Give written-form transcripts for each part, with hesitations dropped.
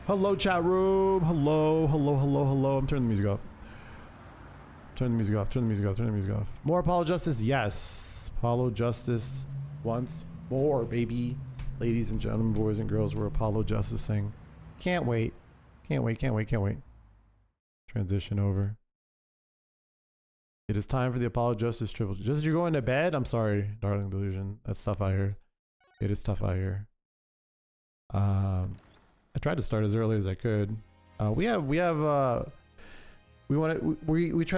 Hello, chat room. Hello, hello, hello, hello. I'm turning the music off. Turn the music off. Turn the music off. Turn the music off. More Apollo Justice? Yes. Apollo Justice once more, baby. Ladies and gentlemen, boys and girls, we're Apollo Justicing. Can't wait. Can't wait. Can't wait. Can't wait. Transition over. It is time for the Apollo Justice Triple. Just as you're going to bed? I'm sorry, darling delusion. That's tough out here. It is tough out here. I tried to start as early as I could. We try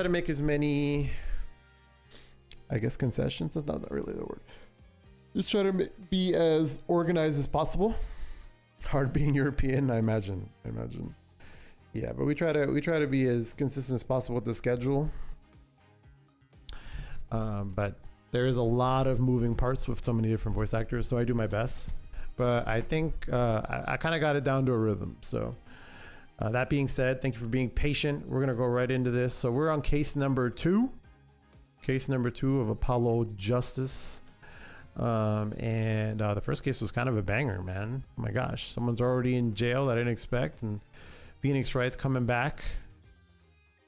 to make as many, I guess, concessions. That's not really the word. Just try to be as organized as possible. Hard being European, I imagine. Yeah, but we try to be as consistent as possible with the schedule. But there is a lot of moving parts with so many different voice actors, so I do my best. But I think I kind of got it down to a rhythm. So that being said, thank you for being patient. We're gonna go right into this. So we're on case number 2. Case number 2 of Apollo Justice. The first case was kind of a banger, man. Oh my gosh, someone's already in jail that I didn't expect, and Phoenix Wright's coming back,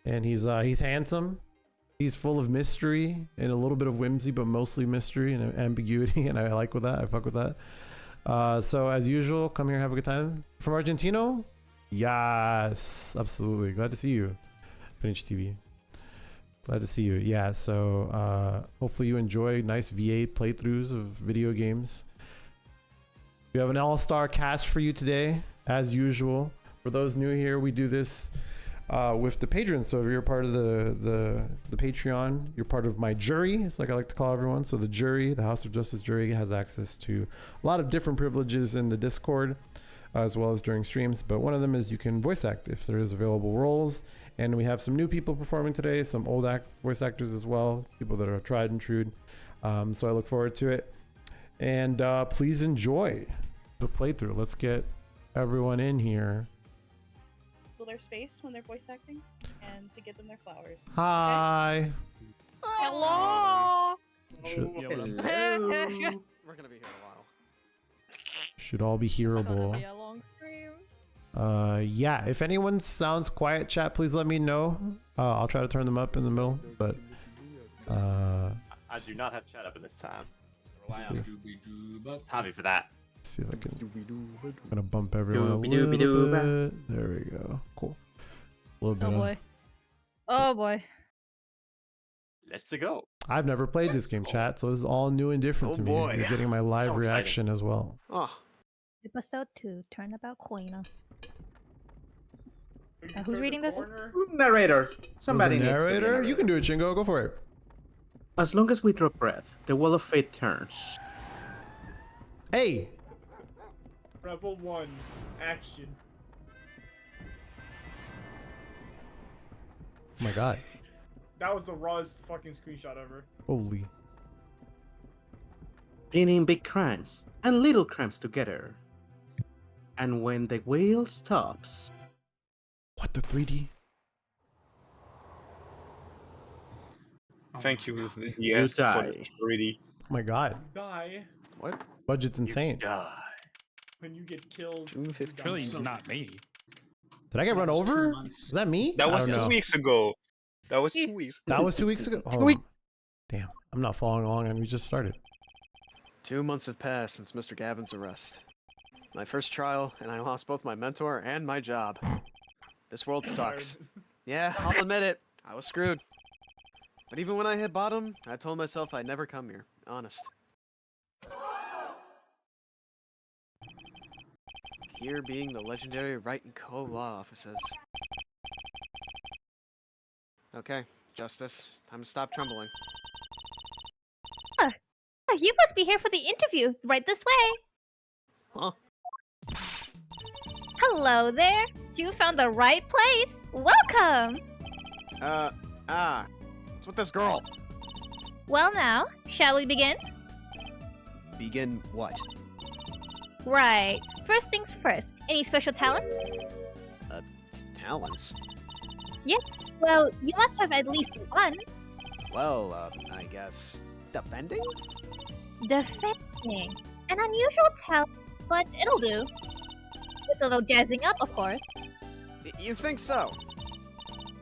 and he's handsome. He's full of mystery and a little bit of whimsy, but mostly mystery and ambiguity, and I like with that. I fuck with that. So as usual, come here, have a good time. From Argentino? Yes, absolutely. Glad to see you. Finish TV. Glad to see you. Yeah, so hopefully you enjoy nice V8 playthroughs of video games. We have an all-star cast for you today, as usual. For those new here, we do this with the patrons. So if you're part of the Patreon, you're part of my jury. It's like I like to call everyone. So the jury, the House of Justice jury, has access to a lot of different privileges in the Discord, as well as during streams. But one of them is you can voice act if there is available roles. And we have some new people performing today, some old voice actors as well, people that are tried and true. So I look forward to it. And please enjoy the playthrough. Let's get everyone in here. Their space when they're voice acting, and to give them their flowers. Hi. Okay? Hello. Should, We're gonna be here a while. should all be hearable. It's gonna be a long stream. Yeah, if anyone sounds quiet, chat, please let me know. I'll try to turn them up in the middle, but I do not have chat up at this time. Happy for that. See if I can. I'm gonna bump everyone a little bit. There we go. Cool. A little bit. Oh boy. Oh boy. Let's go. I've never played this game, chat, so this is all new and different to me. Boy. You're getting my live So reaction as well. Oh, Episode 2, Turnabout Coina. Who's reading this? Narrator. Somebody Who's the needs to be a narrator? You can do it, Chingo. Go for it. As long as we draw breath, the wheel of fate turns. Hey. Rebel 1, action. Oh my god. That was the rawest fucking screenshot ever. Holy. Pinning big crimes and little crimes together. And when the wheel stops... What, the 3D? Thank you. You Yes, die. Really. Oh my god. Die what? Budget's insane. Die. when you get killed. June 15th. die. Really not me. Did I get run over? Is that me? That I was don't 2 know. weeks ago. That was 2 weeks. That was 2 weeks ago? Oh, weeks. damn. I'm not following along and we just started. 2 months have passed since Mr. Gavin's arrest. My first trial, and I lost both my mentor and my job. This world sucks. Yeah, I'll admit it. I was screwed. But even when I hit bottom, I told myself I'd never come here. Honest. Here being the legendary Wright & Co. law offices. Okay, Justice. Time to stop trembling. You must be here for the interview. Right this way. Huh? Hello there. You found the right place. Welcome. What's with this girl? Well now, shall we begin? Begin what? Right. First things first. Any special talents? Talents? Well, you must have at least one. Well, I guess... defending? Defending. An unusual talent, but it'll do. It's a little jazzing up, of course. You think so?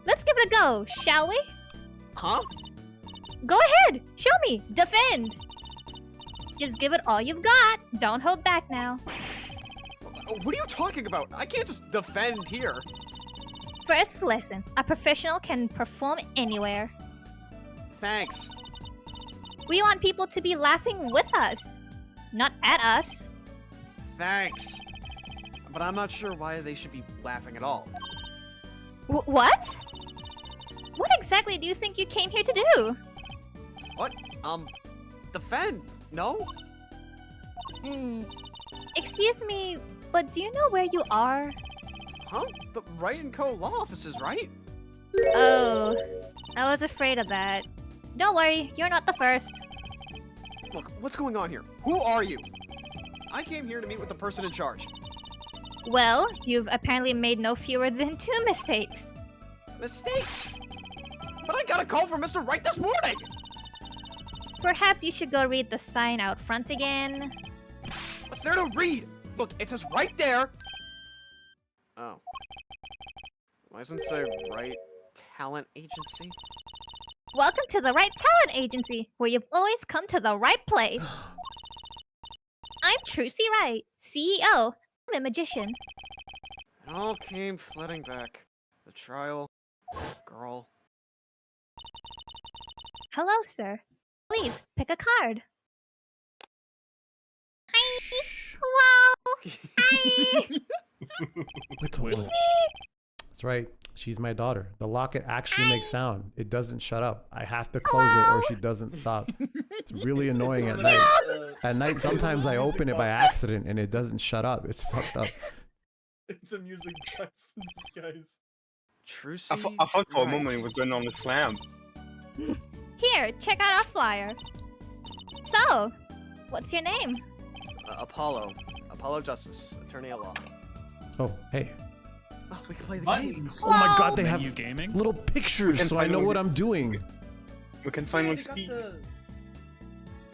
Let's give it a go, shall we? Huh? Go ahead, show me, defend. Just give it all you've got. Don't hold back now. What are you talking about? I can't just defend here. First lesson, a professional can perform anywhere. Thanks. We want people to be laughing with us, not at us. Thanks. But I'm not sure why they should be laughing at all. What? What exactly do you think you came here to do? What? Defend? No? Excuse me, but do you know where you are? Huh? The Wright & Co. law offices, right? Oh, I was afraid of that. Don't worry, you're not the first. Look, what's going on here? Who are you? I came here to meet with the person in charge. Well, you've apparently made no fewer than 2 mistakes. Mistakes? But I got a call from Mr. Wright this morning! Perhaps you should go read the sign out front again. What's there to read? Look, it says right there. Oh. Why doesn't it say Wright Talent Agency? Welcome to the Right Talent Agency, where you've always come to the right place. I'm Trucy Wright, CEO. I'm a magician. It all came flooding back. The trial, girl. Hello, sir. Please, pick a card. Hi! Hello! Hi! Wait. That's right. She's my daughter. The locket actually makes sound. It doesn't shut up. I have to close it or she doesn't stop. It's really annoying at night. At night, sometimes I open it by accident and it doesn't shut up. It's fucked up. It's a music box in disguise. Trucy. I thought for a Wright. moment it was going on the slam. Here, check out our flyer. So, what's your name? Apollo. Apollo Justice, attorney at law. Oh, hey. Oh, we can play the game. Buttons. Oh my god, they have Menu gaming. little pictures can so I find know one. what I'm doing. We can find Hey, one they got speed. the-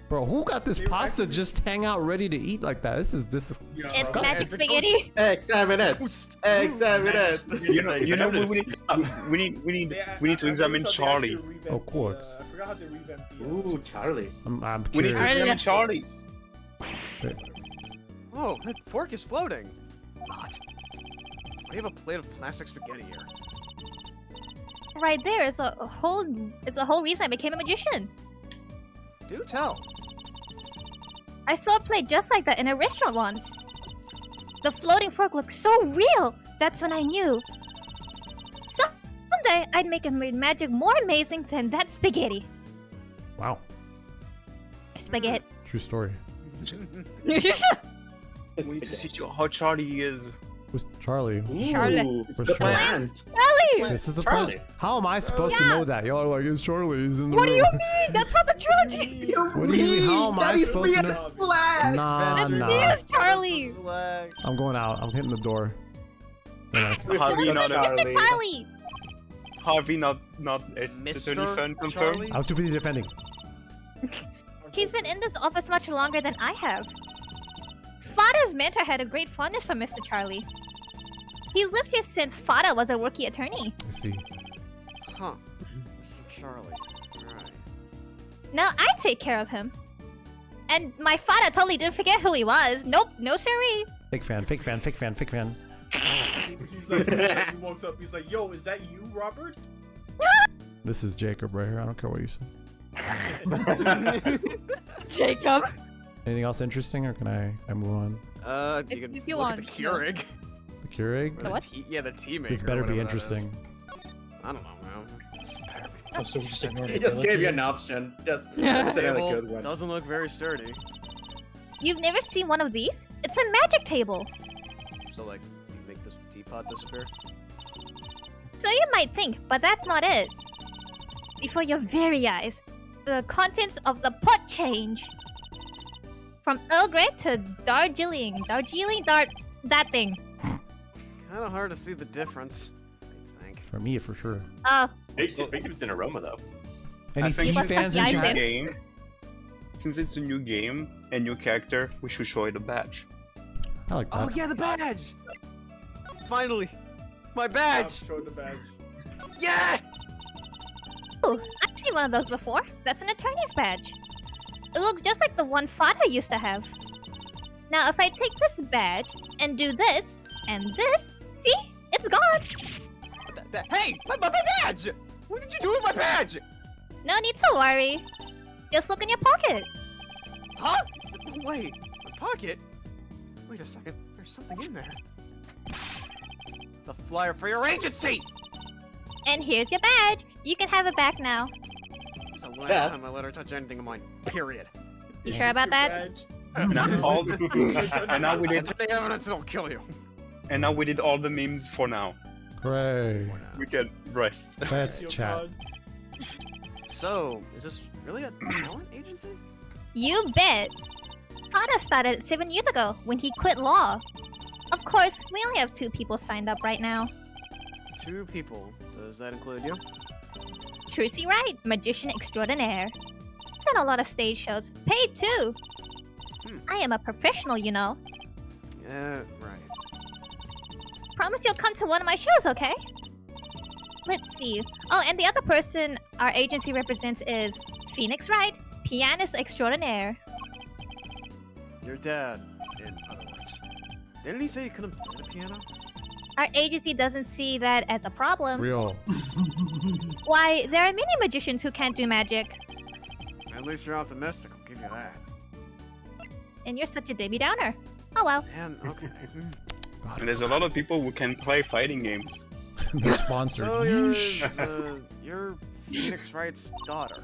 Bro, who got this They pasta actually- just hang out ready to eat like that? This is It's disgusting. magic spaghetti. Examine it. Examine it. You know we need to examine Charlie. Oh, quarks. I forgot how they revamped the. Ooh, suits. Charlie. I'm We need to curious. examine Charlie. Oh, that fork is floating. What? I have a plate of plastic spaghetti here. Right there is a whole reason I became a magician. Do tell. I saw a plate just like that in a restaurant once. The floating fork looked so real. That's when I knew. Someday I'd make a magic more amazing than that spaghetti. Wow. Spaghetti. True story. We need to see how Charlie is. Who's Charlie? Charlie. Ooh, it's Where's the Charlie? plant. Charlie! This is the Charlie. plan. How am I supposed to know that? Y'all are like, it's Charlie. He's in the What do room. you mean? That's not the trilogy! What do you mean? How am I supposed to know? plant. Nah, That's nah. me as Charlie! I'm going out. I'm hitting the door. Yeah. Harvey not Mr. Charlie! Harvey not as Mr. Tony Fan confirmed. Charlie? I was too busy defending. He's been in this office much longer than I have. Fada's mentor had a great fondness for Mr. Charlie. He's lived here since Fada was a rookie attorney. I see. Huh. Mr. Charlie. Right. Now I take care of him. And my Fada totally didn't forget who he was. Nope, no siree. Fake fan, fake fan, fake fan, fake fan. He's like, he walks up. He's like, "Yo, is that you, Robert?" This is Jacob right here. I don't care what you say. Jacob. Anything else interesting, or can I move on? You can if you look want, at the Keurig. The Keurig? Or the What? tea, yeah, the tea maker. This or better be whatever that is. interesting. I don't know, man. Oh, so we just ignored He just gave you an option. Just Yeah. say a Table good one. doesn't look very sturdy. You've never seen one of these? It's a magic table. So, like, do you make this teapot disappear? So you might think, but that's not it. Before your very eyes, the contents of the pot change. From Earl Grey to Darjeeling. That thing. Kind of hard to see the difference, I think. For me, for sure. Maybe it's an aroma though. Any I think tea What's fans that in guy chat? say? Since it's a new game and new character, we should show it a badge. I like that. Oh yeah, the badge. Finally! My badge! Show the badge. Yeah! Oh, I've seen one of those before. That's an attorney's badge. It looks just like the one Fada used to have. Now, if I take this badge and do this and this, see? It's gone. Hey! My badge! What did you do with my badge? No need to worry. Just look in your pocket. Huh? Wait, my pocket? Wait a second, there's something in there. The flyer for your agency! And here's your badge. You can have it back now. It's the last time I let her touch anything of mine, period. You sure about that? Badge. Now all and now we did That's the evidence that'll kill you. and now we did all the memes for now. Hooray. We can rest. That's Yo, chat. God. So, is this really a talent agency? You bet. Fada started 7 years ago when he quit law. Of course, we only have 2 people signed up right now. 2 people. Does that include you? Trucy Wright, magician extraordinaire. Done a lot of stage shows, paid too. I am a professional, you know. Yeah, right. Promise you'll come to one of my shows, okay? Let's see. Oh, and the other person our agency represents is Phoenix Wright, pianist extraordinaire. Your dad, in other words. Didn't he say he couldn't play the piano? Our agency doesn't see that as a problem. Real. Why, there are many magicians who can't do magic. At least you're optimistic, I'll give you that. And you're such a Debbie Downer. Oh well. And, okay. And there's a lot of people who can play fighting games. They're sponsored. So Yeesh. you're Phoenix Wright's daughter.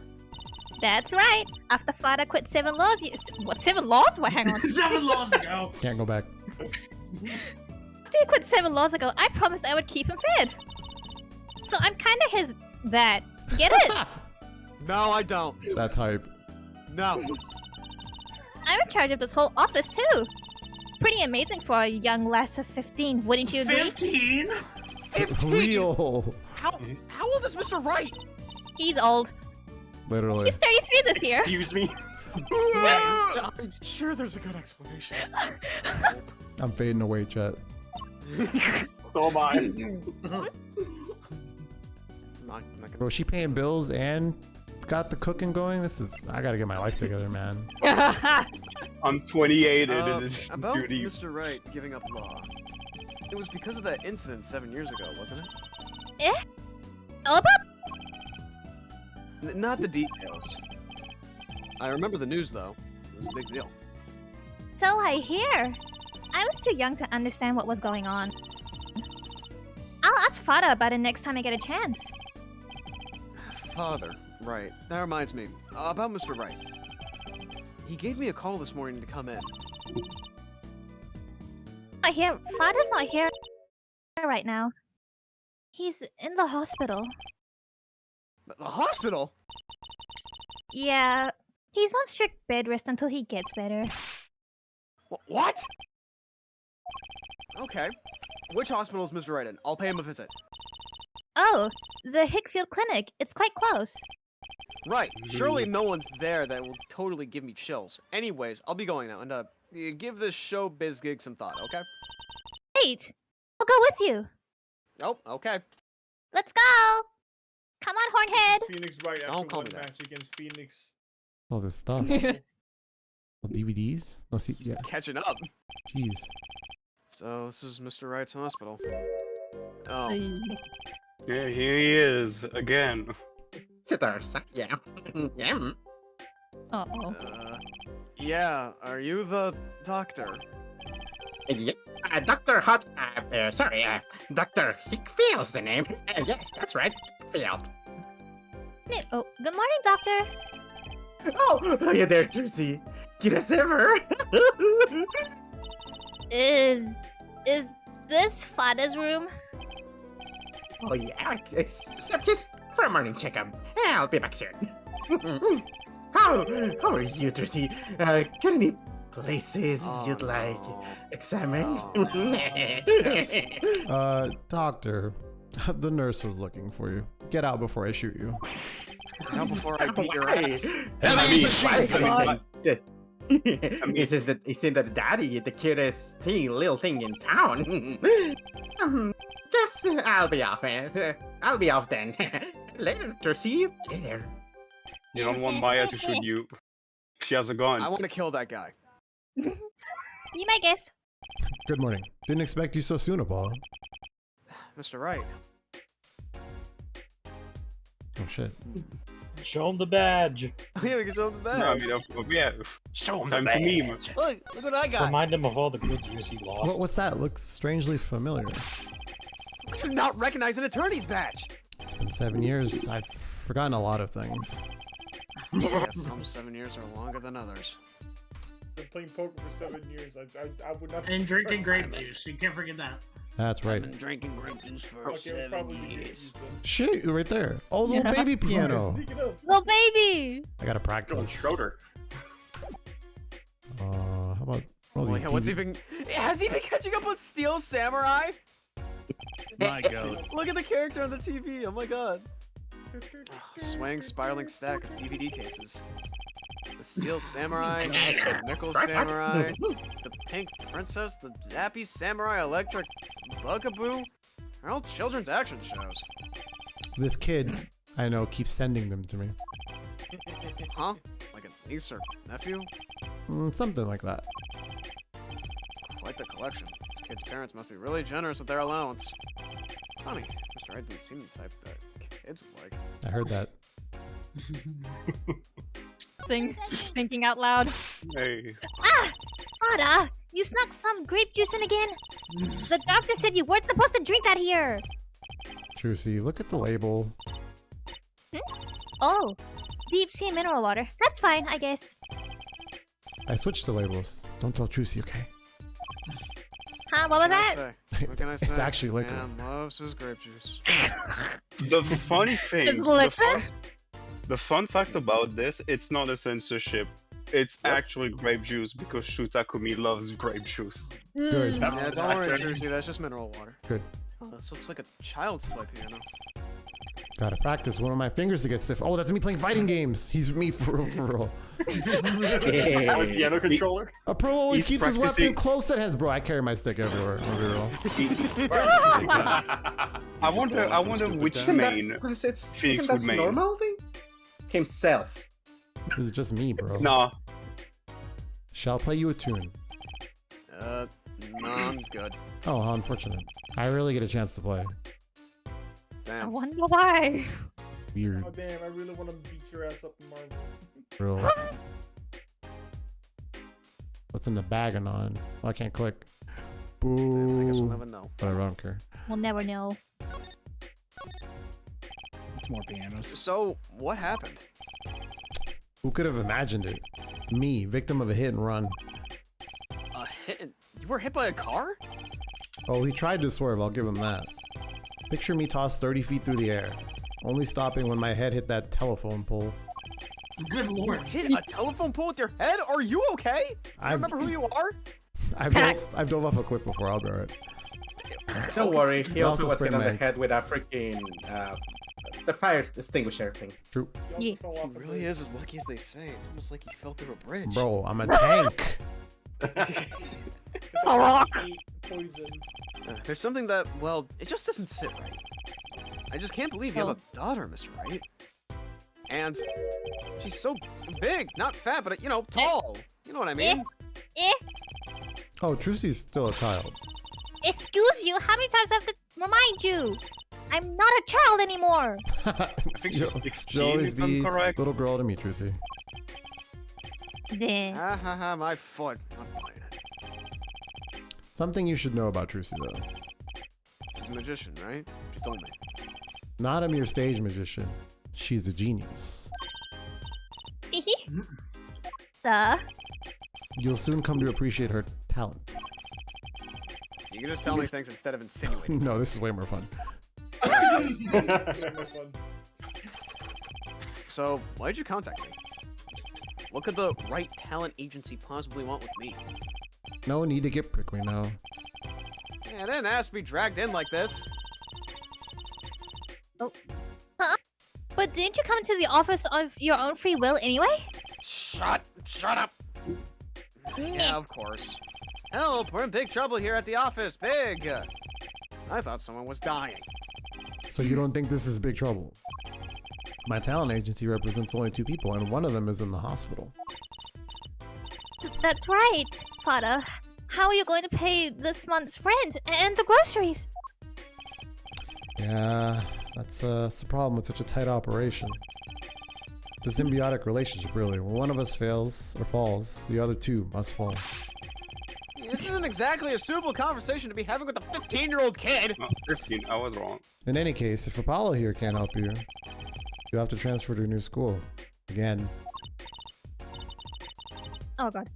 That's right. After Fada quit 7 laws, what 7 laws? What? Hang on. 7 laws ago. Can't go back. After he quit 7 laws ago, I promised I would keep him fed. So I'm kind of his that. Get it? No, I don't. That's hype. No. I'm in charge of this whole office too. Pretty amazing for a young lass of 15, wouldn't you agree? 15? 15? Real. How old is Mr. Wright? He's old. Literally. He's 33 this year. Excuse me. I'm sure there's a good explanation. I'm fading away, chat. So am I. Not gonna... Bro, she paying bills and got the cooking going? I gotta get my life together, man. I'm 28 and it is about duty. Mr. Wright giving up law. It was because of that incident 7 years ago, wasn't it? All about Not the details. I remember the news though. It was a big deal. so I hear. I was too young to understand what was going on. I'll ask Fada about it next time I get a chance. Father, right. That reminds me. About Mr. Wright. He gave me a call this morning to come in. I hear Fada's not here right now. He's in the hospital. The hospital? Yeah, he's on strict bed rest until he gets better. What? Okay. Which hospital is Mr. Wright in? I'll pay him a visit. Oh, the Hickfield Clinic. It's quite close. Right. Surely no one's there that will totally give me chills. Anyways, I'll be going now, and give this showbiz gig some thought, okay? Wait, I'll go with you. Oh, okay. Let's go. Come on, Hornhead. Phoenix Wright Don't after call one me that. match against Phoenix. All this stuff. Oh, DVDs? No, see, yeah. Catching up. Jeez. So, this is Mr. Wright's hospital. Oh. Yeah, here he is again. Sitters, yeah. Yeah. Uh-oh. Yeah, are you the doctor? Yeah. Dr. Hot, sorry, Dr. Hickfield's the name. Yes, that's right, Hickfield. Oh, good morning, Doctor. Oh, hiya there, Jersey. Cute as ever. Is this Fada's room? Oh yeah, except he's for a morning checkup. I'll be back soon. How are you, Jersey? Got any places you'd like examined? Doctor, the nurse was looking for you. Get out before I shoot you. Now before I beat your Why? ass. It's just that it seems that daddy is the cutest little thing in town. Guess I'll be off, man. I'll be off then. Later, see you later. You don't want Maya to shoot you. She has a gun. I want to kill that guy. You might guess. Good morning. Didn't expect you so soon, Apollo. Mr. Wright. Oh shit. Show him the badge. Yeah, we can show him the badge. No, I mean, yeah. Show him Time to meme. Look what I got. Remind him of all the good years he lost. What's that? Looks strangely familiar. I do not recognize an attorney's badge. It's been 7 years. I've forgotten a lot of things. Yes, some 7 years are longer than others. Been playing poker for 7 years. I would not. be And drinking surprised. grape juice. You can't forget that. That's right. I've been drinking grape juice for Okay, it was 7 probably the years. juice then. Shit, right there. Oh, little Yeah. baby piano. Speaking of, Little baby. I gotta Going practice. Schroeder. How about all Oh, these yeah, what's he DV been? Has he been catching up on Steel Samurai? My god. Look at the character on the TV. Oh my god. Swaying, spiraling stack of DVD cases. The Steel Samurai, the Nickel Samurai, the Pink Princess, the Zappy Samurai Electric Bugaboo. They're all children's action shows. This kid I know keeps sending them to me. Huh? Like a niece or nephew? Something like that. Quite the collection. This kid's parents must be really generous with their allowance. Funny, Mr. Wright didn't seem the type that kids would like. I heard that. Thinking out loud. Hey. Ah! Ada, you snuck some grape juice in again? The doctor said you weren't supposed to drink that here. Trucy, look at the label. Oh, deep sea mineral water. That's fine, I guess. I switched the labels. Don't tell Trucy, okay? Huh? What was What can I that? say? What can I say? It's actually liquor. Man loves his grape juice. The funny thing, It's liquor? the fun fact about this, it's not a censorship. It's actually grape juice because Shutakumi loves grape juice. Good. Mm. Yeah, don't worry, Jersey, that's just mineral water. Good. Oh, this looks like a child's toy piano. Gotta practice one of my fingers to get stiff. Oh, that's me playing fighting games. He's me for real, for real. My piano controller. A pro always He's keeps his weapon practicing- close at hands. Bro, I carry my stick everywhere. I wonder which Isn't that, main Phoenix Phoenix that would main. normal thing? Himself. This is just me, bro. Nah. Shall play you a tune. No, I'm good. Oh, how unfortunate. I rarely get a chance to play. I Damn. wonder why. Weird. oh damn, I really want to beat your ass up in Marvel. Real. What's in the bag and on? Oh, I can't click. Damn, I guess we'll Boo. never know. Whatever, I don't care. We'll never know. It's more pianos. So, what happened? Who could have imagined it? Me, victim of a hit and run. A hit? You were hit by a car? Oh, he tried to swerve, I'll give him that. Picture me tossed 30 feet through the air, only stopping when my head hit that telephone pole. Good lord. Hit a telephone pole with your head? Are you okay? I Remember who you are? I've dove off a cliff before, I'll be alright. Don't worry, he I also also was hit sprained on my the ankle. head with a freaking the fire extinguisher thing. True. You Yeah. also fell He off a really bridge. is as lucky as they say. It's almost like he fell through a bridge. Bro, I'm a tank. It's a rock. Ate poison. There's something that, well, it just doesn't sit right. I just can't believe you have a daughter, Mr. Wright. And she's so big, not fat, but, you know, tall. You know what I mean? Eh? Oh, Trucy's still a child. Excuse you? How many times I have to remind you? I'm not a child anymore. I think she's She'll 16 always if I'm be correct. little girl to me, Trucy. There. Ha ha ha, my foot. I'm playing it. Something you should know about Trucy, though. She's a magician, right? She told me. Not a mere stage magician. She's a genius. The Mm-hmm. You'll soon come to appreciate her talent. You can just tell me things instead of insinuating. No, this is way more fun. It's gonna be fun. So, why'd you contact me? What could the Wright Talent Agency possibly want with me? No need to get prickly now. Yeah, I didn't ask to be dragged in like this. But didn't you come to the office of your own free will anyway? Shut up! Yeah, of course. Help! We're in big trouble here at the office. Big! I thought someone was dying. So you don't think this is big trouble? My talent agency represents only 2 people, and one of them is in the hospital. That's right, Fada. How are you going to pay this month's rent and the groceries? Yeah, that's the problem with such a tight operation. It's a symbiotic relationship, really. When one of us fails or falls, the other 2 must fall. This isn't exactly a suitable conversation to be having with a 15-year-old kid. No, 15. I was wrong. In any case, if Apollo here can't help you, you'll have to transfer to a new school. Again. Oh god.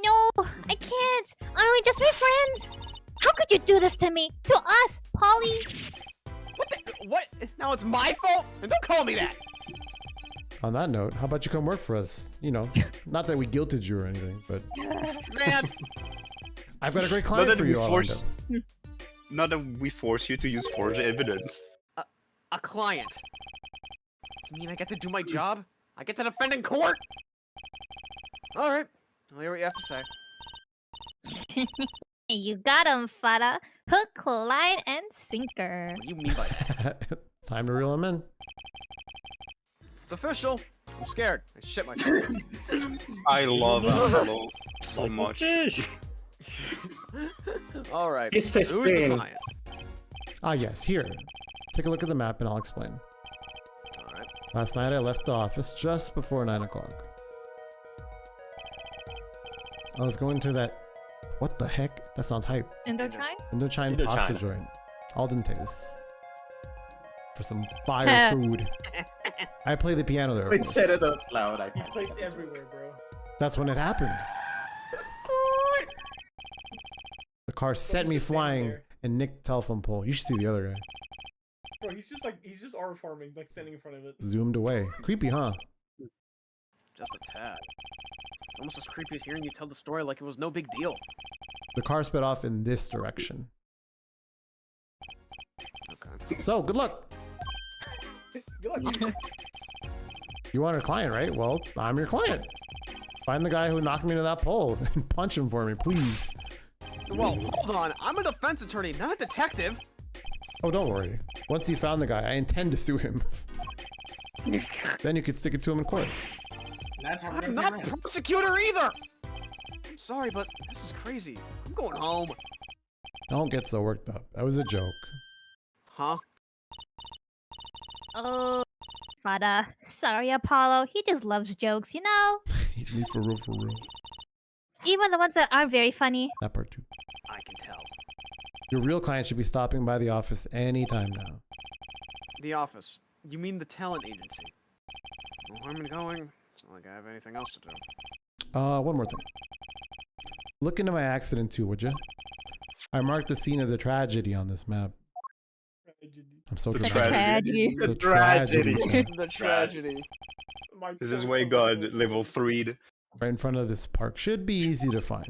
No, I can't. I only just made friends. How could you do this to me? To us, Polly? What? Now it's my fault? And don't call me that! On that note, how about you come work for us? You know, not that we guilted you or anything, but Man! I've got a great client for you, Orlando. Not that we force you to use forged evidence. A client. You mean I get to do my job? I get to defend in court? Alright, I'll hear what you have to say. You got him, Fada. Hook, line, and sinker. What do you mean by that? Time to reel him in. It's official. I'm scared. I shit myself. I love Apollo so much. Fish. Alright, He's so who's the 15. client? Ah, yes, here. Take a look at the map and I'll explain. Alright. Last night I left the office just before 9 o'clock. I was going to that... What the heck? That sounds hype. Indochine? Indochine pasta Indochina. joint. Al dente's. For some fire food. I play the piano there. of Wait, course. said it out loud. I He can't. plays everywhere, bro. That's when it happened. The car set me just standing flying there. and nicked the telephone pole. You should see the other guy. Bro, he's just R farming, like standing in front of it. Zoomed away. Creepy, huh? Just a tad. Almost as creepy as hearing you tell the story like it was no big deal. The car sped off in this direction. Okay. So, good luck. Good luck. You want a client, right? Well, I'm your client. Find the guy who knocked me into that pole and punch him for me, please. Well, hold on. I'm a defense attorney, not a detective. Oh, don't worry. Once you found the guy, I intend to sue him. Then you could stick it to him in court. That's how we're I'm gonna not pay a rent. prosecutor either. I'm sorry, but this is crazy. I'm going home. Don't get so worked up. That was a joke. Huh? Oh, Fada. Sorry, Apollo. He just loves jokes, you know? He's me for real, for real. Even the ones that aren't very funny. That part too. I can tell. Your real client should be stopping by the office anytime now. The office. You mean the talent agency? No harm in going. It's not like I have anything else to do. One more thing. Look into my accident too, would you? I marked the scene of the tragedy on this map. I'm so The The dramatic. tragedy. It's a tragedy. Chan. The tragedy. My This is poor way fucking- God level 3'd. Right in front of this park. Should be easy to find.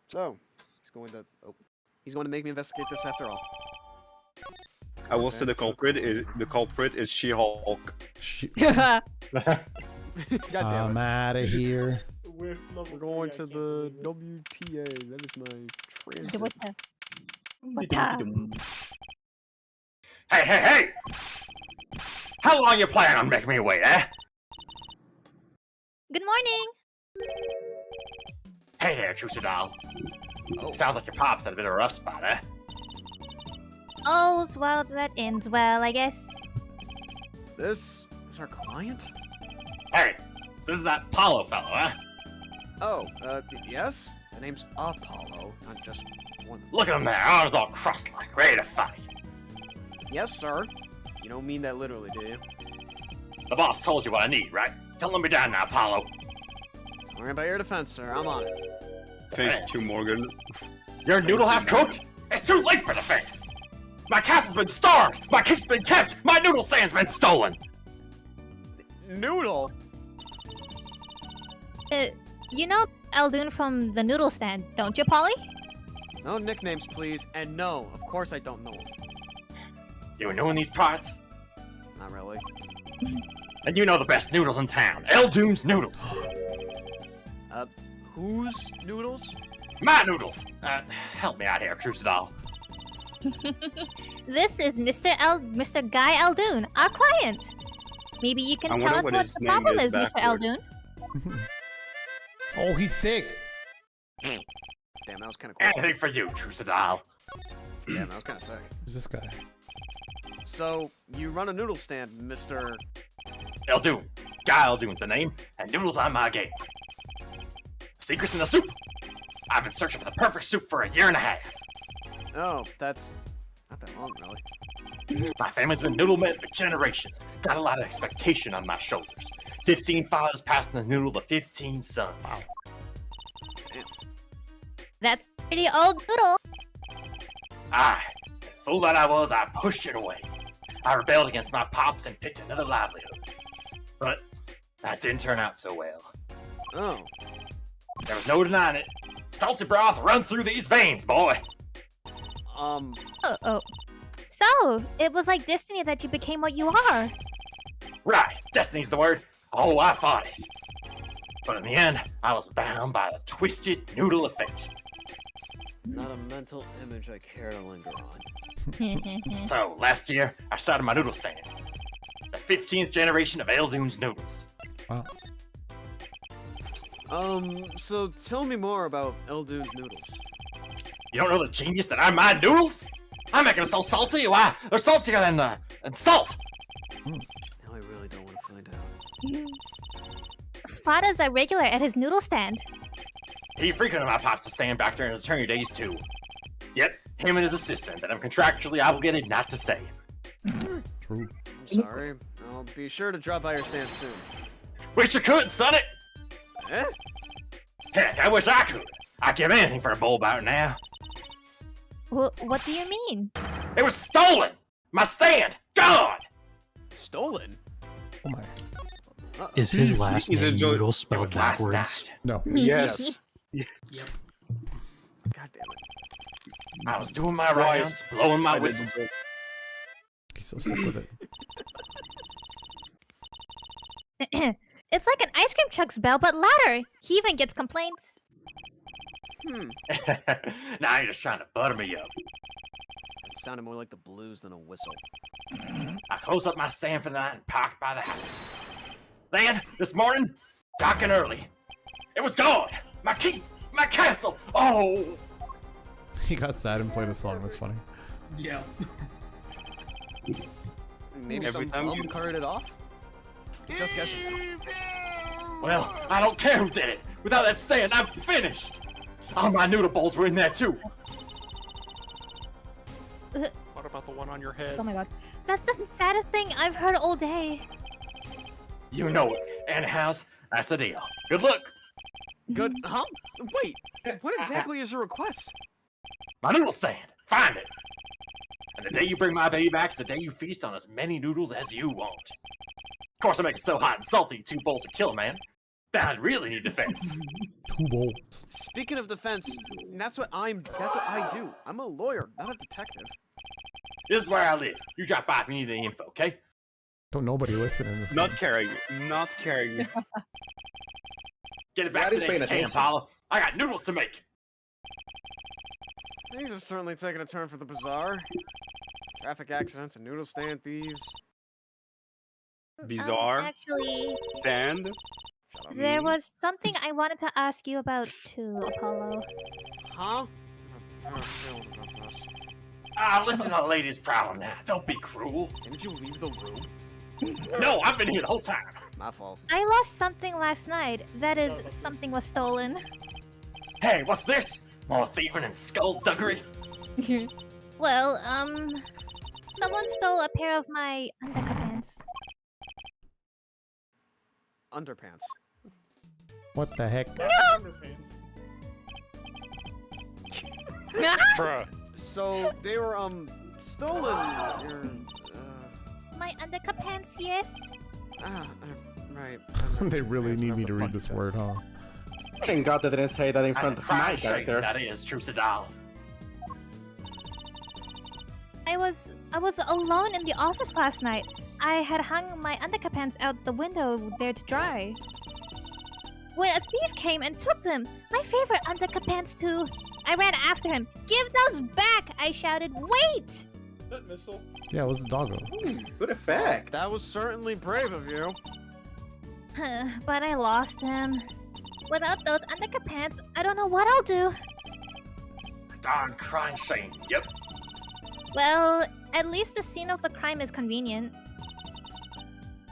So, he's going to make me investigate this after all. I will say the culprit is She-Hulk. God damn I'm it. out of here. With level We're going 3, to I can't the believe it. WTA. That is my transit. Hey, hey, hey! How long you planning on making me wait, eh? Good morning. Hey there, Trusa doll. Oh. Sounds like your pop's had a bit of a rough spot, eh? All's well that ends well, I guess. This is our client? Hey, so this is that Apollo fellow, eh? Oh, yes? The name's Apollo, not just one. Look at him there, arms all crossed-like, ready to fight. Yes, sir. You don't mean that literally, do you? The boss told you what I need, right? Don't let me down now, Apollo. Don't worry about your defense, sir. I'm on it. Thank you, Morgan. Your noodle half-cooked? It's too late for defense! My castle's been starved! My cake's been kept! My noodle stand's been stolen! Noodle? You know Aldoon from the noodle stand, don't you, Polly? No nicknames, please. And no, of course I don't know him. You new in these parts? Not really. And you know the best noodles in town. Eldoom's Noodles. Whose noodles? My noodles! Help me out here, Crusadal. This is Mr. Guy Aldoon, our client. Maybe you can I tell wonder us what what his the name problem is is, Mr. backward. Aldoon. Oh, he's sick. Damn, that was kind of cool. Anything for you, Crusadal. Damn, that was kind of sick. Who's this guy? So, you run a noodle stand, Mr. Aldoon. Guy Aldoon's the name, and noodles on my game. Secrets in the soup. I've been searching for the perfect soup for a year and a half. Oh, that's not that long, really. My family's been noodle men for generations. Got a lot of expectation on my shoulders. 15 fathers passing the noodle to 15 sons. Wow. That's pretty old noodle. Fool that I was, I pushed it away. I rebelled against my pops and picked another livelihood. But that didn't turn out so well. Oh, There was no denying it. Salty broth run through these veins, boy. Oh. So, it was like destiny that you became what you are. Right, destiny's the word. Oh, I fought it. But in the end, I was bound by the twisted noodle of fate. not a mental image I care to linger on. So, last year, I started my noodle stand. The 15th generation of Aldoon's noodles. Wow. So tell me more about Eldune's noodles. You don't know the genius that are my noodles? I make them so salty, why? They're saltier than salt! Now I really don't want to find out. Fada's a regular at his noodle stand. He frequented my pops to stand back during his attorney days, too. Yep, him and his assistant that I'm contractually obligated not to say. True. I'm sorry. I'll be sure to drop by your stand soon. Wish you could, son it! Eh? Heck, I wish I could. I'd give anything for a bowl about now. What do you mean? It was stolen! My stand! Gone! Stolen? Oh my. Is his last Is it name Joe- Noodle It spelled was last backwards? night. No. Yes. Yep. God damn it. I was doing my rounds, blowing my whistle. He's so sick with it. It's like an ice cream truck's bell, but louder. He even gets complaints. Now you're just trying to butter me up. It sounded more like the blues than a whistle. I closed up my stand for the night and parked by the house. Then, this morning, dark and early, it was gone! My key! My castle! Oh! He got sad and played a song. That's funny. Yeah. Maybe Every some time bum you- carted it off? Just guessing. Well, I don't care who did it. Without that stand, I'm finished. All my noodle bowls were in there too. What about the one on your head? Oh my god. That's the saddest thing I've heard all day. You know it. Anyhow, that's the deal. Good luck. Good. Huh? Wait. What exactly is your request? My noodle stand. Find it. And the day you bring my baby back is the day you feast on as many noodles as you want. Of course, I make it so hot and salty, 2 bowls would kill a man. That really need defense. 2 bowls. Speaking of defense, that's what I do. I'm a lawyer, not a detective. This is where I live. You drop by if you need any info, okay? Don't nobody listen in this. Not game. caring. Not caring. Get it back Daddy's today, paying if you can, attention. Paula. I got noodles to make. Things are certainly taking a turn for the bizarre. Traffic accidents and noodle stand thieves. Bizarre. Actually, Stand. Shut up. there was something I wanted to ask you about too, Apollo. Huh? I'm not feeling about this. Listen to the lady's problem now. Don't be cruel. Didn't you leave the room? No, I've been here the whole time. My fault. I lost something last night. That is, something was stolen. Hey, what's this? More thieving and skullduggery? Well, someone stole a pair of my underpants. Underpants. What the heck? Underpants. Bruh. So they were stolen. My underpants, yes. Right. They really need me to read this word, huh? Thank God they didn't say that in That's front a of my crime shame, character. that is, Trusadal. I was alone in the office last night. I had hung my underpants out the window there to dry. when a thief came and took them. My favorite undercut pants too. I ran after him. Give those back! I shouted. Wait! That missile. Yeah, it was the doggo. Good effect. That was certainly brave of you. But I lost him. Without those undercut pants, I don't know what I'll do. Darn crime scene. Yep. Well, at least the scene of the crime is convenient.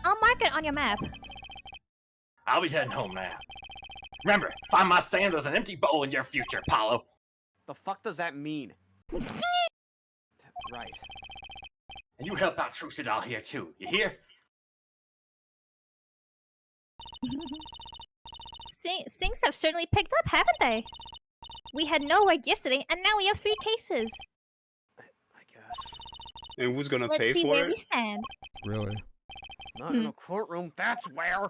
I'll mark it on your map. I'll be heading home now. Remember, find my stand, there's an empty bowl in your future, Apollo. The fuck does that mean? Right. And you help out Trucidal here too, you hear? Things have certainly picked up, haven't they? We had no word yesterday, and now we have 3 cases. I guess. And who's gonna Let's pay see for where it? we stand. Really? Not in a courtroom, that's where!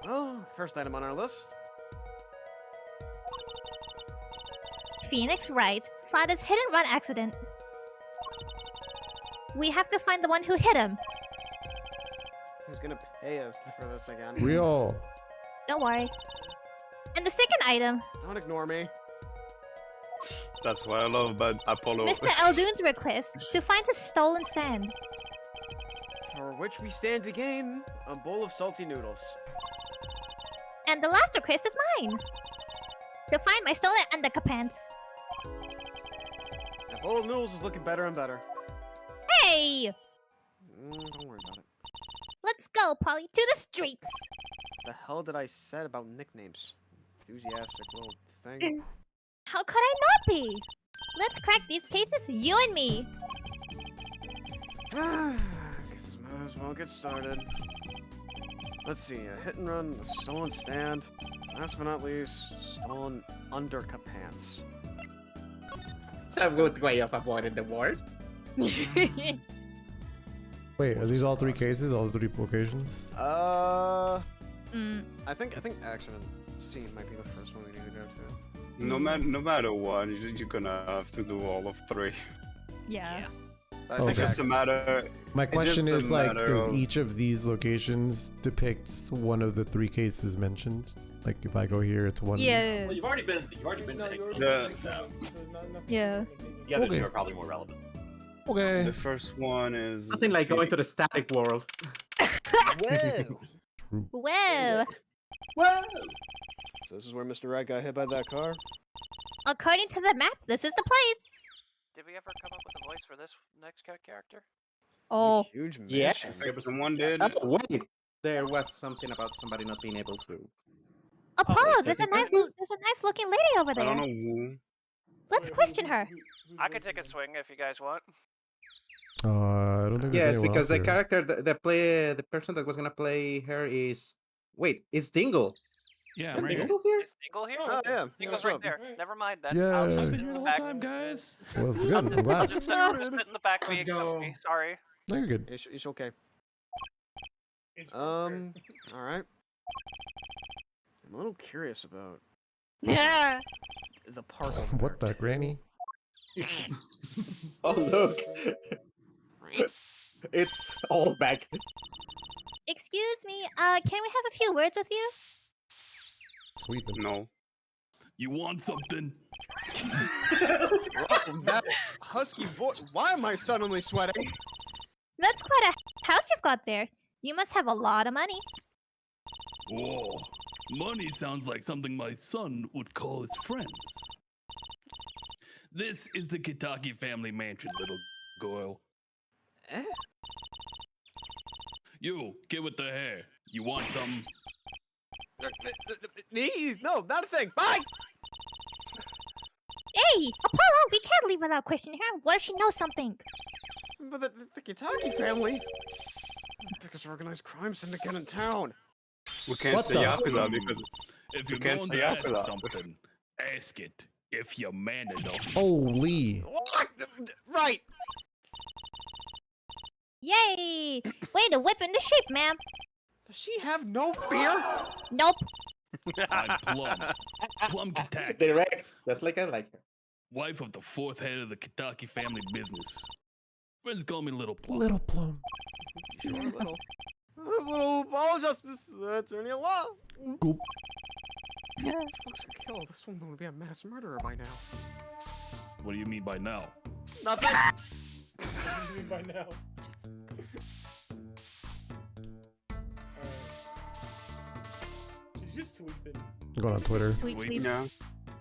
Oh, first item on our list. Phoenix Wright fought his hit-and-run accident. We have to find the one who hit him. Who's gonna pay us for this again? Real. Don't worry. And the second item, Don't ignore me. That's what I love about Apollo. Mr. Aldoon's request to find his stolen sand. For which we stand to gain a bowl of salty noodles. And the last request is mine. To find my stolen undercut pants. That bowl of noodles is looking better and better. Hey! Don't worry about it. Let's go, Polly, to the streets! The hell did I say about nicknames? Enthusiastic little thing. How could I not be? Let's crack these cases, you and me. Guess might as well get started. Let's see, a hit and run, a stolen stand, last but not least, stolen undercut pants. It's a good way of avoiding the word. Wait, are these all 3 cases? All 3 locations? I think accident scene might be the first one we need to go to. No matter what, you're gonna have to do all of 3. Yeah. I think It's just a matter. My question is like, matter does of- each of these locations depict one of the 3 cases mentioned? Like, if I go here, it's one. Yeah. Well, you've already been No, to you're Yeah. Yeah. The other Okay. two are probably more relevant. Okay. The first one is Nothing like going to the static world. Whoa! Well, So this is where Mr. Wright got hit by that car? according to the map, this is the place. Did we ever come up with a voice for this next character? Oh, Huge mansion. Yes. someone did. Oh, wait. There was something about somebody not being able to. Apollo, is there's that a nice, looking lady over I there. don't know who. Let's question her. I could take a swing if you guys want. I don't think. there's Yes, anyone because else the here. character, the person that was gonna play her is. Wait, it's Dingle. Yeah, Is I'm it right here. Dingle here? Is Dingle here? Oh, yeah. Dingle's What's right up? there. Never mind then. Yeah. I'll I've just been sit Here in the the whole back. time, guys. Well, it's good. I'm I'll glad. just sit in the back Let's being comfy. go. Sorry. No, you're good. It's okay. It's Alright. I'm a little curious about Yeah. the park. What the granny? Oh, look. It's all back. Excuse me, can we have a few words with you? Sweeping. No. You want something? That husky voice. Why am I suddenly sweating? That's quite a house you've got there. You must have a lot of money. Oh, money sounds like something my son would call his friends. This is the Kitaki family mansion, little girl. Eh? You, get with the hair. You want something? Me? No, not a thing. Bye! Hey, Apollo, we can't leave without questioning her. What if she knows something? But the Kitaki family. Biggest organized crime syndicate in town. We can't What say the- Yakuza because If You you're can't going say to ask Yakuza. something, ask it. If you're man enough. Holy. What? Right. Yay! Way to whip into shape, ma'am. Does she have no fear? Nope. I'm Plum. Plum Kitaki, Direct, just like I like her. wife of the 4th head of the Kitaki family business. Friends call me Little Plum. Little Plum. Sure, little. Little ball justice, attorney at law. Cool. Folks are killed. This woman would be a mass murderer by now. What do you mean by now? Nothing. What do you mean by now? She's just sweeping. I'm going on Twitter. Sweep, sweep. Yeah.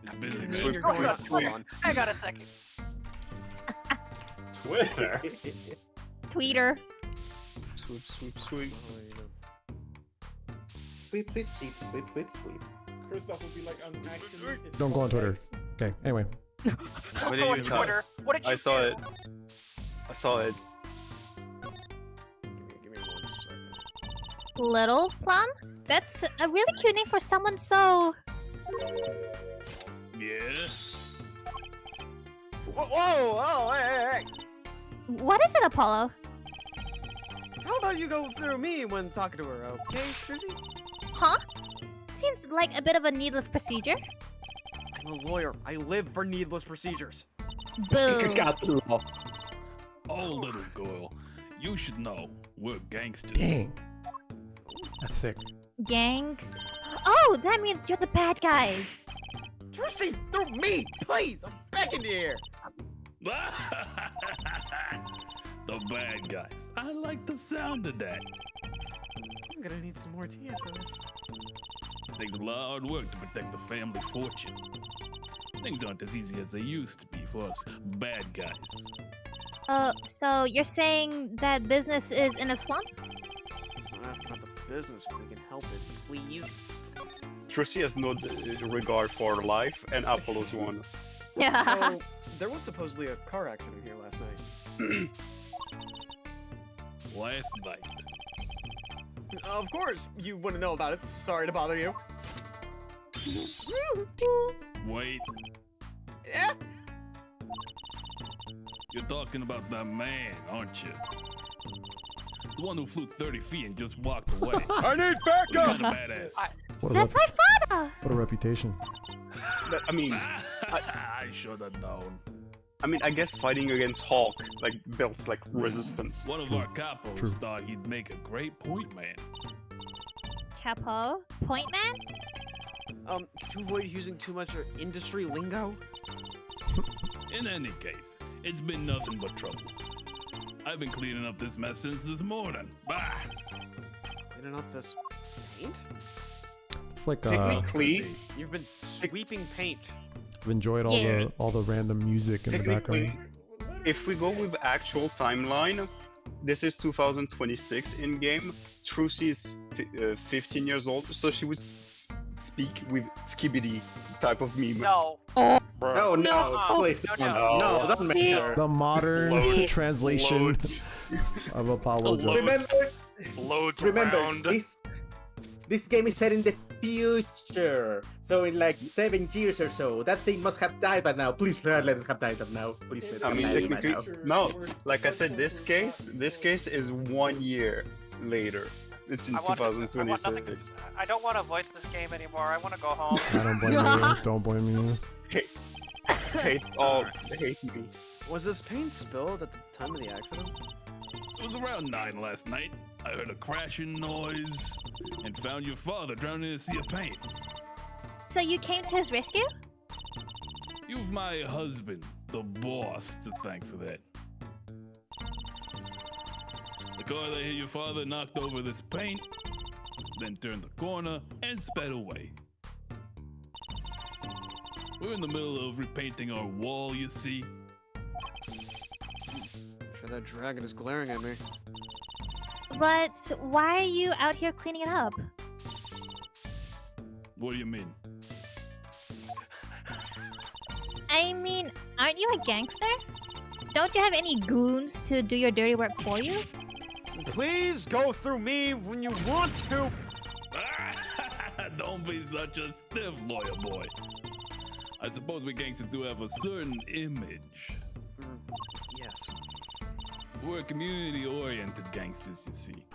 It's busy, You're man. going Hold on. on, hold on. I got a second. Twitter. Tweeter. Sweep, sweep, sweep. Sweep, sweep, sweep, sweep, sweep, sweep. Kristoff will be like, I'm actually. it's Don't go on Twitter. X. Okay, anyway. What did Go on you Twitter. What did you I saw do? it. I saw it. Give me 1 second. Little Plum? That's a really cute name for someone so... Yeah. Whoa, hey. What is it, Apollo? How about you go through me when talking to her, okay, Jersey? Huh? Seems like a bit of a needless procedure. I'm a lawyer. I live for needless procedures. Boo. Oh, little girl. You should know. We're gangsters. Dang. That's sick. Gangs. Oh, that means you're the bad guys. Jersey, through me, please. I'm begging you here. The bad guys. I like the sound of that. I'm gonna need some more tea after this. Takes a lot of hard work to protect the family fortune. Things aren't as easy as they used to be for us bad guys. So you're saying that business is in a slump? Let's not ask about the business if we can help it, please. Tracy has no regard for life, and Apollo's one. Yeah. So, there was supposedly a car accident here last night. Last night. Of course, you wouldn't know about it. Sorry to bother you. Wait, Yeah? you're talking about that man, aren't you? The one who flew 30 feet and just walked away. I need He's backup! kind of badass. What a, That's my father! what a reputation. But, I mean, I should have known. I guess fighting against Hulk like built like resistance. One of our capos True. thought he'd make a great point man. Capo? Point man? Could you avoid using too much industry lingo? In any case, it's been nothing but trouble. I've been cleaning up this mess since this morning. Bah! Cleaning up this paint? It's like Technically, You've been sweeping paint. I've enjoyed all the random music in the background. if we go with actual timeline, this is 2026 in game. Trucy is 15 years old, so she would speak with skibidi type of meme. No. Oh no, No. please, No. no, don't make her. The modern Load- translation loads. of Apollo Loads. Joseph. Remember, Loads remember, around. this game is set in the future. So in like 7 years or so, that thing must have died by now. Please let it have died by now. Please let it I have mean, died by now. technically, no. Like I said, this case is 1 year later. It's in I want nothing. 2026. I don't want to voice this game anymore. I want to go home. I don't blame you. Don't blame you. Hate me. Was this paint spilled at the time of the accident? It was around 9 last night. I heard a crashing noise and found your father drowning in a sea of paint. So you came to his rescue? You've my husband, the boss, to thank for that. The car that hit your father knocked over this paint, then turned the corner and sped away. We're in the middle of repainting our wall, you see. I'm sure that dragon is glaring at me. But why are you out here cleaning it up? What do you mean? I mean, aren't you a gangster? Don't you have any goons to do your dirty work for you? Please go through me when you want to. Don't be such a stiff, lawyer boy. I suppose we gangsters do have a certain image. Yes. We're community-oriented gangsters, you see.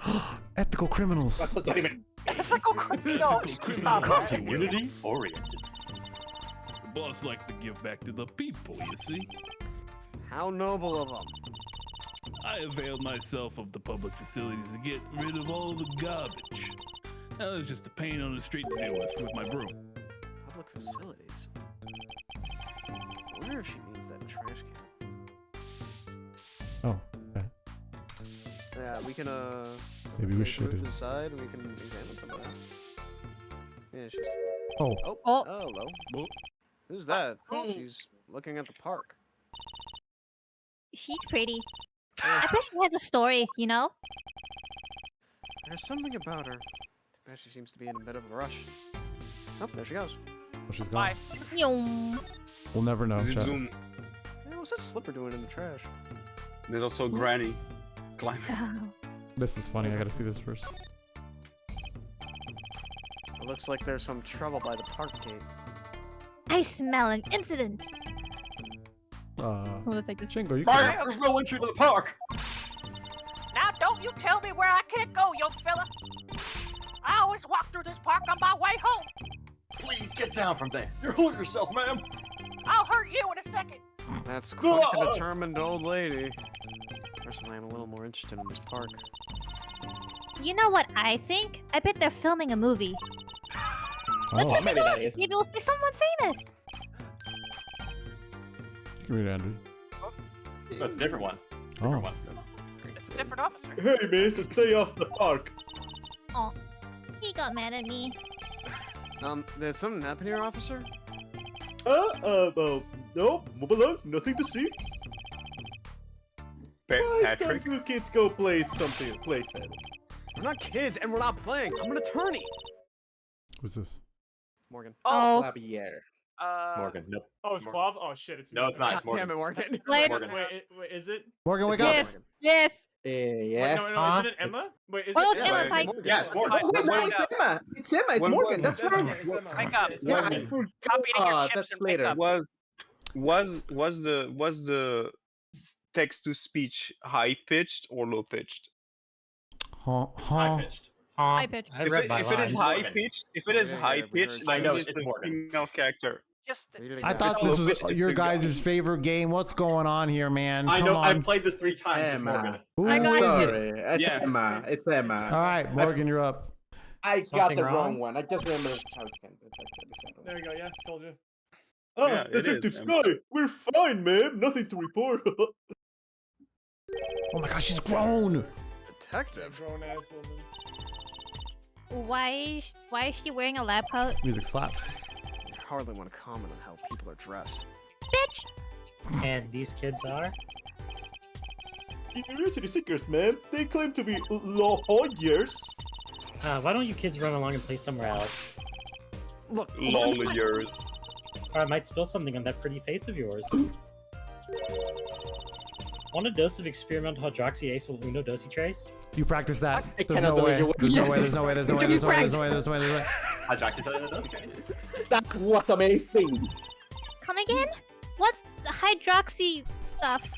Ethical criminals. What was that even? Ethical criminal. Ethical Stop criminals. that. Community-oriented. The boss likes to give back to the people, you see. How noble of them. I availed myself of the public facilities to get rid of all the garbage. Now there's just a pain on the street to deal with my broom. Public facilities. I wonder if she means that trash can. Oh, okay. Yeah, we can Maybe we should. move to the side and we can examine some of that. Yeah, she's. Oh, Oh, hello. Well, Who's that? She's looking at the park. She's pretty. I bet she has a story, you know? There's something about her. Too bad she seems to be in a bit of a rush. Oh, there she goes. well, she's gone. Bye. Yum. We'll never know. Zoom, chat. zoom. Yeah, what's that slipper doing in the trash? There's also Granny climbing. This is funny. I gotta see this first. It looks like there's some trouble by the park gate. I smell an incident. Shingo, you can. Fire! There's no entry to the park! Now don't you tell me where I can't go, young fella. I always walk through this park on my way home. Please get down from there. You're hurting yourself, ma'am. I'll hurt you in a second. That's quite the determined old lady. Personally, I'm a little more interested in this park. You know what I think? I bet they're filming a movie. Let's Oh, take a maybe look. that is. Maybe we'll see someone famous. you can read Andrew. That's a different one. Oh, It's a different officer. Hey, miss, stay off the park. Oh, he got mad at me. Did something happen here, officer? No, move along, nothing to see. Why Patrick? don't you kids go play something, play something? We're not kids, and we're not playing. I'm an attorney. who's this? Morgan. Oh, Javier. Uh, Morgan. Nope. Oh, it's Plum? Oh shit, it's No, me. it's not. It's God damn Morgan. it, Morgan. Wait. Morgan. Wait, is it? Morgan, wake up! yes, yes. Wait, no, is it Emma? Wait, is Oh, it it's Emma, it's like- Yeah, it's Morgan. Wait, no, it's Emma. It's Emma. It's When Morgan. was That's it? right. Yeah, it's Emma. Wake up. It's Yeah, Emma. I Stop eating your forgot. chips That's and wake later. up. Was the text to speech high pitched or low pitched? Huh? High pitched. High pitch. If it is high pitched, Yeah, high we pitched, heard then I know, it is it's the Morgan. female character. Just I thought It's this low was pitch, it's your a guy. guys' favorite game. What's going on here, man? I Come know. on. I've played this 3 times. It's Emma. Morgan. Who I got is you. it? Sorry, it's Yeah. Emma. It's Emma. All right, Morgan, you're up. I got Something the wrong? wrong one. I just remembered. There you go, yeah, told you. Oh, Yeah, it Detective is, Sky, we're fine, ma'am. Nothing to report. Oh my gosh, she's grown. Detective. Grown ass woman. Why is she wearing a lab coat? Music slaps. You hardly want to comment on how people are dressed. Bitch! And these kids are? University seekers, ma'am. They claim to be lawyers. Why don't you kids run along and play somewhere else? Look, Lol years. Or I might spill something on that pretty face of yours. Want a dose of experimental hydroxyacyl uno dosi trace? You practice that. I There's cannot no way. believe you- There's no way. There's no way. There's no way. There's no way. There's no way. There's no way. There's no way. That was amazing. Come again? What's the hydroxy stuff?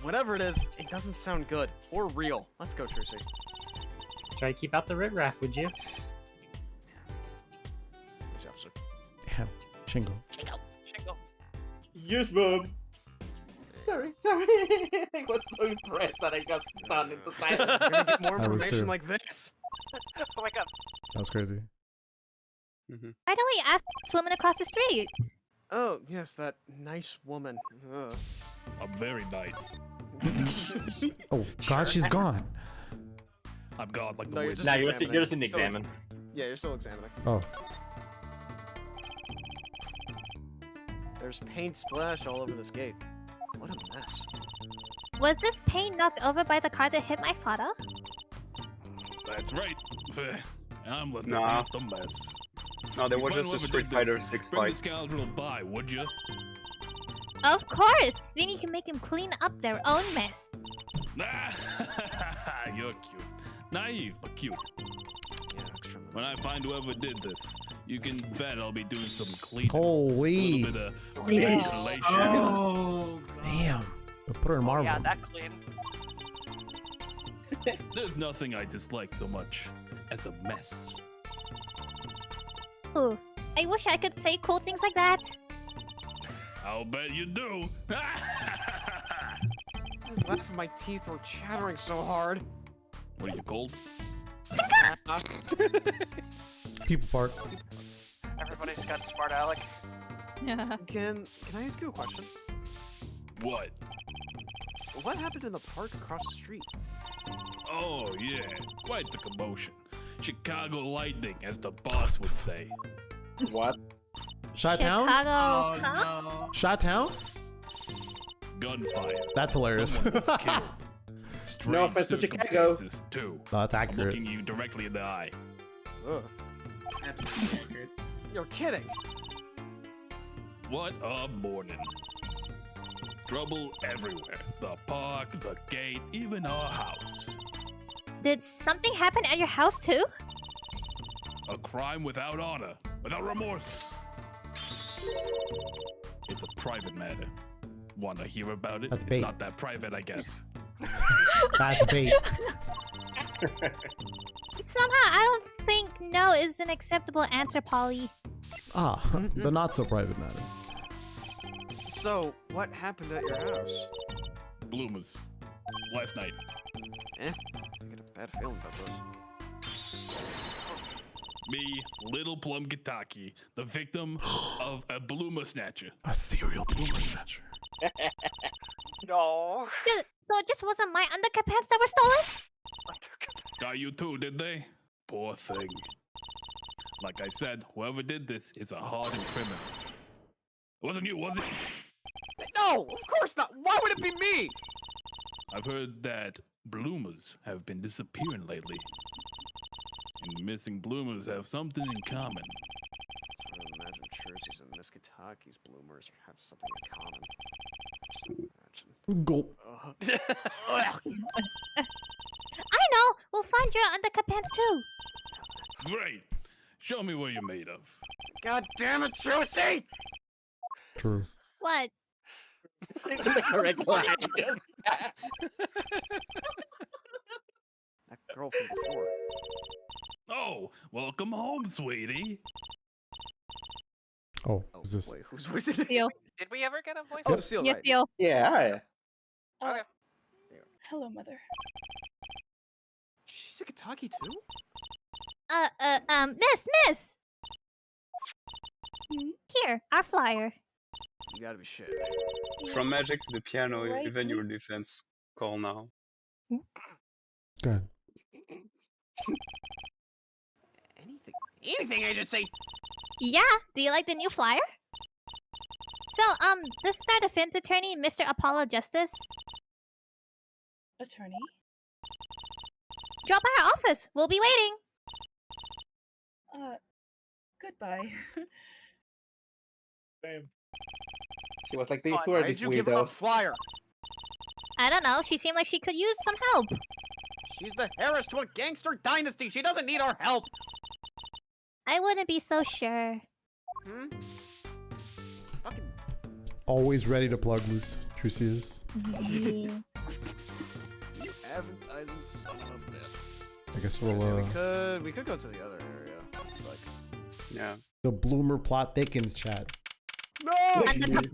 whatever it is, it doesn't sound good or real. Let's go, Trucy. Try to keep out the riffraff, would you? Yes, officer. Damn, Shingo. Shingo. Shingo. Yes, ma'am. Sorry. I was so impressed that I got stunned into silence. We're gonna get more I was information too. like this. Wake up. That was crazy. Why don't we ask this woman across the street? Oh, yes, that nice woman. Ugh. I'm very nice. Oh God, she's gone. I'm gone like the No, you're wind. just Nah, you're examining. just in the Still examine. Yeah, you're still examining. Oh, There's paint splashed all over this gate. What a mess. Was this paint knocked over by the car that hit my father? That's right. I'm letting Nah. out the mess. No, there You was find just a whoever Street did Fighter this, 6 Bring the fight. scoundrel by, would you? Of course! Then you can make him clean up their own mess. You're cute. Naive, but cute. Yeah, extremely. When I find whoever did this, you can bet I'll be doing some cleaning. holy A little bit of Please. ventilation. Oh, damn! But put her in Marvel. Yeah, that clean. There's nothing I dislike so much as a mess. Ooh, I wish I could say cool things like that. I'll bet you do. I laugh and my teeth were chattering so hard. What are you, cold? People park. Everybody's got smart Alec. Can I ask you a question? What? What happened in the park across the street? Oh, yeah. Quite the commotion. Chicago lightning, as the boss would say. What? Shot-town? Chicago, huh? no. Shot-town? Gunfire. That's hilarious. Someone was killed. Strange No offense to Chicago. circumstances, too. No, that's accurate. Looking you directly in the eye. Ugh. Absolutely accurate. You're kidding. What a morning. Trouble everywhere. The park, the gate, even our house. Did something happen at your house too? A crime without honor, without remorse. It's a private matter. Wanna hear about it? That's It's bait. not that private, I guess. That's bait. Somehow, I don't think no is an acceptable answer, Polly. Ah, the not so private matter. So, what happened at your house? Bloomers. Last night. I get a bad feeling about this. Me, little Plum Kitaki, the victim of a bloomer snatcher. A serial bloomer snatcher. No. So it just wasn't my underpants that were stolen? Got you too, did they? Poor thing. Like I said, whoever did this is a hardened criminal. It wasn't you, was it? No, of course not. Why would it be me? I've heard that bloomers have been disappearing lately. And missing bloomers have something in common. Sort of imagine Jersey's and Miss Kitaki's bloomers have something in common. Just imagine. Gulp. I know! We'll find your underpants too. Great. Show me what you're made of. God damn it, Josie! True. What? The correct line. Just That girl from before. Oh, welcome home, sweetie. Oh, Oh, who's this? wait, whose voice is it? Theo. Did we ever get a voice? Oh, Seal, Yes, right. Theo. yeah. Okay. Hello, mother. She's a Kitaki too? Miss! Here, our flyer. You gotta be shitting me. From magic to the piano, Right, even your defense. Call now. Good. Anything, agency! Yeah, do you like the new flyer? So, this is our defense attorney, Mr. Apollo Justice. Attorney? Drop by our office. We'll be waiting. Goodbye. Damn. She was like, who Why are did these you give her a weirdos? flyer? I don't know. She seemed like she could use some help. She's the heiress to a gangster dynasty. She doesn't need our help. I wouldn't be so sure. Hmm? Fucking. Always ready to plug loose. Trucy is. You advertising son of a bitch. I guess Yeah, we'll, we could go to the other area. Like, Yeah. the bloomer plot thickens, chat. no! Like the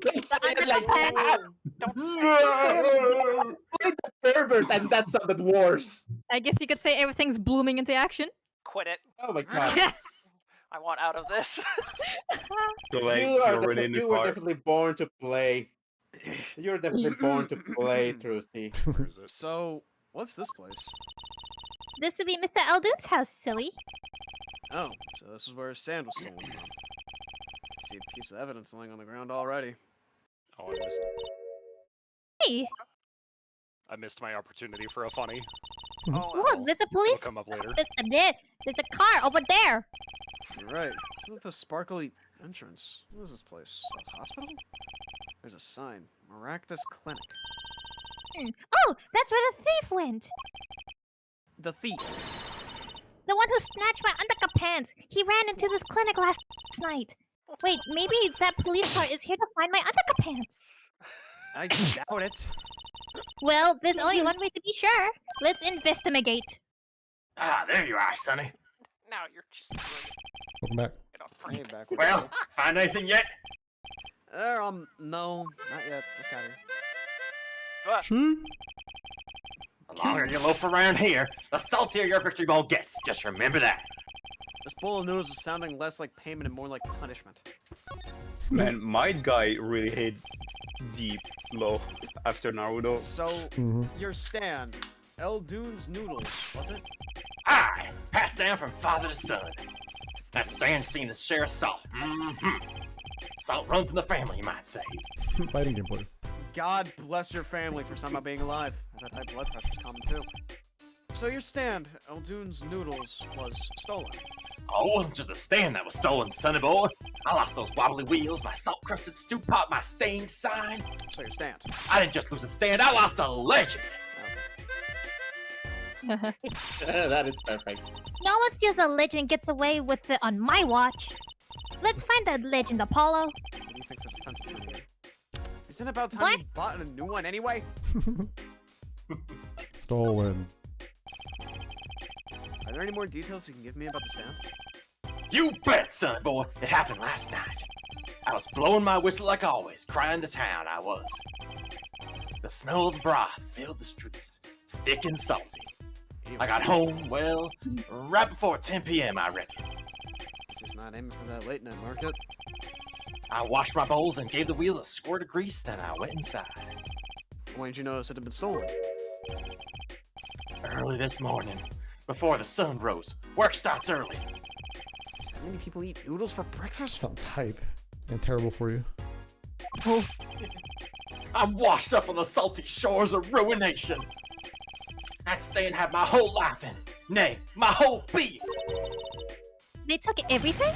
pervert, and that sounded worse. I guess you could say everything's blooming into action. Quit it. Oh my god. I want out of this. So like, You are you're already in the you were car. definitely born to play. You're definitely born to play, Trucy. Where is it? So, what's this place? This would be Mr. Eldoon's house, silly. Oh, so this is where his sand was stolen from. I can see a piece of evidence laying on the ground already. Oh, I missed. Hey, I missed my opportunity for a funny. Oh, look, there's a It'll police. come up later. There's a car over there. You're right. Isn't that the sparkly entrance? What is this place? A hospital? There's a sign. Maractus Clinic. Oh, that's where the thief went. The thief. The one who snatched my underpants. He ran into this clinic last night. Wait, maybe that police car is here to find my underpants. I doubt it. Well, there's only one way to be sure. Let's investigate. Ah, there you are, Sonny. now you're just doing Welcome back. it on Hey, freaking. back with Well, find anything yet? no, not yet. Just got here. Shoot. The longer you loaf around here, the saltier your victory ball gets. Just remember that. This bowl of noodles is sounding less like payment and more like punishment. Man, my guy really hit deep low after Naruto. So, your stand, Eldune's noodles, was it? Aye, passed down from father to son. That stand seen his share of salt. Salt runs in the family, you might say. Fighting game boy. God bless your family for somehow being alive. That high blood pressure's common too. So your stand, Eldune's noodles, was stolen. Oh, it wasn't just the stand that was stolen, sonny boy. I lost those wobbly wheels, my salt-crusted stew pot, my stained sign. So your stand. I didn't just lose a stand, I lost a legend. That is perfect. No one steals a legend and gets away with it on my watch. Let's find that legend, Apollo. What do you think's offensive to you? Isn't it about time What? you bought a new one anyway? Stolen. Are there any more details you can give me about the stand? You bet, son boy. It happened last night. I was blowing my whistle like always, crying the town I was. The smell of the broth filled the streets, thick and salty. I got home, well, right before 10 p.m., I reckon. Just not aiming for that late night market. I washed my bowls and gave the wheels a squirt of grease, then I went inside. When did you notice it had been stolen? Early this morning, before the sun rose. Work starts early. How many people eat noodles for breakfast? Sounds hype and terrible for you. I'm washed up on the salty shores of ruination. That stand had my whole life in it. Nay, my whole being. They took everything?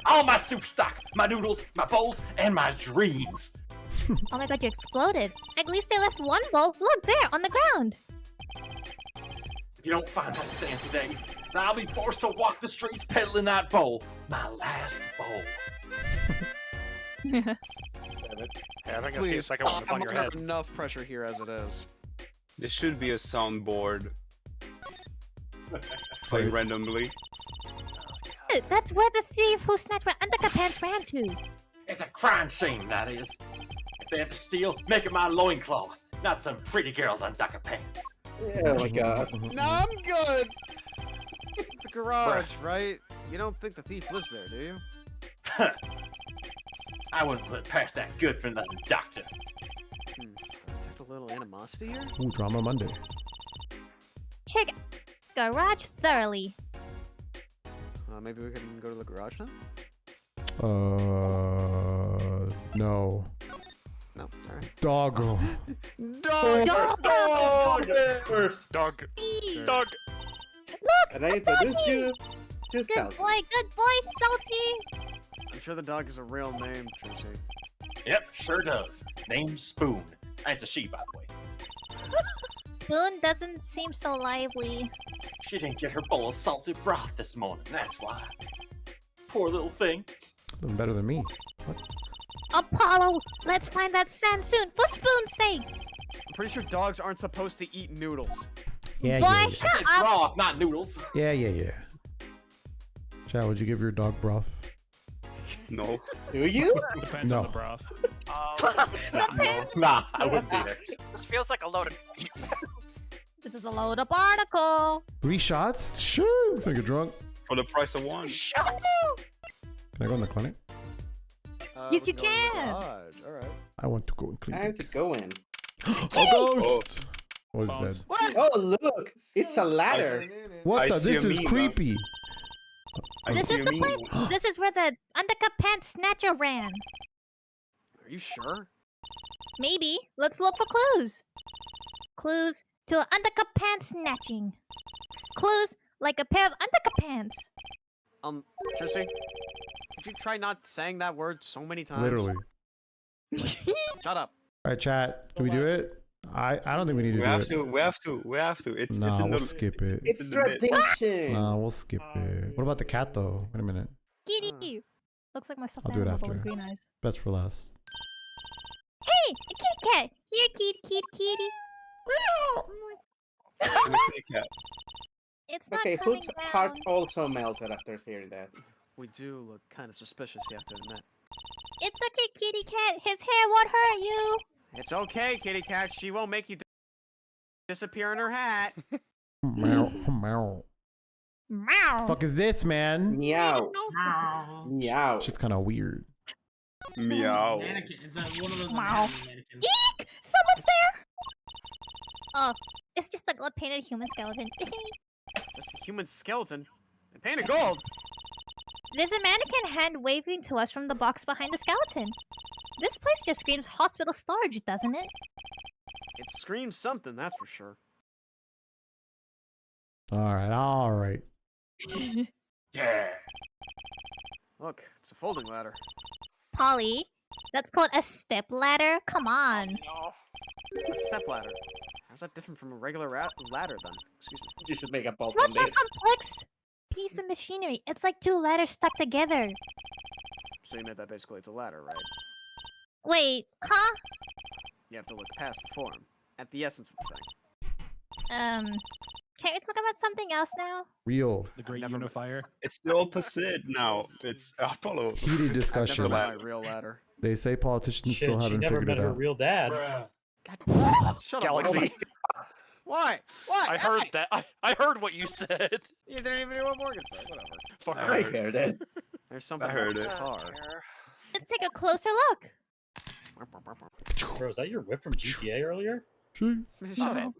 All my soup stock, my noodles, my bowls, and my dreams. Oh my god, you exploded. At least they left one bowl. Look, there, on the ground. If you don't find that stand today, then I'll be forced to walk the streets peddling that bowl. My last bowl. Yeah, I think I see a second one that's on your I'm under head. enough pressure here as it is. There should be a soundboard. Playing randomly. That's where the thief who snatched my undercut pants ran to. It's a crime scene, that is. If they have to steal, make it my loincloth, not some pretty girl's unducker pants. Oh my god. No, I'm good! The garage, right? You don't think the thief lives there, do you? I wouldn't put it past that good-for-nothing doctor. Detect a little animosity here? Ooh, Drama Monday. Check garage thoroughly. Maybe we can go to the garage now? No. No, alright. Doggo. Dog! First. Dog. Look, And I introduce you to good Sal. boy, Salty. I'm sure the dog is a real name, Tracy. Yep, sure does. Name's Spoon. That's a she, by the way. Spoon doesn't seem so lively. She didn't get her bowl of salted broth this morning, that's why. Poor little thing. Doing better than me. What? Apollo, let's find that sand soon, for Spoon's sake. I'm pretty sure dogs aren't supposed to eat noodles. Yeah, Boy, yeah, shut I said up. broth, not noodles. yeah. Chad, would you give your dog broth? No. Do you? Depends No. on the broth. Nah, I wouldn't be there. This feels like a loaded. This is a load up article. 3 shots? Shoo! If I get drunk. For the price of one. Shots. Can I go in the clinic? Yes, we you go to the can. garage, alright. I want to go in I clinic. have to go in. Oh, ghost! Oh, he's Bones. dead. What? Oh, look! It's a ladder. What I the? see This a is meme, creepy. I This see is a the meme. place. This is where the undercut pants snatcher ran. Are you sure? Maybe. Let's look for clues. Clues to undercut pants snatching. Clues like a pair of undercut pants. Tracy? Could you try not saying that word so many times? Literally. Shut up. All right, chat. Do we do it? I don't think we need to We do have it. to, we have to, we have to. It's Nah, in we'll the, skip it. It's in the bit. tradition. Nah, we'll skip it. What about the cat though? Wait a minute. Kitty. Looks like my stuffed I'll do it animal but with after. green eyes. Best for last. Hey, a kitty cat. Here, kitty. cat. It's not Okay, coming Hood's down. heart also melted after hearing that. We do look kind of suspicious, you have to admit. It's okay, kitty cat. His hair won't hurt you. It's okay, kitty cat. She won't make you disappear in her hat. Meow, meow. Meow. Fuck is this, man? Meow. Meow. Shit's kind of weird. Meow. Mannequin. It's one of those Wow. mannequins. Eek! Someone's there! Oh, it's just a gold-painted human skeleton. Just a human skeleton. And painted gold. There's a mannequin hand waving to us from the box behind the skeleton. This place just screams hospital storage, doesn't it? It screams something, that's for sure. All right. Yeah. Look, it's a folding ladder. Polly, that's called a step ladder? Come on. No. A step ladder. How's that different from a regular ladder then? Excuse me. You should make a poll It's on much more this. complex piece of machinery. It's like 2 ladders stuck together. So you meant that basically it's a ladder, right? Wait, huh? You have to look past the form, at the essence of the thing. Can't we talk about something else now? Real The great Never mind. unifier. It's the opposite now. It's Apollo. heated I've never discussion. met my real ladder. They say politicians Shit, still she haven't never figured met it her out. real dad. Shut Galaxy. up. Why? Why? I heard that. I heard what you said. You didn't even hear what Morgan said. Whatever. Fuck I I her. heard it. There's something I heard about it. this car. Let's take a closer look. Bro, is that your whip from GTA earlier? Shit. Shut Oh. up.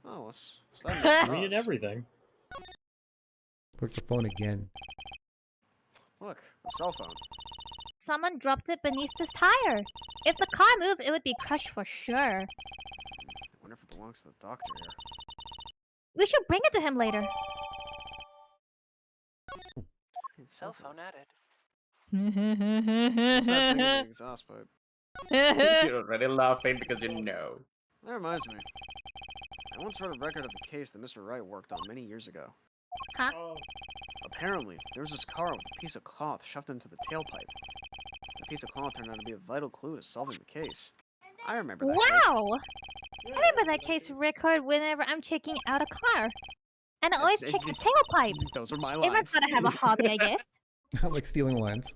Oh, what's that? Green and everything. Click the phone again. Look, a cell phone. Someone dropped it beneath this tire. If the car moved, it would be crushed for sure. I wonder if it belongs to the doctor here. We should bring it to him later. Cell phone added. What's that thing in the exhaust pipe? You're already laughing because you know. That reminds me. I once read a record of a case that Mr. Wright worked on many years ago. Huh? Apparently, there was this car with a piece of cloth shoved into the tailpipe. The piece of cloth turned out to be a vital clue to solving the case. I remember that case. Wow! I remember that case record whenever I'm checking out a car. And I always check the tailpipe. Those are my Everyone's lines. gotta have a hobby, I guess. Like stealing lines.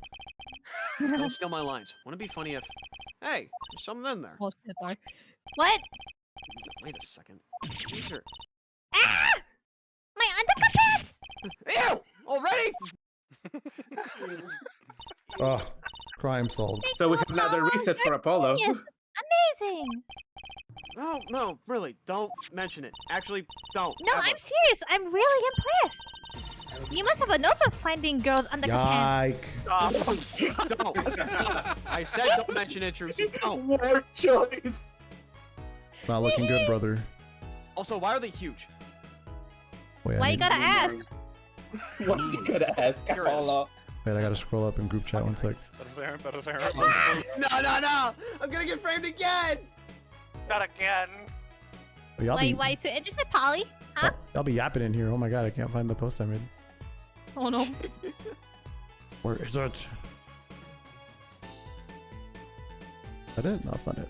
Don't steal my lines. Wouldn't it be funny if... Hey, there's something in there. Oh, shit, sorry. What? Wait a second. These are... Ah! My underpants! Ew! Already? Oh, crime solved. So we have another reset for Apollo. Yes, amazing! No, no, really, don't mention it. Actually, don't. No, ever. I'm serious. I'm really impressed. You must have a nose of finding girls underpants. Yike. Don't. I said don't mention it, Trucy. Don't. More choice. Not looking good, brother. Also, why are they huge? Wait, Why you gotta ask? What you gotta ask Curious. Apollo? Wait, I gotta scroll up in group chat one sec. That is Aaron. No, no, no! I'm gonna get framed again! Not again. Wait, I'll Why you so interested, Polly? Huh? I'll be yapping in here. Oh my god, I can't find the post I made. Oh no. Where is it? Is that it? No, that's not it.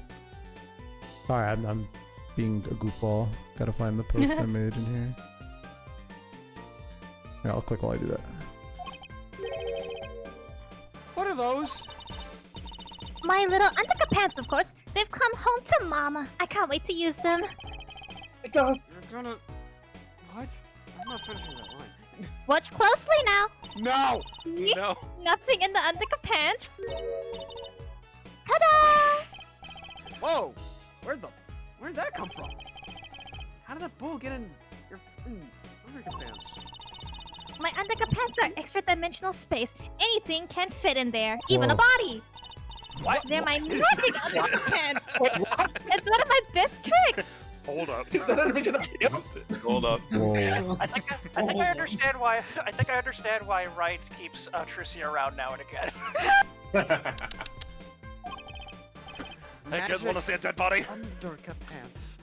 Sorry, I'm being a goofball. Gotta find the post I made in here. Yeah, I'll click while I do that. What are those? My little underpants, of course. They've come home to Mama. I can't wait to use them. You're gonna... What? I'm not finishing that line. Watch closely now. No! No. Nothing in the underpants. Ta-da! Whoa! Where'd that come from? How did that bull get in your underpants? My underpants are extra-dimensional space. Anything can fit in there, even a Whoa. body. What? They're my magic underpants. It's one of my best tricks. Hold up. Is that an original? Hold up. Whoa. I think I understand why. I think I understand why Wright keeps Trucy around now and again. Hey, kids, want to see a dead body? Underpants.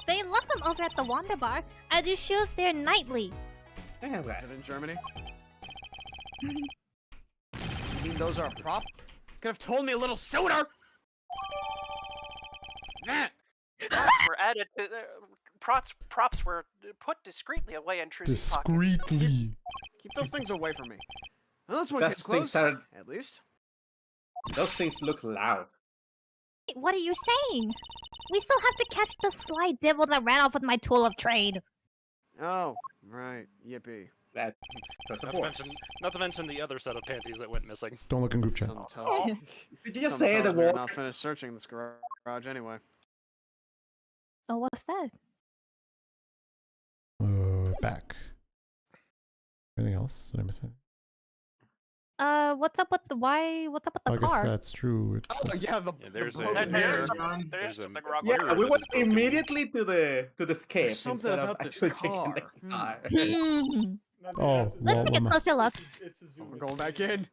They love them over at the Wonder Bar. I do shows there nightly. Yeah, well. Is it in Germany? You mean those are a prop? Could have told me a little sooner! Nah. Props were added to props were put discreetly away in Trucy's pocket. Discreetly. Keep those things away from me. Well, that's one Those gets things close, are- at least. Those things look loud. What are you saying? We still have to catch the sly devil that ran off with my tool of trade. Oh, right. Yippee. That goes Not to, mention, not to mention the other set of panties that went missing. Don't look in group chat. Something tells me- Did you just something say tells the me we're word? not finished searching this garage anyway. Oh, what's that? Back. Anything else? Did I miss anything? What's up with the What's up with the I guess car? that's true. It's Oh yeah, there's a broken mirror. mirror. There's a something wrong with Yeah, mirror we that went is broken. immediately to the scape There's something instead of about this actually checking the car. car. Hmm. Oh, Let's well, take a well, closer look. It's a zoom. We're going back in.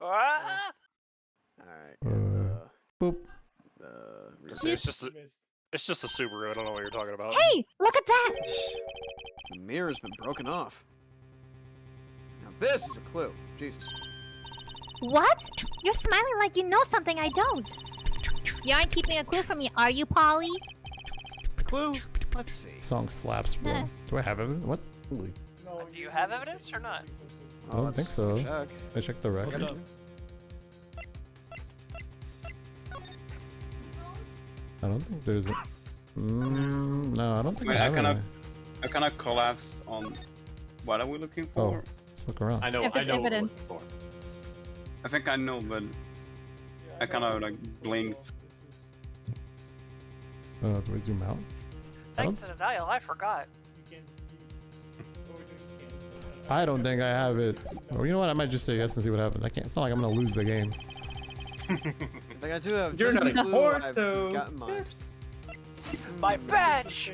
Ah! Alright. boop. It's just a Subaru. I don't know what you're talking about. Hey, look at that! The mirror's been broken off. Now this is a clue. Jesus. What? You're smiling like you know something I don't. You aren't keeping a clue from me, are you, Polly? Clue? Let's see. Song slaps, bro. Huh. Do I have it? What? Holy. Do you have evidence or not? I don't think so. Check. I checked the record. What's up? I don't think there's a... no, I don't think Wait, I have any. I kind of collapsed on. What are we looking for? Let's look around. I know. If I it's know what we're evidence. looking for. I think I know, but I kind of like blinked. Do I zoom out? I Thanks don't, to denial, I forgot. I don't think I have it. Oh, you know what? I might just say yes and see what happens. I can't. It's not like I'm gonna lose the game. I think I do have You're just not a in clue. court, I've so- gotten mine. My badge!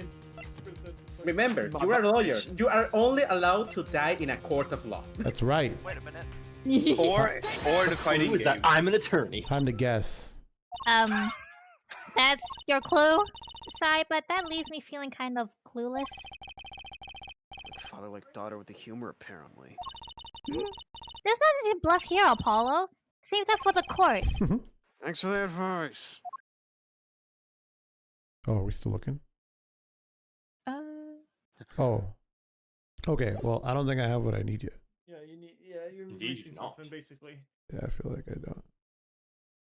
Remember, you are a lawyer. You are only allowed to die in a court of law. That's right. Wait a minute. Or the fighting Who is that? game. I'm an attorney. Time to guess. That's your clue, Sai, but that leaves me feeling kind of clueless. Father like daughter with the humor, apparently. There's nothing to bluff here, Apollo. Save that for the court. Thanks for the advice. Oh, are we still looking? Oh. Okay, well, I don't think I have what I need yet. Yeah, you need. Yeah, you're Indeed, missing you something don't. basically. Yeah, I feel like I don't.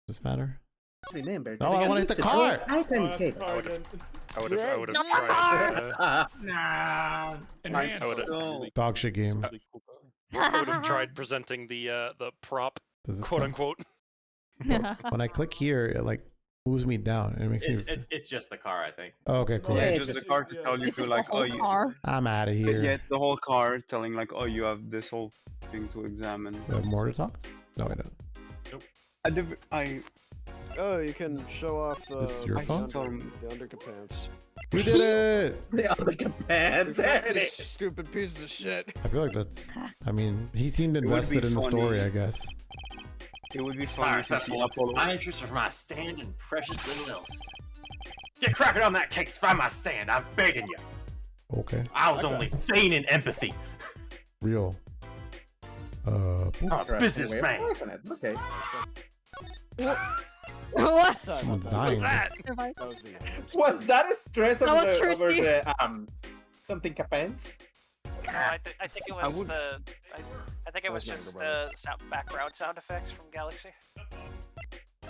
Does this matter? Just remember. No, I want to hit the car! I can that's keep. the car then. I would have No, tried. Nah. Enhance. Dog shit game. I would have tried presenting the prop, Does this quote count? unquote. When I click here, it like moves me down and it makes me. It's just the car, I think. Oh, okay, cool. Yeah, Yeah, it's just just- the car to tell you It's to just like, the whole oh, car. I'm out of here. yeah, it's the whole car telling like, oh, you have this whole thing to examine. Do I have more to talk? No, I don't. Oh, you can show off the, This is your phone? the underpants. We did it! The other pants. There it These is. stupid pieces of shit. I feel like that's. I mean, he seemed would be invested in the story, funny. I guess. It would be Sorry, funny to see Apollo. my interests are from my stand and precious little else. Get cracking on that case from my stand, I'm begging you. Okay. I was only feigning empathy. Real. Boop. I'm a Interesting way of businessman. phrasing it. Okay. What? Someone's dying. That? That was the end. Was that a stress That over was the, over Trusty. the something capens? I think it was would- I think it was That was just younger, the background sound effects from Galaxy.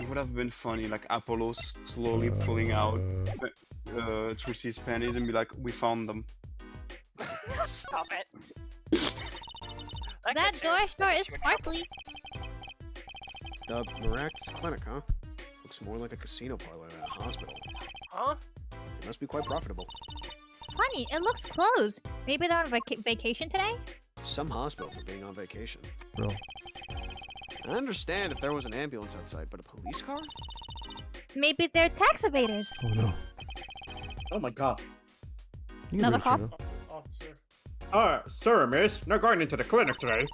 It would have been funny, like Apollo slowly pulling out Trucy's panties and be like, we found them. Stop it. That door sure is sparkly. The Miraculous Clinic, huh? Looks more like a casino parlor than a hospital. Huh? It must be quite profitable. Funny, it looks closed. Maybe they're on vacation today? Some hospital for being on vacation. Real. I understand if there was an ambulance outside, but a police car? Maybe they're tax evaders. Oh no. Oh my god. You can Another reach cop? it. Officer. Sir, miss, not going into the clinic today.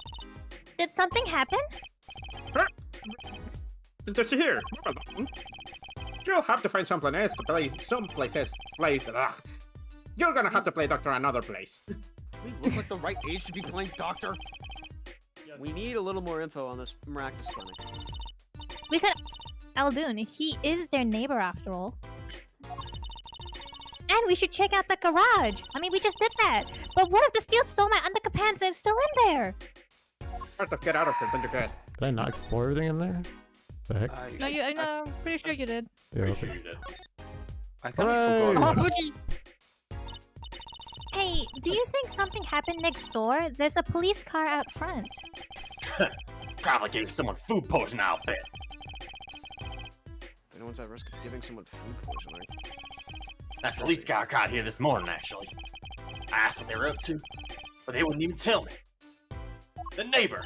Did something happen? Since you're here, you'll have to find someplace else to play. Ugh. You're gonna have to play doctor another place. We look like the right age to be playing doctor. We need a little more info on this Miraculous Clinic. We could... Aldoon, he is their neighbor after all. And we should check out the garage. I mean, we just did that. But what if the steel stole my underpants and it's still in there? Hard to get out of here, don't you guys? Did I not explore everything in there? The heck? No, I'm pretty sure you did. Yeah, Pretty okay. sure you did. I kind of Hooray! forgot. Oh, Fuji! Hey, do you think something happened next door? There's a police car out front. Probably gave someone food poisoning, I'll bet. If anyone's at risk of giving someone food poisoning. That police car got here this morning, actually. I asked what they were up to, but they wouldn't even tell me. The neighbor.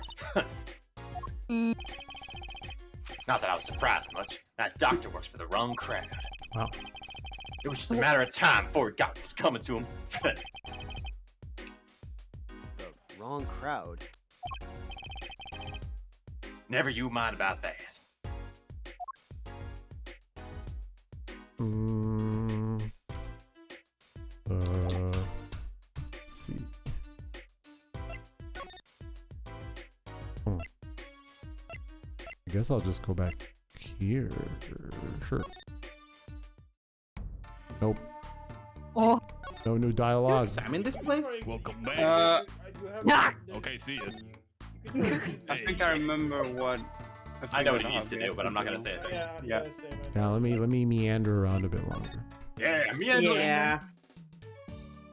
Mm. Not that I was surprised much. That doctor works for the wrong crowd. Wow. It was just a matter of time before he got what was coming to him. The wrong crowd. Never you mind about that. Let's see. I guess I'll just go back here. Sure. Nope. Oh. No new dialogue. Examine this place? Welcome back. Okay, see ya. I think I remember what. I know what he needs to do, but I'm not gonna say it. Yeah. Yeah, let me meander around a bit longer. Yeah, me and Yeah.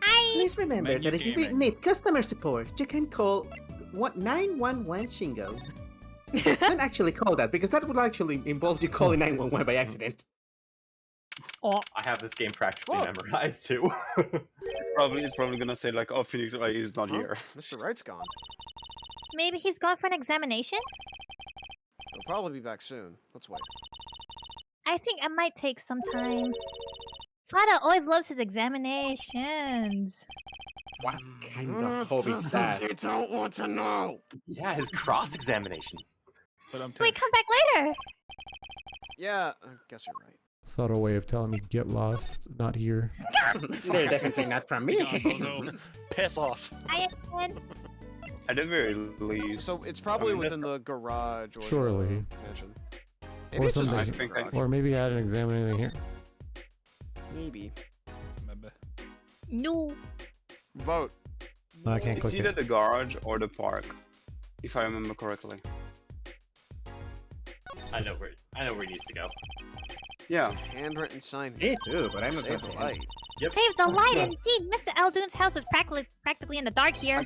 Hi! Please remember Menu that if you gaming. need customer support, you can call 911 Shingo. Don't actually call that because that would actually involve you calling 911 by accident. Oh. I have this game practically memorized too. It's probably gonna say like, "Oh, Phoenix Wright is not here." Mr. Wright's gone. Maybe he's gone for an examination? He'll probably be back soon. Let's wait. I think it might take some time. Fada always loves his examinations. What kind of hobby is that? You don't want to know. Yeah, his cross examinations. But I'm Wait, come back later! Yeah, I guess you're right. Subtle way of telling me get lost, not here. They're definitely not from me. Piss off. I said, At the very least. So it's probably I mean, within the garage or Surely. the mansion. Maybe Or it's just something. in the garage. Or maybe I didn't examine anything here. Maybe. no. Vote. No, I can't It's click either it. the garage or the park, if I remember correctly. I know where he needs to go. Yeah. Handwritten sign. Me too, but I'm not Save gonna the say light. Save the light indeed! Mr. Eldoon's house is practically in the dark here.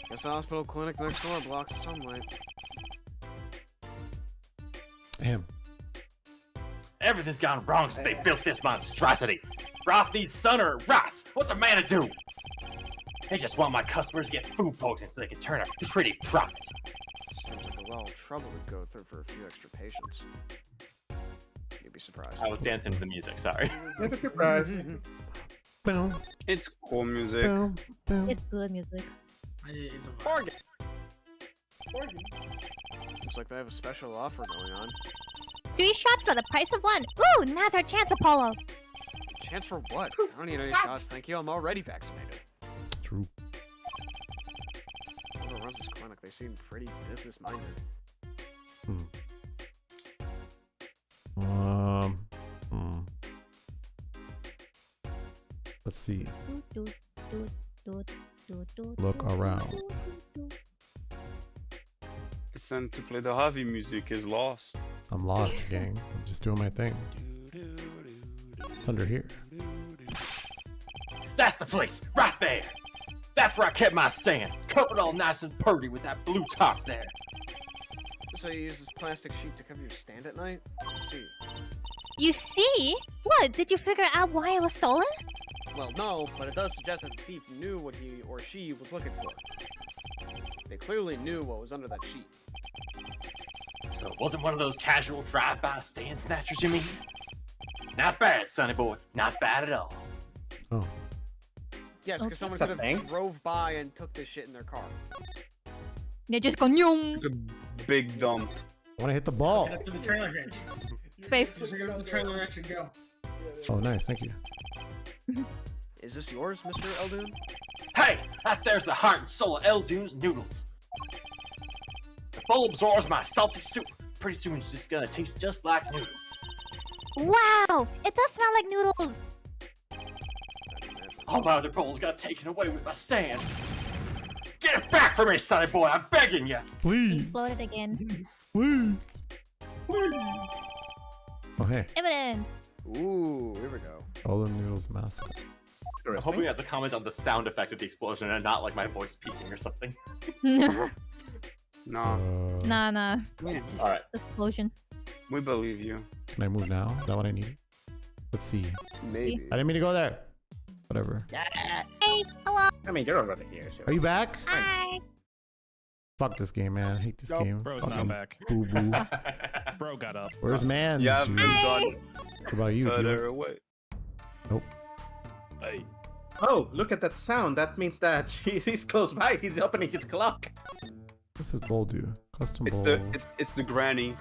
Guess the hospital clinic next door blocks the sunlight. Him. Everything's gone wrong since they built this monstrosity. Rothy's son or rots. What's a man to do? They just want my customers to get food poisoning so they can turn a pretty profit. Seems like a lot of trouble to go through for a few extra patients. You'd be surprised. I was dancing to the music, sorry. Not a surprise. Boom, It's cool music. boom, boom. It's good music. Bargain. Looks like they have a special offer going on. 3 shots for the price of 1. Ooh, now's our chance, Apollo. Chance for what? I don't need any shots, thank you. I'm already vaccinated. True. Whoever runs this clinic, they seem pretty business-minded. Let's see. Do, do, do, do, do, Look do, around. do, do, do. It's time to play the heavy music is lost. I'm lost, gang. I'm just doing my thing. It's under here. That's the place, right there. That's where I kept my stand, covered all nice and purty with that blue top there. So you use this plastic sheet to cover your stand at night? I see. You see? What? Did you figure out why it was stolen? Well, no, but it does suggest that the thief knew what he or she was looking for. They clearly knew what was under that sheet. So it wasn't one of those casual drive-by stand snatchers, you mean? Not bad, sonny boy. Not bad at all. Oh. Yes, because someone That's could a have thing. drove by and took this shit in their car. They just go nyum. The big dump. I want to hit the ball. Get up to the trailer hitch. Space. Just get up to the trailer hitch and go. Oh, nice. Thank you. Is this yours, Mr. Eldoon? Hey, that there's the heart and soul of Eldoon's noodles. The bowl absorbs my salty soup. Pretty soon it's just gonna taste just like noodles. Wow! It does smell like noodles. All my other bowls got taken away with my stand. Get it back from me, sonny boy, I'm begging you. Please. Exploded again. Please. Oh hey, Evidence. Ooh, here we go. Golden Noodles mask. I'm hoping that's a comment on the sound effect of the explosion and not like my voice peaking or something. No, Nah. Alright. Explosion. we believe you. Can I move now? Is that what I need? Let's see. Maybe. I didn't mean to go there. Whatever. Hey, hello. I mean, you're already here. So. Are you back? Hi. Fuck this game, man. I hate this Nope, game. bro's Fucking not back. Boo boo. Bro got up. Where's man? Yeah, dude? God, What about you? further Peter? away. Hey. Oh, look at that sound. That means that he's close by. He's opening his clock. What's this bowl do? Custom It's bowl. the granny.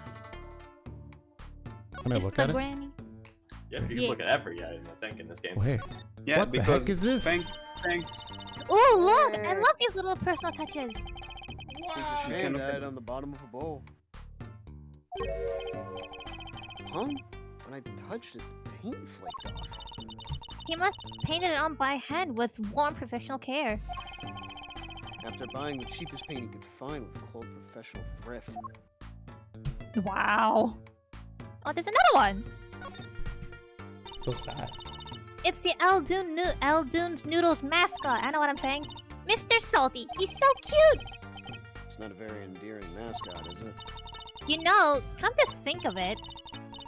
Can I It's look the at it? granny. Yeah, you can look at every item, I think, in this game. Oh hey. Yeah, What the because heck is this? Thanks. Oh, look! I love these little personal touches. Seems a shame died on the bottom of a bowl. Huh? When I touched it, the paint flaked off. He must have painted it on by hand with warm professional care. After buying the cheapest paint he could find with cold professional thrift. Wow. Oh, there's another one. So sad. It's the Eldoon's Noodles mascot. I know what I'm saying. Mr. Salty. He's so cute. It's not a very endearing mascot, is it? You know, come to think of it,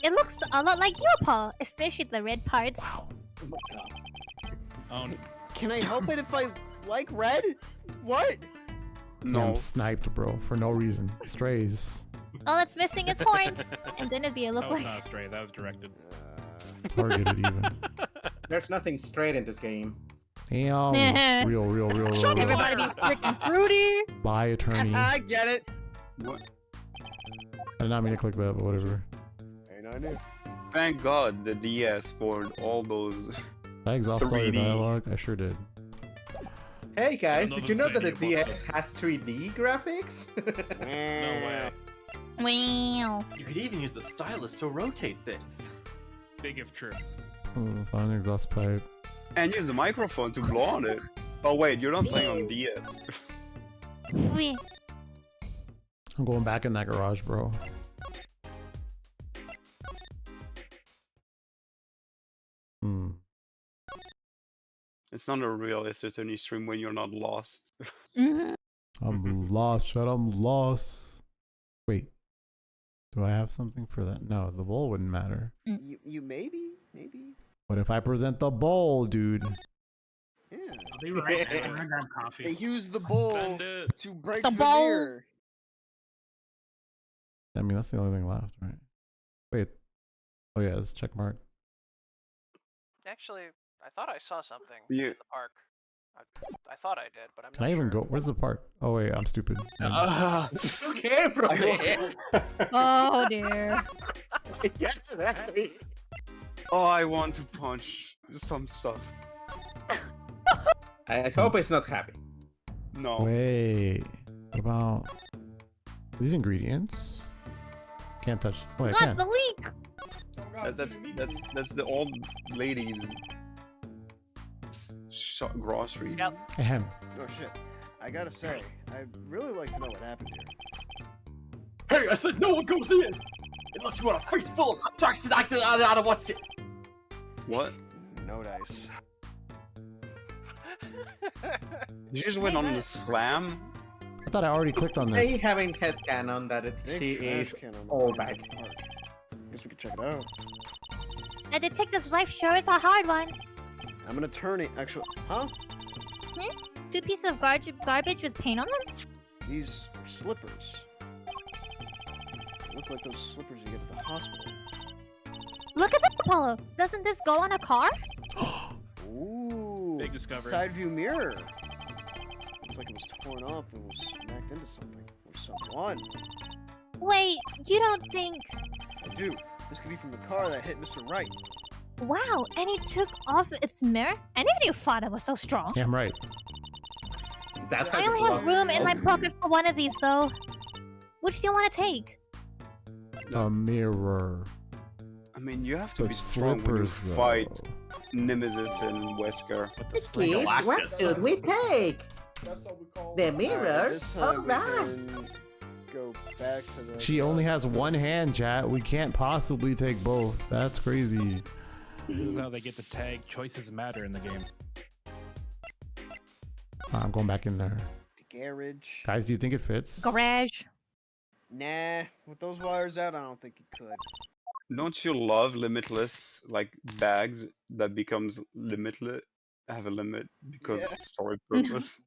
it looks a lot like you, Paul, especially the red parts. Wow. Oh my god. Oh, no. Can I help it if I like red? What? I'm No. sniped, bro, for no reason. Strays. All that's missing is horns, and then it'd be a look That was like. not straight. That was directed. Targeted even. There's nothing straight in this game. Damn. real. Everybody be freaking fruity. Bye, attorney. I I get it. What? did not mean to click that, but whatever. Ain't I knew. Thank God the DS for all those. Did I exhaust all your 3D. dialogue? I sure did. Hey guys, No, did you know that the nothing saying DS has 3D graphics? No way. Wow. You could even use the stylus to rotate things. Big if true. Find an exhaust pipe. And use the microphone to blow on it. Oh wait, you're not playing on DS. Wee. I'm going back in that garage, bro. It's not a real SSNE stream when you're not lost. Mhm. I'm lost. Shut up, I'm lost. Wait. Do I have something for that? No, the bowl wouldn't matter. You maybe? What if I present the bowl, dude? Yeah. I'll be right back. I'm gonna grab coffee. They use the bowl Bend it. to break The the bowl. mirror. I mean, that's the only thing left, right? Wait. Oh yeah, it's check mark. Actually, I thought I saw something Yeah. in the park. I thought I did, but I'm Can not I even sure. go? Where's the park? Oh wait, I'm stupid. You came from there. Oh dear. Get out of here. Oh, I want to punch some stuff. I hope it's not happy. No. Wait. What about these ingredients? Can't touch. Oh, I can. That's a leak. Oh god, That's the old lady's grocery. Yep. Ahem. Oh shit. I gotta say, I'd really like to know what happened here. Hey, I said no one goes in! Unless you want a face full of hot dogs out of what's it? What? No dice. You just went on the slam? I thought I already clicked on They this. haven't headcanon that she Big is trash can on the all way bad. to the park. Guess we could check it out. A detective's life sure is a hard one. I'm an attorney. Actually, huh? Two pieces of garbage with paint on them? These are slippers. They look like those slippers you get at the hospital. Look at that, Apollo. Doesn't this go on a car? Ooh. Big discovery. Side view mirror. Looks like it was torn off and was smacked into something or someone. Wait, you don't think... I do. This could be from the car that hit Mr. Wright. Wow, and he took off its mirror? I never knew Fada was so strong. Yeah, I'm right. That's how I you only have block room in my smoke. pocket for one of these, though. Which do you want to take? A mirror. I mean, you have to But be strong when you slippers, though. fight Nemesis and Wesker. Kids, what should we take? That's what we call The Alright, mirror? this time we Alright. can go back to the. She only has one hand, chat. We can't possibly take both. That's crazy. This is how they get the tag. Choices matter in the game. I'm going back in there. The garage. Guys, do you think it fits? Garage. Nah, with those wires out, I don't think it could. Don't you love limitless like bags that becomes limitless? Have a limit because Yeah. it's story purpose.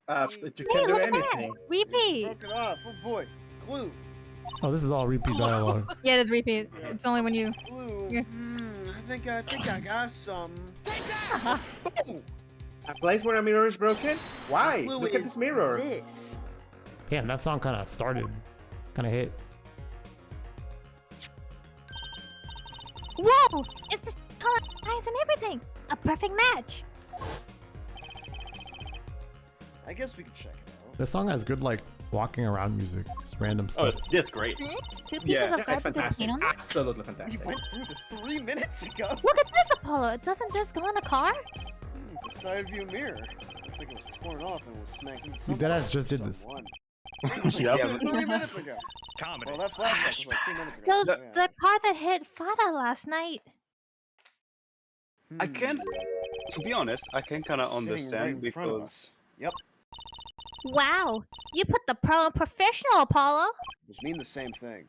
But you Hey, can't do look at that. anything. Repeat. Broke it off. Oh boy. Glue. Oh, this is all repeat dialogue. Yeah, it is repeat. It's only when you. Glue. Yeah. I think I got some. A place where a mirror is broken? Why? Glue Look at is this mirror. This. Damn, that song kind of started. Kind of hit. Whoa! It's the color, eyes, and everything. A perfect match. I guess we could check it out. This song has good, like, walking around music. Just random Oh, stuff. it's great. 2 pieces Yeah, of it's garbage with fantastic. paint on it. Absolutely We fantastic. went through this 3 minutes ago. Look at this, Apollo. Doesn't this go in a car? It's a side view mirror. Looks like it was torn off and was smacked into You something. deadass just did this. Someone. Yeah. 3 minutes ago. Comedy. Well, that flashback was like 2 minutes ago. Goes so yeah. the car that hit Fada last night. I can, to be honest, I can kind of Sitting understand right in front of because us. Yep. Wow. You put the pro and professional, Apollo. Which mean the same thing.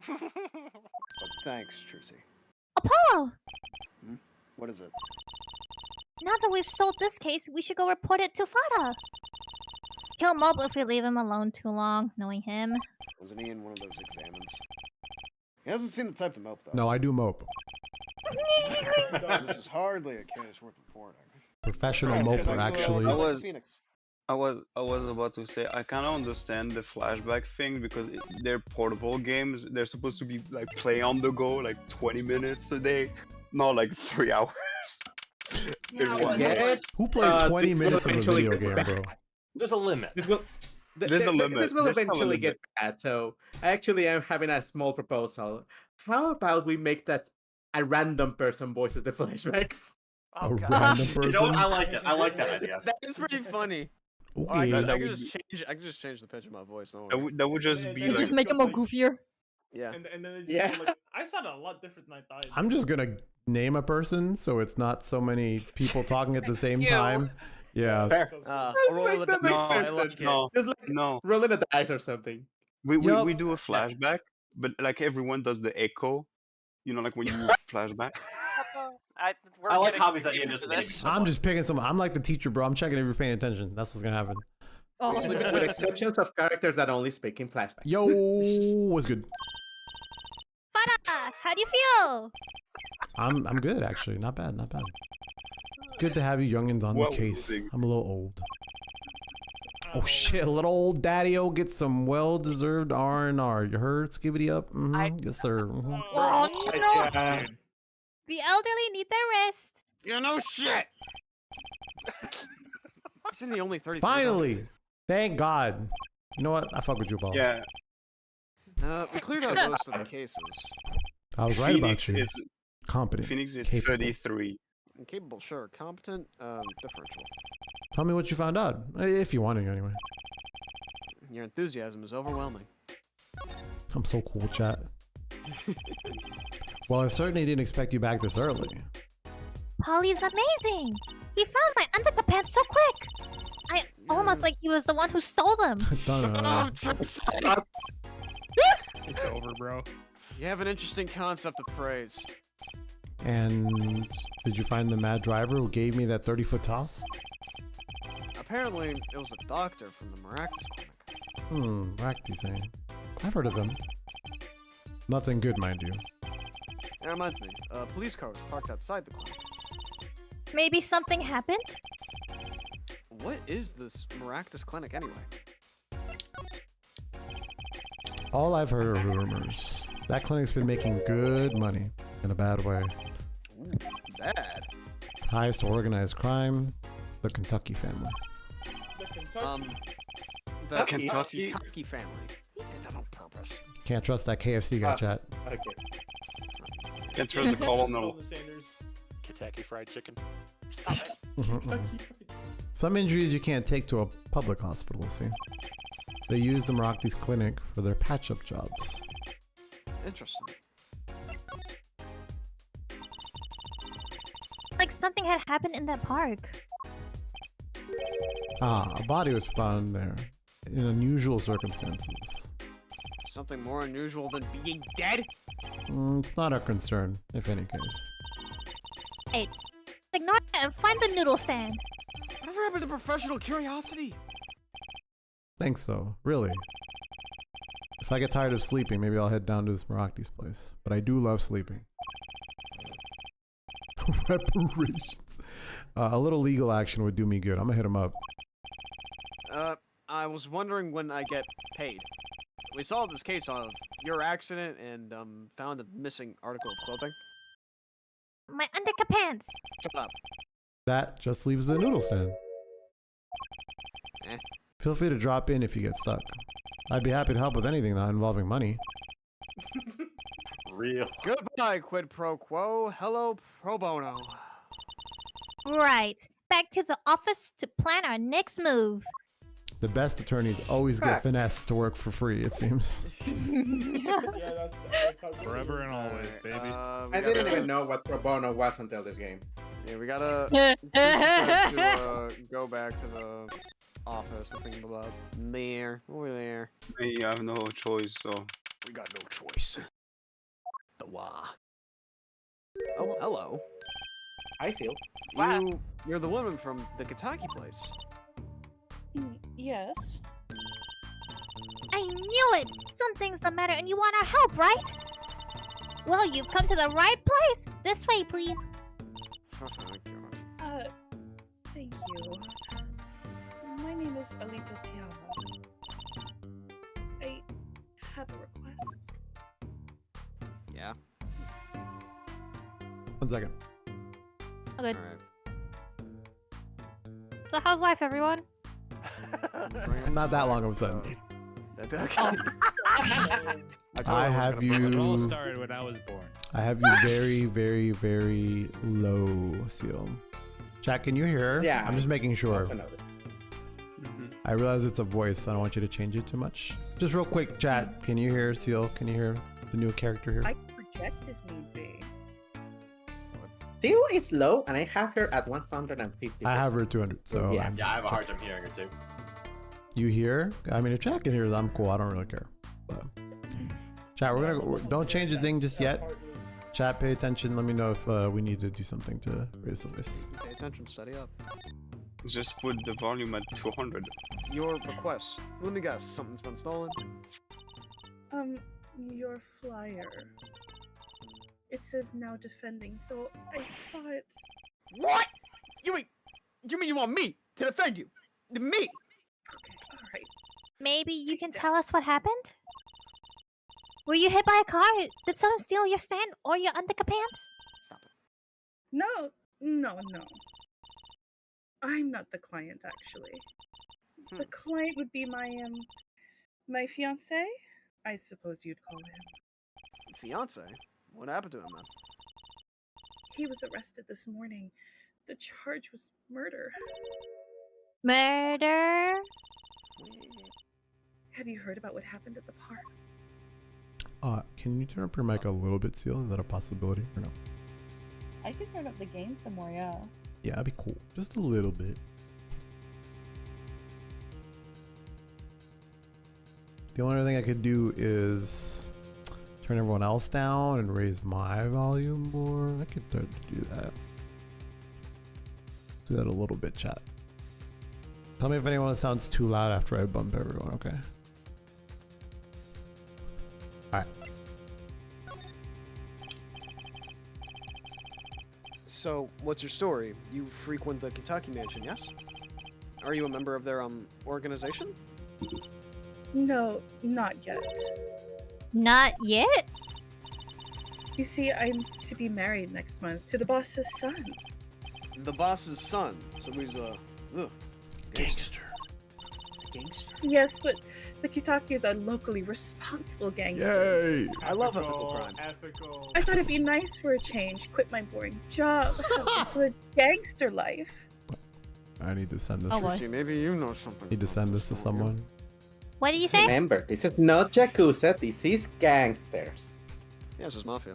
But thanks, Trucy. Apollo! What is it? Now that we've solved this case, we should go report it to Fada. Kill Mobile if we leave him alone too long, knowing him. Wasn't he in one of those examines? He hasn't seen the type to mope though. No, I do mope. This is hardly a case worth reporting. Professional Right, moper, let's go actually. to I was- Phoenix. I was about to say I kind of understand the flashback thing because they're portable games. They're supposed to be like play on the go, like 20 minutes a day, not like 3 hours. in one Get day. it? Who plays 20 this will minutes of a eventually video get game, bad. bro? There's a limit. This will. There's a limit. This will There's a eventually limit. get bad. So I actually am having a small proposal. How about we make that a random person voices the flashbacks? Oh, A God. random You person? know what? I like it. I like that idea. That's pretty funny. Okay. that I would can just be- change. I can just change the pitch of my voice. Don't That worry. would, that would just And be then like just make him more goofier. Yeah. And then they just Yeah. go like, I sounded a lot different than I thought. I'm just gonna name a person so it's not so many people talking at the same time. Yeah. Fair. Just roll make the that dice. make no, sense. I like it. no, Just like no. rolling a dice or something. Yup. We do a flashback, but like everyone does the echo. You know, like when you flashback. We're I like getting hobbies that deep you just into name this. I'm just picking some. I'm like the teacher, bro. I'm checking if you're paying attention. That's what's gonna happen. With exceptions of characters that only speak in flashbacks. Yo, what's good? Fada, how do you feel? I'm good actually. Not bad, not bad. Good to have you youngins on What the was case. the- I'm a little old. Oh shit, little old daddy-o gets some well-deserved R&R. You heard? Skibbity up? Yes, sir. Mhm. Oh no! Yeah. The elderly need their rest. Yeah, no shit. Isn't he only 30? Finally! Thank God. You know what? I fuck with you, Paul. Yeah, We cleared out most of the cases. I was right about Phoenix you. is Competent. Phoenix is Capable. 33. Incapable, sure. Competent, differential. Tell me what you found out. If you want to, anyway. Your enthusiasm is overwhelming. I'm so cool, chat. Well, I certainly didn't expect you back this early. Polly's amazing. He found my underpants so quick. I almost like he was the one who stole them. Dun-dun. It's over, bro. You have an interesting concept of praise. And did you find the mad driver who gave me that 30-foot toss? Apparently, it was a doctor from the Maractus Clinic. Rakti I've heard of him. Nothing good, mind you. That reminds me, a police car was parked outside the clinic. Maybe something happened? What is this Maractus Clinic anyway? All I've heard are rumors. That clinic's been making good money in a bad way. Ooh, bad. Ties to organized crime, the Kentucky family. The Kentucky? Kitaki family. He did that on purpose. Can't trust that KFC guy, chat. Okay. Can't trust the colonel. Kitaki fried chicken. Stop it. Some injuries you can't take to a public hospital, see? They used the Meraki's clinic for their patch-up jobs. Interesting. Like something had happened in that park. A body was found there in unusual circumstances. Something more unusual than being dead? It's not our concern, if any case. Hey, ignore that and find the noodle stand. Whatever happened to professional curiosity? Thanks, though. Really. If I get tired of sleeping, maybe I'll head down to this Meraki's place. But I do love sleeping. Reparations. A little legal action would do me good. I'm gonna hit him up. I was wondering when I get paid. We solved this case of your accident and, found a missing article of clothing. My underpants. Shut up. That just leaves the noodle stand. Feel free to drop in if you get stuck. I'd be happy to help with anything not involving money. Real. Goodbye, quid pro quo. Hello, pro bono. Right. Back to the office to plan our next move. The best attorneys always get finessed to work for free, it seems. Yeah, that's Forever and always, baby. I didn't even know what pro bono was until this game. Yeah, we gotta to go back to the office and think about there. Over there. I have no choice, so. We got no choice. The wah. Oh, hello. I feel. You're the woman from the Kitaki place. Yes. I knew it! Something's the matter and you want our help, right? Well, you've come to the right place! This way, please. Thank you. My name is Alita Tiama. I have a request. Yeah. 1 second. Okay. Alright. So how's life, everyone? Not that long of a sudden. I have It all you. started when I was born. I have you very, very, very low, Seal. Chat, can you hear? Yeah. I'm just making sure. Also noticed. I realize it's a voice, so I don't want you to change it too much. Just real quick, chat. Can you hear Seal? Can you hear the new character here? I project if need be. Still is low, and I have her at 150. I have her at 200, so Yeah. I'm Yeah, just I have a hard checking. time hearing her too. You hear? I mean, if chat can hear, I'm cool. I don't really care. But chat, don't change the thing just yet. Chat, pay attention. Let me know if we need to do something to raise the voice. Pay attention, study up. Just put the volume at 200. Your request. Let me guess, something's been stolen? Your flyer. It says now defending, so I thought... What? You mean you want me to defend you? Me? Okay, alright. Maybe you can tell us what happened? Were you hit by a car? Did someone steal your stand or your underpants? Stop it. No. I'm not the client, actually. The client would be my fiancé? I suppose you'd call him. Fiance? What happened to him then? He was arrested this morning. The charge was murder. Murder? Have you heard about what happened at the park? Can you turn up your mic a little bit, Seal? Is that a possibility or no? I could turn up the gain some more, yeah. Yeah, that'd be cool. Just a little bit. The only other thing I could do is turn everyone else down and raise my volume more. I could do that. Do that a little bit, chat. Tell me if anyone sounds too loud after I bump everyone, okay? Alright. So, what's your story? You frequent the Kitaki mansion, yes? Are you a member of their, organization? No, not yet. Not yet? You see, I'm to be married next month to the boss's son. The boss's son. So he's a... Gangster. Gangster? Yes, but the Kitakis are locally responsible gangsters. Yay! I love ethical crime. Ethical. I thought it'd be nice for a change, quit my boring job, have a good gangster life. I need to send this. Oh, what? See, maybe you know something. Need to send this to someone. What did you say? Remember, this is not Yakuza, this is gangsters. Yeah, this is Mafia.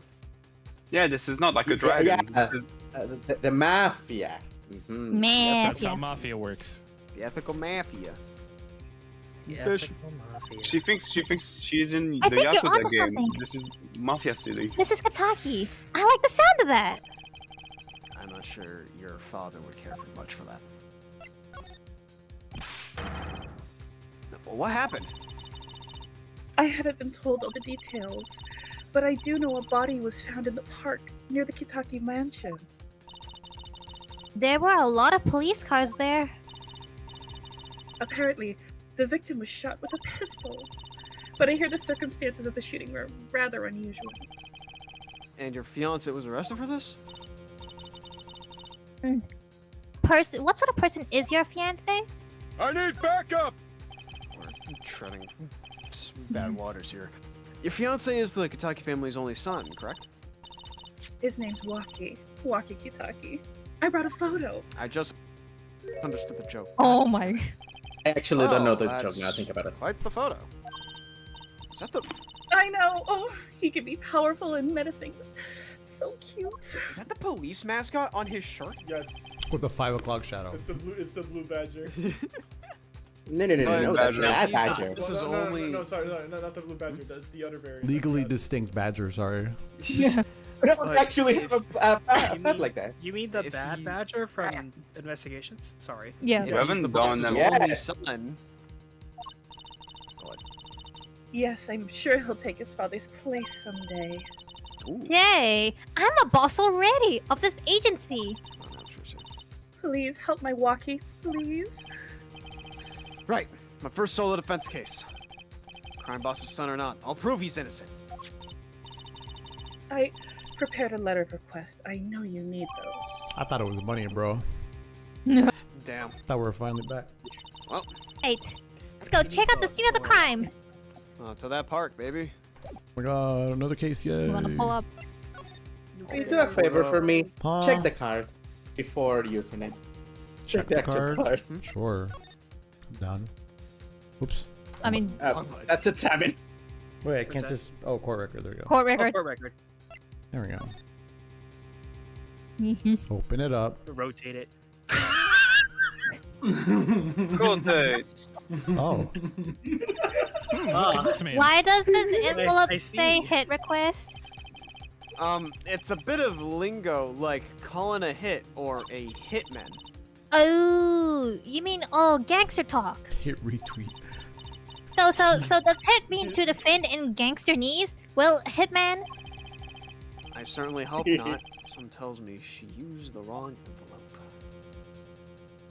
Yeah, this is not like a dragon. Yeah, This is... the mafia. Mhm. Man. That's how mafia works. The ethical mafia. Yeah, Fish. ethical mafia. She thinks she's in I the think you're Yakuza onto game. something. This is Mafia City. This is Kitaki. I like the sound of that. I'm not sure your father would care for much for that. Well, what happened? I haven't been told all the details, but I do know a body was found in the park near the Kitaki mansion. There were a lot of police cars there. Apparently, the victim was shot with a pistol, but I hear the circumstances of the shooting were rather unusual. And your fiance was arrested for this? What sort of person is your fiance? I need backup! We're treading bad waters here. Your fiance is the Kitaki family's only son, correct? His name's Waki Kitaki. I brought a photo. I just understood the joke. Oh my. I actually don't know the that's joke now I think about it. Quite the photo. Is that the... I know. Oh, he can be powerful and menacing. So cute. Is that the police mascot on his shirt? Yes. With the 5 o'clock shadow. It's the blue badger. No, that's not badger. This is no, only... No, sorry, not the blue badger. That's the other variant. Legally distinct badger, sorry. We don't actually have a pet like that. You mean the If bad he- badger from Investigations? Sorry. Yeah. If You haven't he's the done boss's them. only Yes. son... What? Yes, I'm sure he'll take his father's place someday. Ooh. Yay! I'm a boss already of this agency. Oh, no, sure. Please help my Waki, please. Right. My first solo defense case. Crime boss's son or not, I'll prove he's innocent. I prepared a letter of request. I know you need those. I thought it was money, bro. Damn. Thought we were finally back. Well, 8. Let's go check out the scene of the crime. to that park, baby. Oh my god, another case, yay. You wanna pull up? Can you do a favor for me? Huh? Check the card before using it. Check the actual card? Sure. Done. Oops. I mean, That's a 7. Wait, I can't just... Oh, court record, there we go. court record. Court record. There we go. Open it up. Rotate it. Good day. Oh. Why does this envelope I see. say hit request? It's a bit of lingo, like calling a hit or a hitman. Oh, you mean gangster talk? Hit retweet. So does hit mean to defend in gangsternese? Well, hitman. I certainly hope not. Someone tells me she used the wrong envelope.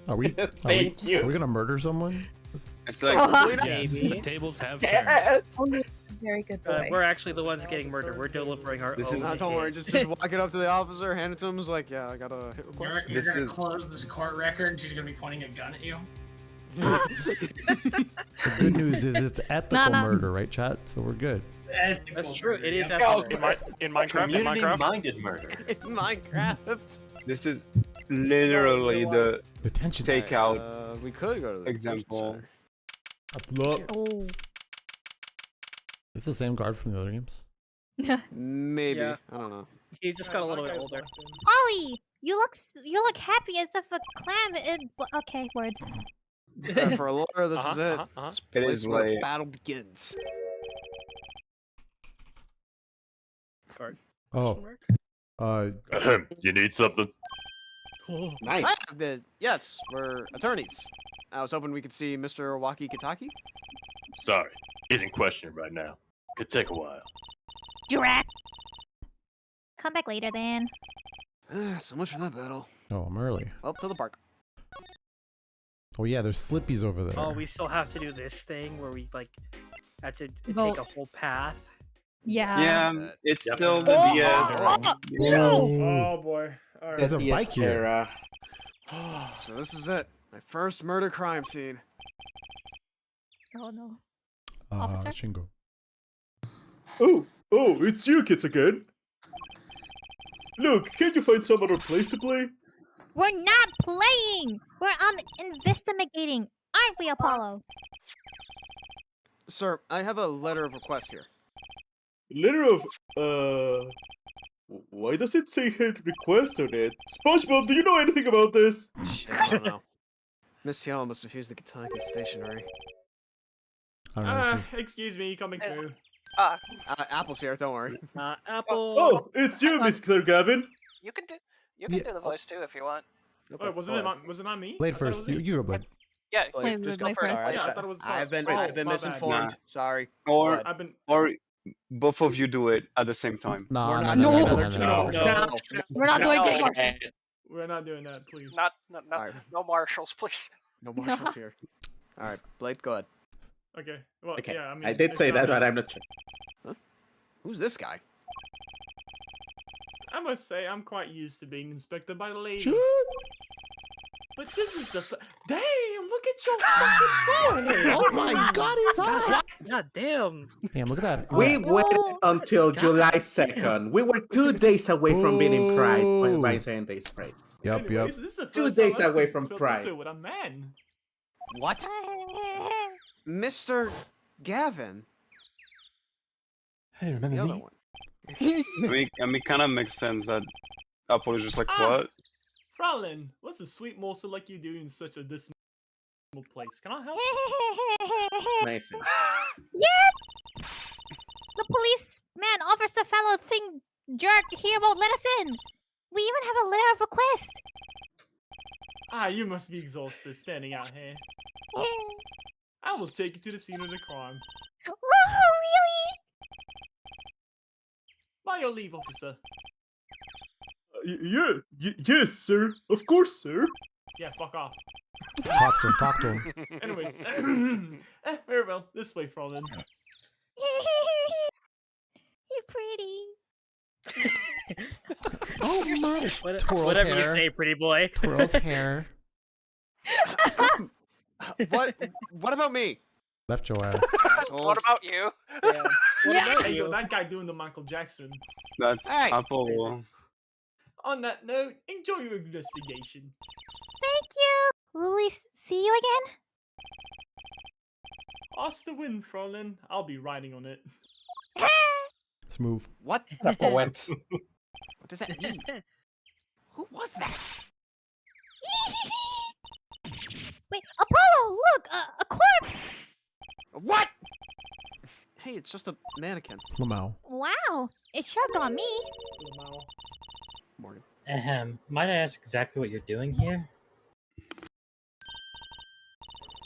Are we? Thank you. Are we gonna murder someone? It's like... Yes, the tables have turned. Yes. Only a very good boy. We're actually the ones getting murdered. We're delivering our This own is- No, don't worry, just walk it up to the officer, hand it to him, is like, yeah, I got a hit request. You're This gonna is- close this court record and she's gonna be pointing a gun at you? The good news is it's ethical No. murder, right, chat? So we're good. That's true. It is yeah. ethical. In Minecraft, Community-minded murder. In Minecraft. This is literally the Detention. takeout We could go to the example. Look. Oh. It's the same guard from the other games. Maybe. Yeah. I don't know. He just got a little bit older. Ollie, you look happy as if a clam. Okay, words. For a lawyer, this is it. This It place is where late. battle begins. Card. Oh. You need something? Nice. Yes, we're attorneys. I was hoping we could see Mr. Waki Kitaki. Sorry, he's in question right now. Could take a while. Drat. Come back later then. So much for that battle. Oh, I'm early. Up to the park. Oh yeah, there's slippies over there. Oh, we still have to do this thing where we like have to Go. take a whole path. Yeah. Yeah, it's Yep. still the DS. Oh boy. Alright. There's a bike here. So this is it. My first murder crime scene. Oh no. Officer? Shingo. Oh, it's you kids again. Look, can't you find some other place to play? We're not playing. We're investigating, aren't we, Apollo? Sir, I have a letter of request here. Letter of, why does it say hate request on it? SpongeBob, do you know anything about this? Shit, I don't know. Miss Tiala must have used the Kitaki stationery. I don't know. This is- Excuse me, coming through. Apple's here, don't worry. Apple. Oh, it's you, Miss Claire Gavin. You can do Yeah. the voice too if you want. Okay, Oh, wasn't it not me? Blade I thought it first. was me. You go, Blade. Yeah, Blade, Wait, just go Blade first. first. Yeah, I thought it was. I've been Oh, I've been my bad. misinformed. Nah. Sorry. Or But- I've been. both of you do it at the same time. No, We're no, not no, doing no, no, another no, no, no, no. no. We're not going to Marshall. We're not doing that, please. Alright. No marshals, please. No marshals here. Alright, Blade, go ahead. Okay. Well, Okay, yeah. I mean, I did it's say not that, me. but I'm not sure. Who's this guy? I must say, I'm quite used to being inspected by the ladies. Shoot. But this is the. Damn! Look at your fucking forehead! Oh my God, he's hot. God damn! Damn, look at that. We Look. waited Whoa. until July 2nd. We were 2 days away from being in Pride when Ryan saying this phrase. Yup, yup. Anyways, this is the 2 first time days I've away felt from this Pride. way with a man. What? Mr. Gavin. Hey, remember The other me? one. I mean, kind of makes sense that Apple is just like, Ah. what? Fraulein, what's a sweet morsel like you do in such a dismal place? Can I help? Amazing. Yes! The policeman officer fellow thing jerk here won't let us in. We even have a letter of request. Ah, you must be exhausted standing out here. I will take you to the scene of the crime. Whoa, really? By your leave, officer. Yes, sir. Of course, sir. Yeah, fuck off. Talk to him. Talk to him. Anyways, very well. This way, Fraulein. You're pretty. Oh my. Twirls Whatever you hair. say, pretty boy. Twirls hair. What about me? Left your ass. What about you? Yeah. Yeah. Hey, yo, that guy doing the Michael Jackson. That's Hey! Apple. On that note, enjoy your investigation. Thank you. Will we see you again? Ask the wind, Fraulein. I'll be riding on it. Smooth. What? Apple went. What does that mean? Who was that? Wait, Apollo, look, a corpse. What? Hey, it's just a mannequin. Lamau. Wow, it sure got me. Morgan. Might I ask exactly what you're doing here?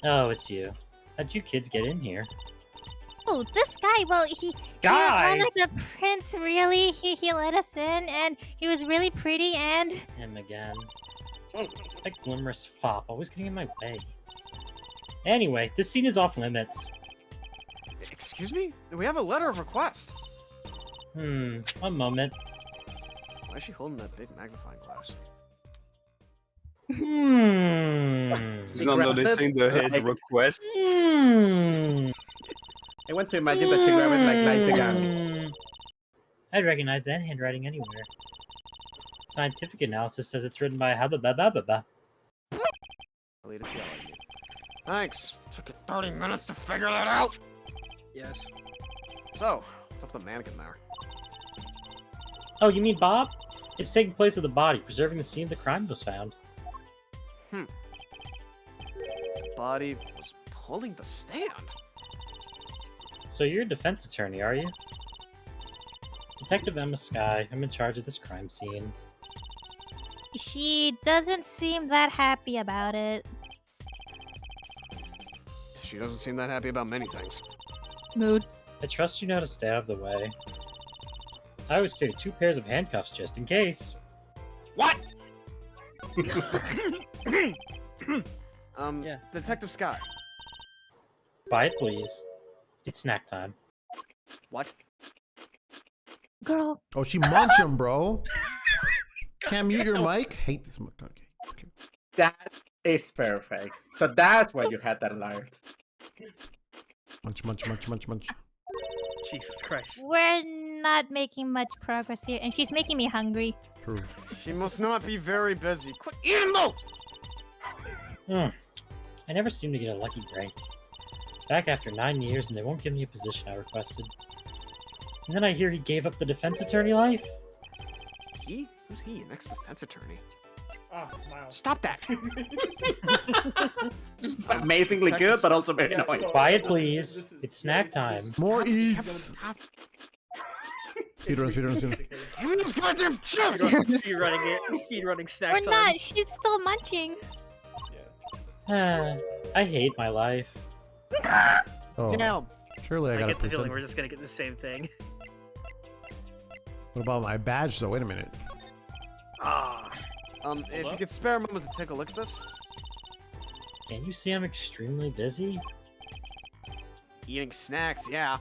Oh, it's you. How'd you kids get in here? Oh, this guy, well, he Guy? was more like a prince, really. He let us in, and he was really pretty, and... Him again. That glimmerous fop, always getting in my way. Anyway, this scene is off limits. Excuse me? We have a letter of request. One moment. Why is she holding that big magnifying glass? It's not though they saying the head request. I want to imagine that she grabbed it like Light Yagami. I'd recognize that handwriting anywhere. Scientific analysis says it's written by Hababababa. I'll leave it to you. Thanks. Took you 30 minutes to figure that out. Yes. So, what's up with the mannequin there? Oh, you mean Bob? It's taking place of the body, preserving the scene the crime was found. Body was pulling the stand. So you're a defense attorney, are you? Detective Emma Sky, I'm in charge of this crime scene. She doesn't seem that happy about it. She doesn't seem that happy about many things. Mood. I trust you know to stay out of the way. I always carry 2 pairs of handcuffs just in case. What? Yeah. Detective Scott. Quiet, please. It's snack time. What? Girl. Oh, she munched him, bro. Cam, mute your mic. Hate this mic. Okay. That is perfect. So that's why you had that alert. Munch, munch, munch, munch, munch. Jesus Christ. We're not making much progress here, and she's making me hungry. True. She must not be very busy. Quit eating those! I never seem to get a lucky break. Back after 9 years, and they won't give me a position I requested. And then I hear he gave up the defense attorney life? He? Who's he? Next defense attorney. Oh, Miles. Stop that! Amazingly good, but also very annoying. Quiet, please. It's snack time. More eats. Speedrun. Speedrunning it. Speedrunning snack We're time. not. She's still munching. I hate my life. Oh, Damn. surely I I got a get the feeling percent. we're just gonna get the same thing. What about my badge though? Wait a minute. If you could spare a moment to take a look at this. Can't you see I'm extremely busy? Eating snacks, yeah.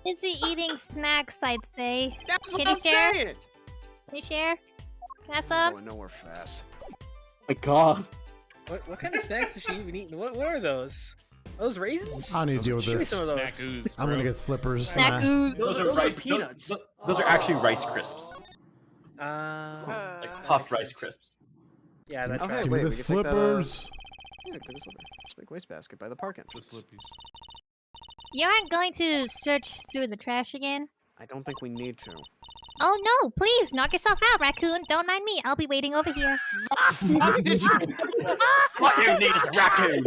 Is he eating snacks, I'd say? That's what Can you I'm share? saying! Can you share? Can I have I'm some? going nowhere fast. My God. What kind of snacks is she even eating? What are those? Are those raisins? I need to deal with Show me this. some of those. Snack ooze, I'm gonna bro. get slippers. Snack ooze. Those are those rice are peanuts. Those are actually Rice Crisps. That Puff makes Rice sense. Crisps. Yeah, that Okay, tracks. Give wait, me the we can take that, slippers. Yeah, take a slipper. Just make wastebasket by the park entrance. You aren't going to search through the trash again? I don't think we need to. Oh no, please knock yourself out, raccoon. Don't mind me. I'll be waiting over here. What you need is a raccoon.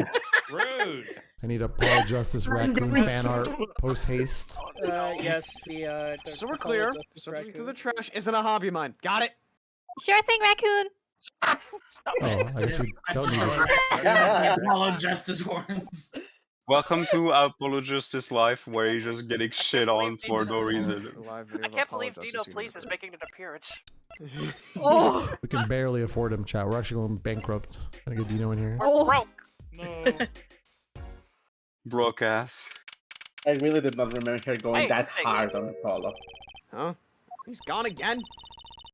Rude. I need a Paul Justice raccoon fan art post haste. Yes, the So we're clear. Searching through the trash isn't a hobby of mine. Got it? Sure thing, raccoon. Stop Oh, I guess we don't need this. Follow justice horns. Welcome to Apollo Justice Life, where you're just getting shit on for no reason. I can't believe Dino Please is making an appearance. Oh. We can barely afford him, chat. We're actually going bankrupt. Gonna get Dino in here. We're broke. No. Broke ass. I really did not remember her going Hey, that thanks. hard on Apollo. Huh? He's gone again?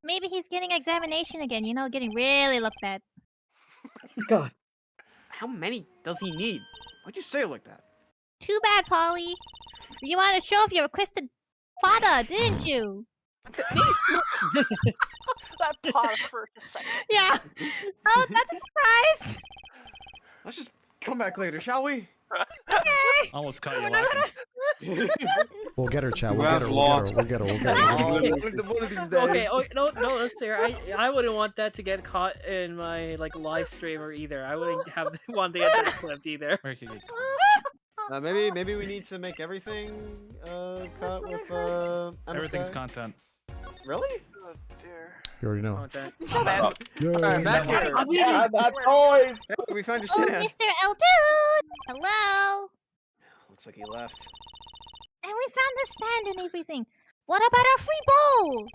Maybe he's getting examination again, you know, getting really looked at. God. How many does he need? Why'd you say it like that? Too bad, Polly. You wanted to show off your requested fodder, didn't you? That paused for a second. Yeah. Oh, that's a surprise. Let's just come back later, shall we? Okay. Almost caught you lacking. We'll get her, chat. We'll get her. We'll get her. We'll get her. One of these days. Okay, no, that's fair. I wouldn't want that to get caught in my live streamer either. I wouldn't have want to get that clipped either. Where could get caught? Maybe we need to make everything cut with Everything's MSK? content. Really? Oh dear. You already know. Content. Yeah. Alright, back here. Yeah, that toys! Hey, we found your Oh, stand. Mr. El Dude. Hello. Looks like he left. And we found the stand and everything. What about our free bowl?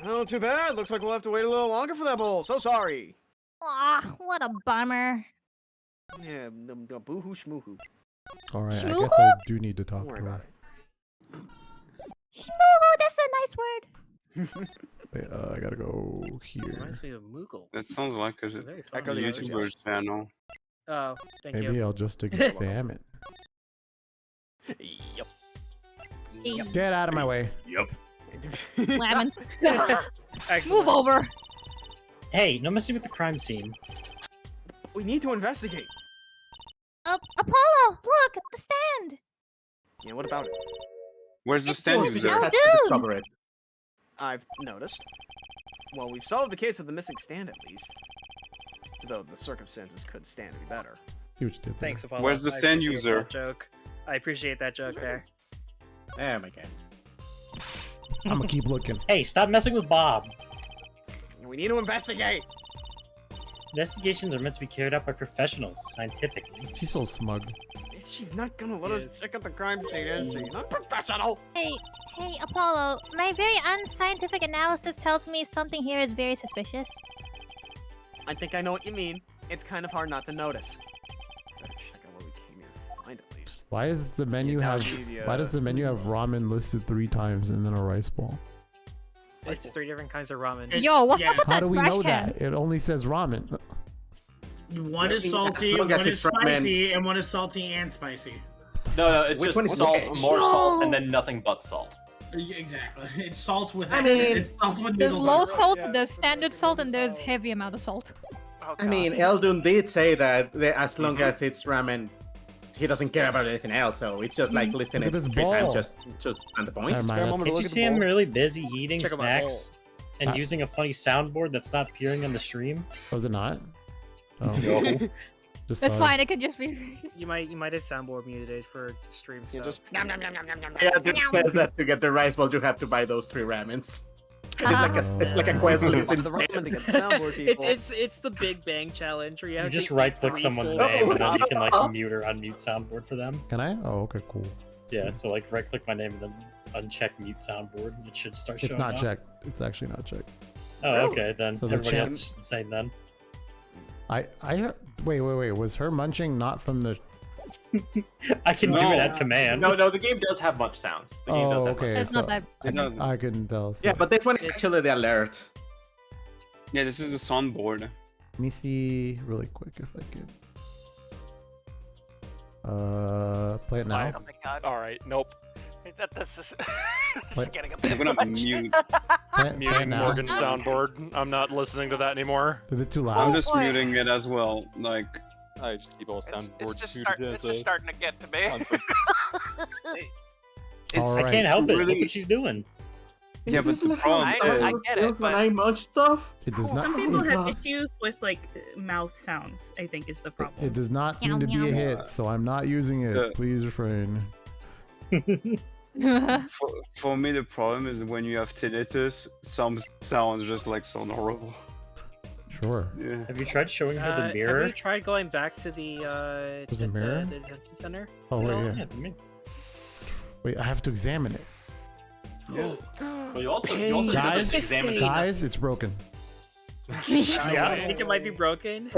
Oh, too bad. Looks like we'll have to wait a little longer for that bowl. So sorry. Ah, what a bummer. Yeah, the boohoo schmoohoo. All right. I Schmoo? guess I do need to talk Don't to worry about her. it. Shmoo, that's a nice word. Wait, I gotta go here. Reminds me of Moogle. That sounds like a Very Echo funny. the others, YouTuber channel. Oh, thank Maybe you. I'll just examine. Yep. Get out of my way. Yep. Lemon. Excellent. Move over. Hey, no messing with the crime scene. We need to investigate. Apollo, look, the stand. Yeah, what about it? Where's the It's stand so user? Oh, Has dude. to discover it. I've noticed. Well, we've solved the case of the missing stand at least. Though the circumstances could stand to be better. See what you did there. Thanks, Apollo. Where's the I stand appreciate user? that joke. I appreciate that joke there. Oh my God. I'm gonna keep looking. Hey, stop messing with Bob. We need to investigate. Investigations are meant to be carried out by professionals, scientifically. She's so smug. She's not gonna let us Yes. check out the crime scene, is she? Not professional. Hey, Apollo, my very unscientific analysis tells me something here is very suspicious. I think I know what you mean. It's kind of hard not to notice. Better check out what we came here to find at least. Why is the menu now have? see the, Why does the menu have ramen listed 3 times and then a rice ball? It's 3 different kinds of ramen. Yo, what's yeah. up with How that do we trash know can? that? It only says ramen. One is salty, As long one as is it's ramen. spicy, and one is salty and spicy. No, it's Which just one is salt, okay? more salt, No. and then nothing but salt. Exactly. It's salt with. I mean- it's salt with There's noodles low on it. salt, there's standard salt, and there's heavy amount of salt. Oh, I mean, God. Eldun did say that as long as it's ramen he doesn't care about anything else, so it's just like listening Look at this 3 times ball. just on the point. Never mind, that's- Did you see him really busy eating Check out my snacks and using a funny soundboard that's not appearing on the stream? Was it not? Oh. No. Just That's saw it. fine. It could just be. You might have soundboard muted for stream stuff. just Yeah, it says that to get the rice bowl, you have to buy those 3 ramens. It's like a quest list the instead. ramen to get the soundboard people. It's the Big Bang challenge where you You have just to right-click eat someone's 3 name and then you full- can like mute or unmute soundboard for them. Can I? Oh, okay, cool. Yeah, so like right-click my name and then uncheck mute soundboard. And it should start showing It's not up. checked. It's actually not checked. Oh, okay, then So the everybody else chance- is just insane then. Wait. Was her munching not from the? I can do it at command. No, the game does have much sounds. The game does Oh, have okay. It's So not that. I couldn't tell. So. Yeah, but this one is actually the alert. Yeah, this is the soundboard. Let me see really quick if I can. Play it now. Oh my god. Alright, nope. That's just What? getting a I'm bit gonna much. mute. Play it Muting now. Morgan's soundboard. I'm not listening to that anymore. Is it too I'm loud? just boy. muting it as well. Like, I just keep all It's soundboard just, muted it's just starting to get to me. All I right. can't help it. Look really- what she's doing. yeah, but the problem I is, get it, when but I munch stuff. It does not. Some people It, have issues with like mouth sounds. I think is the problem. it does not seem to be a hit, so I'm not using it. The- Please refrain. for me, the problem is when you have tinnitus, some sounds just like sound horrible. Sure. Yeah. Have you tried showing her the Have mirror? you tried going back to the Was it mirror? the detention center? Oh wait, No? yeah. Yeah, the mirror. Wait, I have to examine it. Well, you also have to Guys, examine the guys, it's broken. Yeah, I think it might be broken.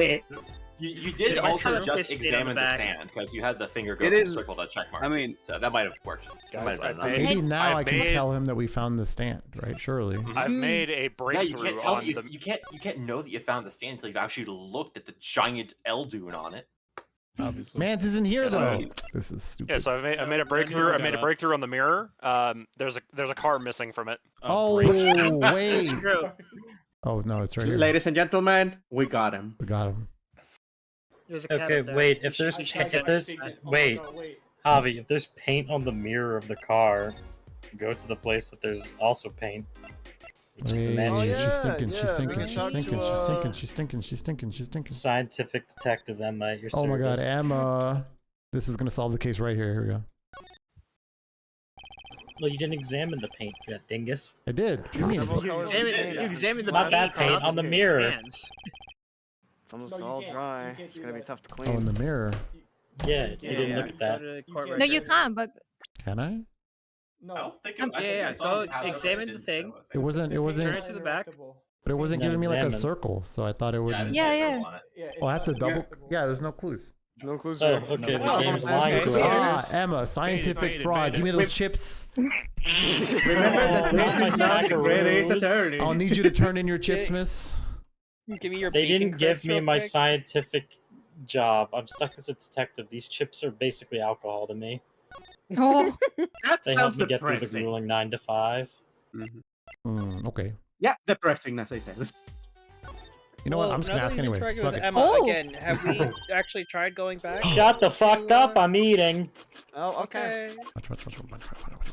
You did It might also have a just piston on the examine the back. stand because you had the finger go It from is- circle to check mark. I mean, so that might have worked. That Guys, might have been I enough. Maybe now I've I can made- tell him that we found the stand, right? Surely. I've made a Yeah, breakthrough you can't tell on that the... you can't know that you found the stand until you've actually looked at the giant L dune on it. Obviously. Mance isn't here though. Right. This is stupid. Yeah, so I made a breakthrough. I made a breakthrough on the mirror. There's a car missing from it. Oh, wait. True. Oh no, it's right here. Ladies and gentlemen, we got him. We got him. There's a cat Okay, up there. wait. If We there's should get wait, Javi, if there's paint on the mirror of the car, go to the place that there's also paint. Which is the Wait, mansion. she's stinking, she's yeah, stinking, bring it she's out stinking, to, she's stinking, she's stinking, she's stinking, she's stinking. Scientific detective Emma at your Oh my god, service. Emma. This is gonna solve the case right here. Here we go. Well, you didn't examine the paint, you that dingus. I did. What do you mean? You examined the Not that paint, paint, on the mirror. hands. It's almost all dry. It's gonna be tough to clean. Oh, in the mirror. Yeah, you didn't look at that. Go to court No, you records. can't. But Can I? I No. don't think. Yeah, go examine the thing. It wasn't. It Turn wasn't. it to the back. But it wasn't No, giving me like a examine. circle, so I thought it would. Yeah. Oh, I have to double. Yeah, there's no clues. No clues. Oh, at all. okay, the No. game's lying to us. Ah, Emma, scientific Bait it, fraud. bait Give me it. those chips. Remember that not my this is not the greatest Socceroos. attorney. I'll need you to turn in your chips, miss. Give me your They bacon didn't give crisp me real my quick. scientific job. I'm stuck as a detective. These chips are basically alcohol to me. oh, That They help sounds me get through the depressing. grueling 9 to 5. Okay. Yeah, depressing, as I said. You know what? I'm just gonna now ask that we've anyway. been Fuck trying with it. Emma Oh. again, have we actually tried going back? Shut the fuck up! I'm eating. Oh, okay. Watch.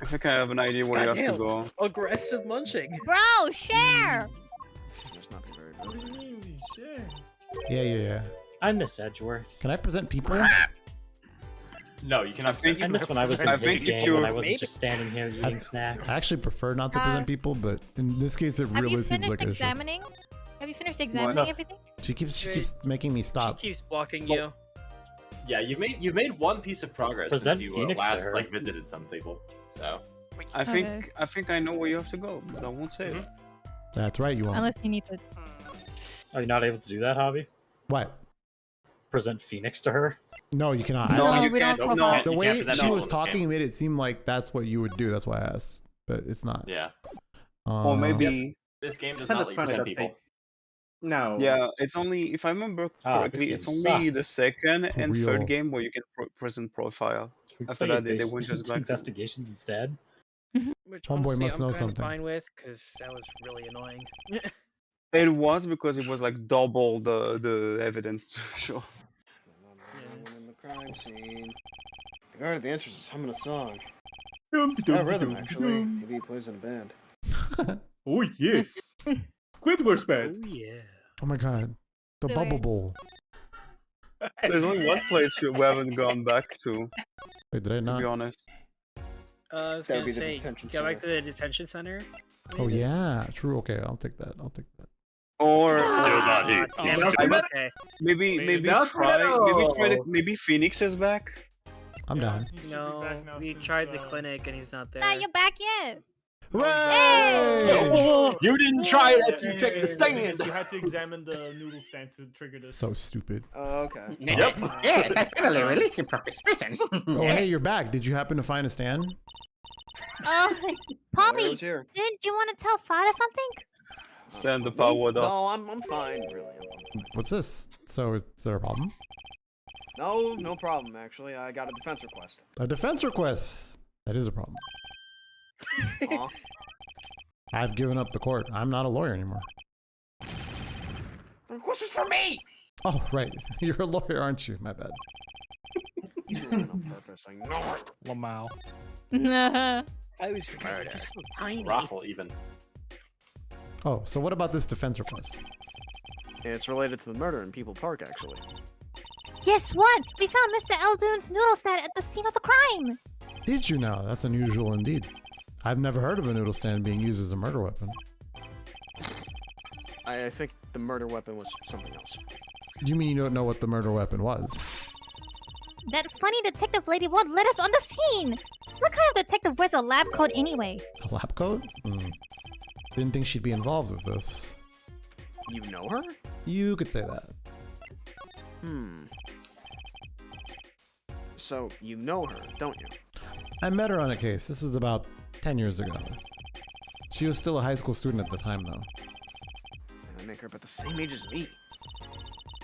I think I have an idea where you have to Goddamn. go. Aggressive munching. bro, share. Must not be very good. Yeah. I miss Edgeworth. Can I present people? No, you cannot. I miss when I was in I this think if game you- when I wasn't Maybe- just standing here eating snacks. I actually prefer not to present people, but in this case, it Have really you seems finished like I should. examining? Have you finished examining everything? She keeps making me stop. She keeps blocking you. Yeah, you've made one piece of progress Present since you Phoenix to last her. like visited some people. So I think Okay. I think I know where you have to go, but I won't say it. That's right, you won't. Unless you need to. Are you not able to do that, Javi? What? Present Phoenix to her? No, you cannot. No, I- we don't. no, profile. the you way can't present she people was in this game. talking made it seem like that's what you would do. That's why I asked, but it's not. yeah, Or maybe. this game does Kinda not let you present funny that people. No. Yeah, it's only if I remember Ah, correctly, this it's game only the sucks. second For and real. third game where you can present profile. Can we After play that, they went just back to- investigations instead? Which Homeboy honestly, must I'm know kinda something. fine with, because that was really annoying. It was because it was like double the evidence to show. Crime scene. The guard at the entrance is humming a song. Dum, That dum, rhythm, dum, actually. dum. Maybe he plays in a band. Oh yes. Squidward's band. Oh yeah. Oh my god. The Wait, Bubble wait. Bowl. There's only one place we haven't gone back to Wait, did I be not? honest. I was That would gonna be the say, detention go back to center. the detention center. Oh maybe? yeah, true. Okay, I'll take that. I'll take that. Or Still not here. Damn Still it, not- okay. maybe Not try Widow! maybe Phoenix is back. I'm down. He should be No, back now we since, tried the clinic and he's not there. Nah, you're back yet. Hooray! You didn't try it after you Yeah, checked the because stand. You had to examine the noodle stand to trigger this. So stupid. Oh, okay. Yep. Yes, I finally released him from his prison. Oh hey, you're back. Did you happen to find a stand? Polly, was here. didn't you want to tell Fada something? Send the power up. No, I'm fine, really. What's this? So is there a problem? No problem, actually. I got a defense request. A defense request. That is a problem. Aw. I've given up the court. I'm not a lawyer anymore. The request is for me! Oh right, you're a lawyer, aren't you? My bad. You did it on purpose, I know it. Lamau. I was forgetting. He's so tiny. Raffle even. Oh, so what about this defense request? It's related to the murder in People Park, actually. Guess what? We found Mr. Eldoon's noodle stand at the scene of the crime. Did you know? That's unusual indeed. I've never heard of a noodle stand being used as a murder weapon. I think the murder weapon was something else. You mean you don't know what the murder weapon was? That funny detective lady won't let us on the scene. What kind of detective wears a lab coat anyway? A lab coat? Didn't think she'd be involved with this. You know her? You could say that. So, you know her, don't you? I met her on a case. This was about 10 years ago. She was still a high school student at the time, though. I make her about the same age as me.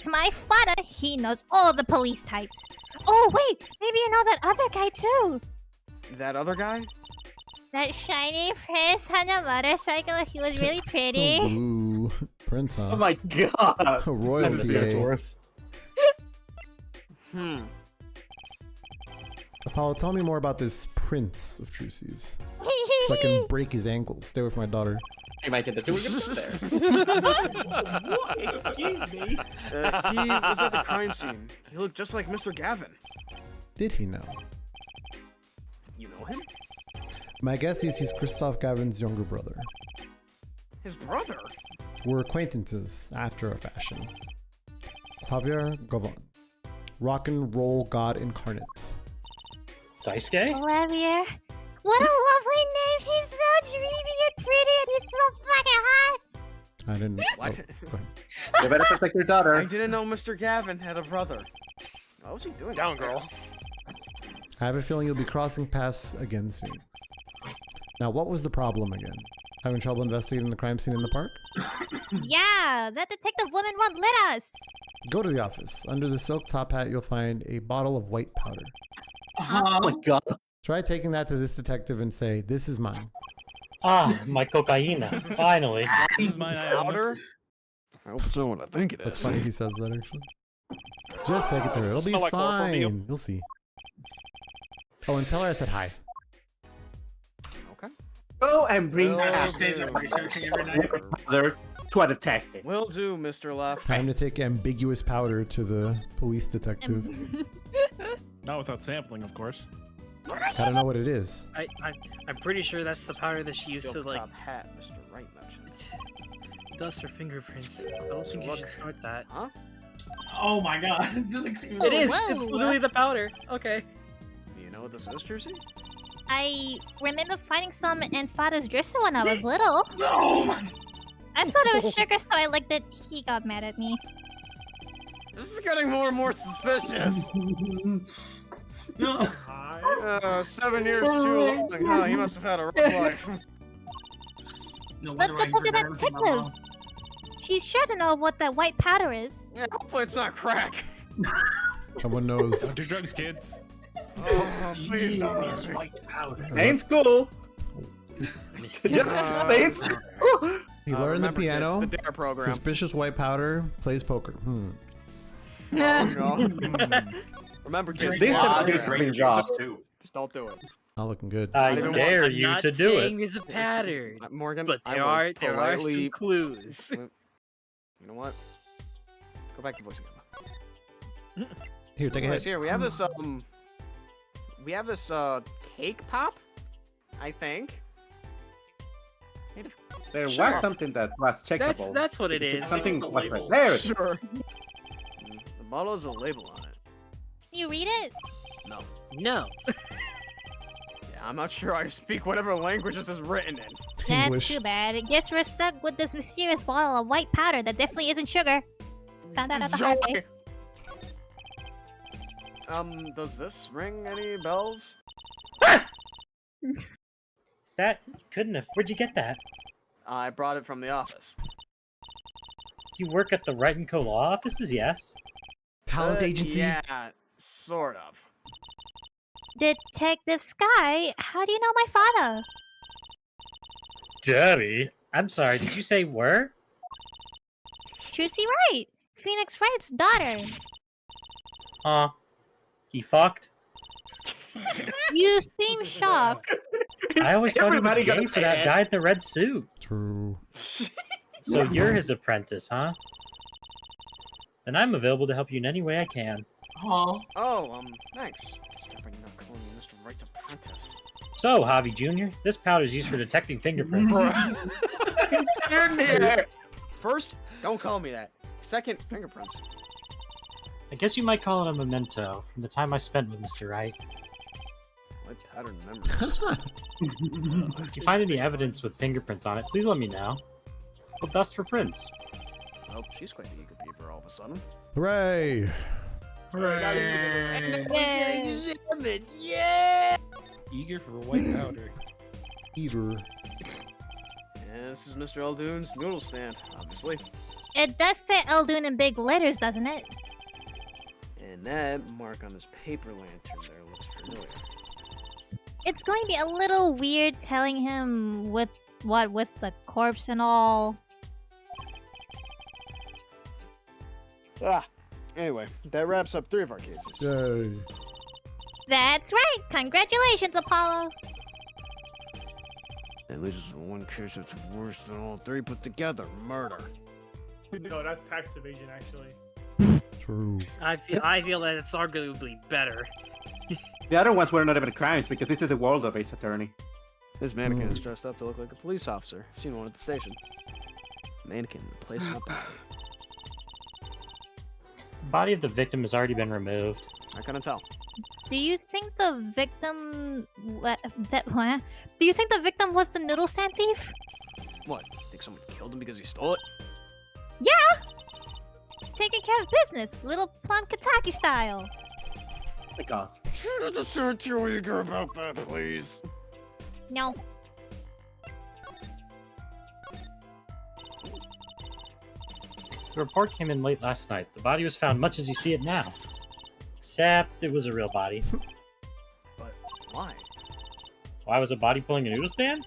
To my father, he knows all the police types. Oh wait, maybe you know that other guy too. That other guy? That shiny prince on a motorcycle. He was really pretty. Ooh, Prince, huh? Oh my god. Royalty. Eh? Apollo, tell me more about this Prince of Trucy's. So I can break his ankle. Stay away from my daughter. You might get the two of them there. What? Excuse me? He was at the crime scene. He looked just like Mr. Gavin. Did he know? You know him? My guess is he's Christoph Gavin's younger brother. His brother? We're acquaintances after a fashion. Javier Gavin. Rock and roll god incarnate. Daisuke? Javier. What a lovely name. He's so dreamy and pretty and he's so fucking hot. I didn't. What? Oh, go ahead. You better protect your daughter. I didn't know Mr. Gavin had a brother. What was he doing? Down, girl. I have a feeling you'll be crossing paths again soon. Now, what was the problem again? Having trouble investigating the crime scene in the park? Yeah, that detective woman won't let us. Go to the office. Under the silk top hat, you'll find a bottle of white powder. Oh my god. Try taking that to this detective and say, "This is mine." Ah, my cocaina. Finally. This is mine. Powder? I hope it's not what I think it is. That's funny he says that, actually. Just take it to her. It'll be Smell like chloroform to you? fine. You'll see. Oh, and tell her I said hi. Okay. Go and bring Will She stays up do. researching every night. powder to a detective. Will do, Mr. Left. Time to take ambiguous powder to the police detective. Not without sampling, of course. Gotta know what it is. I'm pretty sure that's the powder that she used to Silk like top hat, Mr. Wright mentioned. dust her fingerprints. I don't think you should snort that. Huh? Oh my god. This looks It is. whoa. It's literally the powder. Okay. Do you know what this is, Trucy? I remember finding some in Fada's dresser when I was little. Oh my. I thought it was sugar, so I licked it. He got mad at me. This is getting more and more suspicious. No. 7 years too long. Huh, he must have had a rough life. No Let's wonder go I talk to that forgot about my detective. mom. She's sure to know what that white powder is. Yeah, hopefully it's not crack. Someone knows. Don't do drugs, kids. Oh, please don't. Mysterious white powder. Stay in school. Just stay in school. He learned the Remember, kids, piano. the DARE program. Suspicious white powder. Plays poker. Oh, no. Remember, kids. These don't are do dudes it. being jobs. Just don't do it. Not looking good. I Not even dare once. you I'm to not do saying it. there's a pattern, Morgan, but I there will are some politely- clues. You know what? Go back to voice again. Here, take a Anyways, hit. here we have this cake pop, I think. There Sure. was something that was checkable. That's what it It's is. Something the was label. there. Sure. The bottle has a label on it. You read it? No. No. Yeah, I'm not sure I speak whatever language this is written in. That's English. too bad. Guess we're stuck with this mysterious bottle of white powder that definitely isn't sugar. Found out at the hard way. Does this ring any bells? Stat, you couldn't have. Where'd you get that? I brought it from the office. You work at the Wright & Co. law offices, yes? Talent agency. Yeah, sort of. Detective Sky, how do you know my father? Daddy? I'm sorry, did you say were? Trucy Wright, Phoenix Wright's daughter. Huh. He fucked? You seem shocked. I always thought he was Everybody gay gonna for say that it. guy in the red suit. True. So you're his apprentice, huh? Then I'm available to help you in any way I can. Aw. Oh, thanks. Discovering you're not calling me Mr. Wright's apprentice. So, Javi Jr., this powder is used for detecting fingerprints. You're near. First, don't call me that. Second, fingerprints. I guess you might call it a memento from the time I spent with Mr. Wright. My pattern memories. If you find any evidence with fingerprints on it, please let me know. We'll dust for prints. Oh, she's quite the eager beaver all of a sudden. Hooray! Yeah! Eager for white powder. Eater. Yeah, this is Mr. Eldoon's noodle stand, obviously. It does say Eldoon in big letters, doesn't it? And that mark on his paper lantern there looks familiar. It's going to be a little weird telling him with the corpse and all. Anyway, that wraps up 3 of our cases. Yay. That's right. Congratulations, Apollo. At least it's the one case that's worse than all 3 put together. Murder. No, that's tax evasion, actually. True. I feel that it's arguably better. The other ones were not even crimes because this is the Waldo-based attorney. This mannequin is dressed up to look like a police officer. I've seen one at the station. Mannequin replacing a body. The body of the victim has already been removed. I couldn't tell. Do you think the victim... Do you think the victim was the noodle stand thief? What? Think someone killed him because he stole it? Yeah! Taking care of business, little Plum Kitaki style. My God. Just aren't you eager about that, please? No. The report came in late last night. The body was found much as you see it now. Except it was a real body. But why? Why was a body pulling a noodle stand?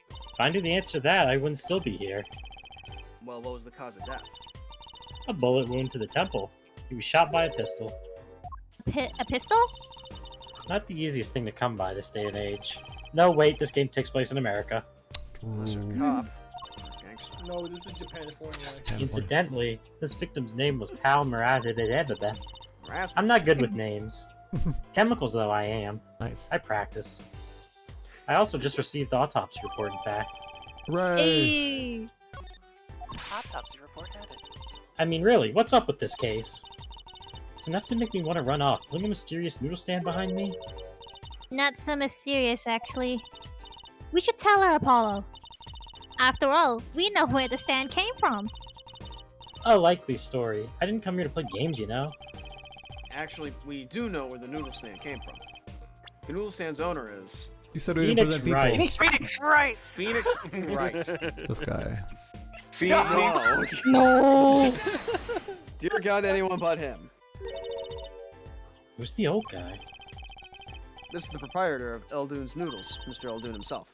If I knew the answer to that, I wouldn't still be here. Well, what was the cause of death? A bullet wound to the temple. He was shot by a pistol. A pistol? Not the easiest thing to come by this day and age. No, wait, this game takes place in America. Unless you're a cop. Gangster. No, this is Japan formula. Incidentally, this victim's name was Pal Muradibidebebe. Rasmus. I'm not good with names. Chemicals, though, I am. Nice. I practice. I also just received the autopsy report, in fact. Hooray! Hey. Autopsy report had it. I mean, really, what's up with this case? It's enough to make me want to run off. Pulling a mysterious noodle stand behind me? Not so mysterious, actually. We should tell her, Apollo. After all, we know where the stand came from. A likely story. I didn't come here to play games, you know. Actually, we do know where the noodle stand came from. The noodle stand's owner is... You said we didn't Phoenix present people. Wright. Phoenix Wright! Phoenix Wright. This guy. No. Dear God, anyone but him. Who's the old guy? This is the proprietor of Eldoon's Noodles, Mr. Eldoon himself.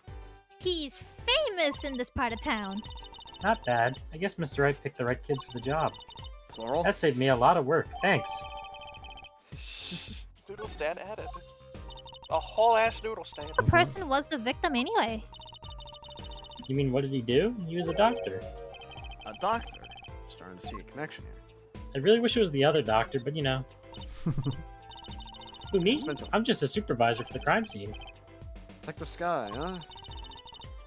He's famous in this part of town. Not bad. I guess Mr. Wright picked the right kids for the job. Plural? That saved me a lot of work. Thanks. Noodle stand added. A whole ass noodle stand. The person was the victim anyway. You mean, what did he do? He was a doctor. A doctor? Starting to see a connection here. I really wish it was the other doctor, but you know. Who, me? I'm just a supervisor for the crime scene. Detective Sky, huh?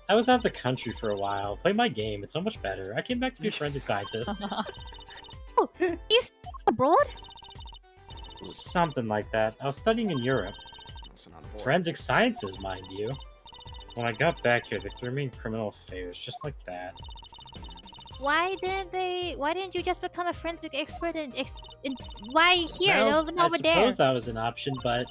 I was out of the country for a while. Play my game. It's so much better. I came back to be a forensic scientist. Oh, he's abroad? Something like that. I was studying in Europe. Forensic sciences, mind you. When I got back here, they threw me in criminal affairs, just like that. Why didn't you just become a forensic expert in why here? Well, Over I there. suppose that was an option, but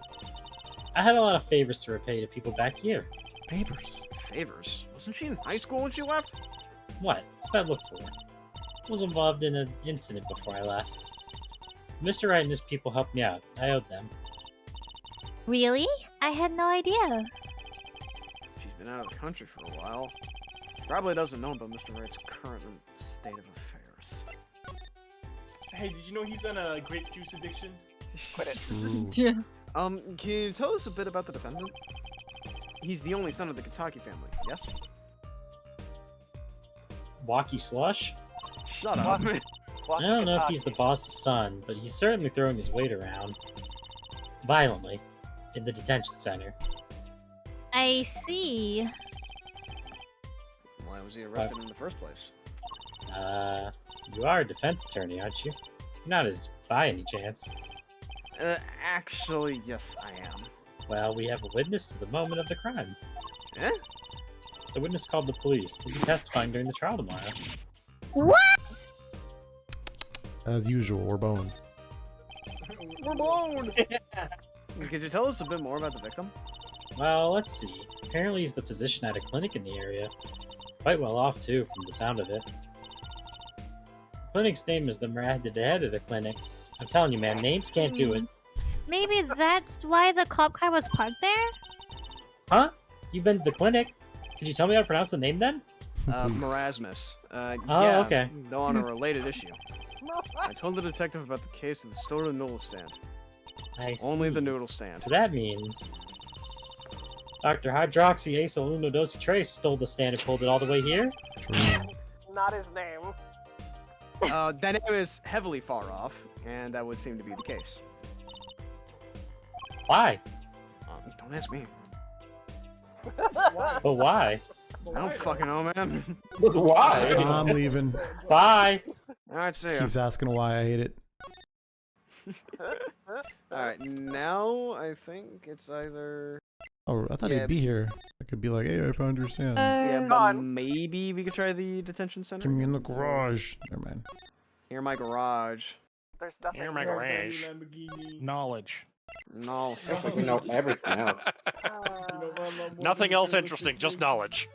I had a lot of favors to repay to people back here. Favors? Favors? Wasn't she in high school when she left? What? What's that look for? I was involved in an incident before I left. Mr. Wright and his people helped me out. I owed them. Really? I had no idea. She's been out of the country for a while. Probably doesn't know about Mr. Wright's current state of affairs. Hey, did you know he's on a grape juice addiction? Quit it. Yeah. Can you tell us a bit about the defendant? He's the only son of the Kitaki family, yes? Walkie Slush? Shut up. I don't know if he's the boss's son, but he's certainly throwing his weight around. Violently. In the detention center. I see. Why was he arrested in the first place? You are a defense attorney, aren't you? You're not his by any chance. Actually, yes, I am. Well, we have a witness to the moment of the crime. Eh? The witness called the police. They'll be testifying during the trial tomorrow. What? As usual, we're boned. We're blown! Could you tell us a bit more about the victim? Well, let's see. Apparently he's the physician at a clinic in the area. Quite well off, too, from the sound of it. The clinic's name is the head of the clinic. I'm telling you, man, names can't do it. Maybe that's why the cop car was parked there? Huh? You've been to the clinic? Could you tell me how to pronounce the name then? Marasmus. Oh, Yeah, okay. though on a related issue. I told the detective about the case at the store noodle stand. I Only see. the noodle stand. So that means Dr. Hydroxyacylunidosytrace stole the stand and pulled it all the way here? Not his name. That name is heavily far off, and that would seem to be the case. Why? Don't ask me. But why? I don't fucking know, man. But why? I'm leaving. Bye! Alright, see ya. Keeps asking why I hate it. Alright, now I think it's either... Oh, I thought Yeah. he'd be here. I could be like, hey, I found your stand. Yeah, but maybe we could try the detention center? Give me in the garage. Never mind. Here in my garage. There's nothing. Here, my garage. Knowledge. No. We know everything else. Nothing else interesting, just knowledge.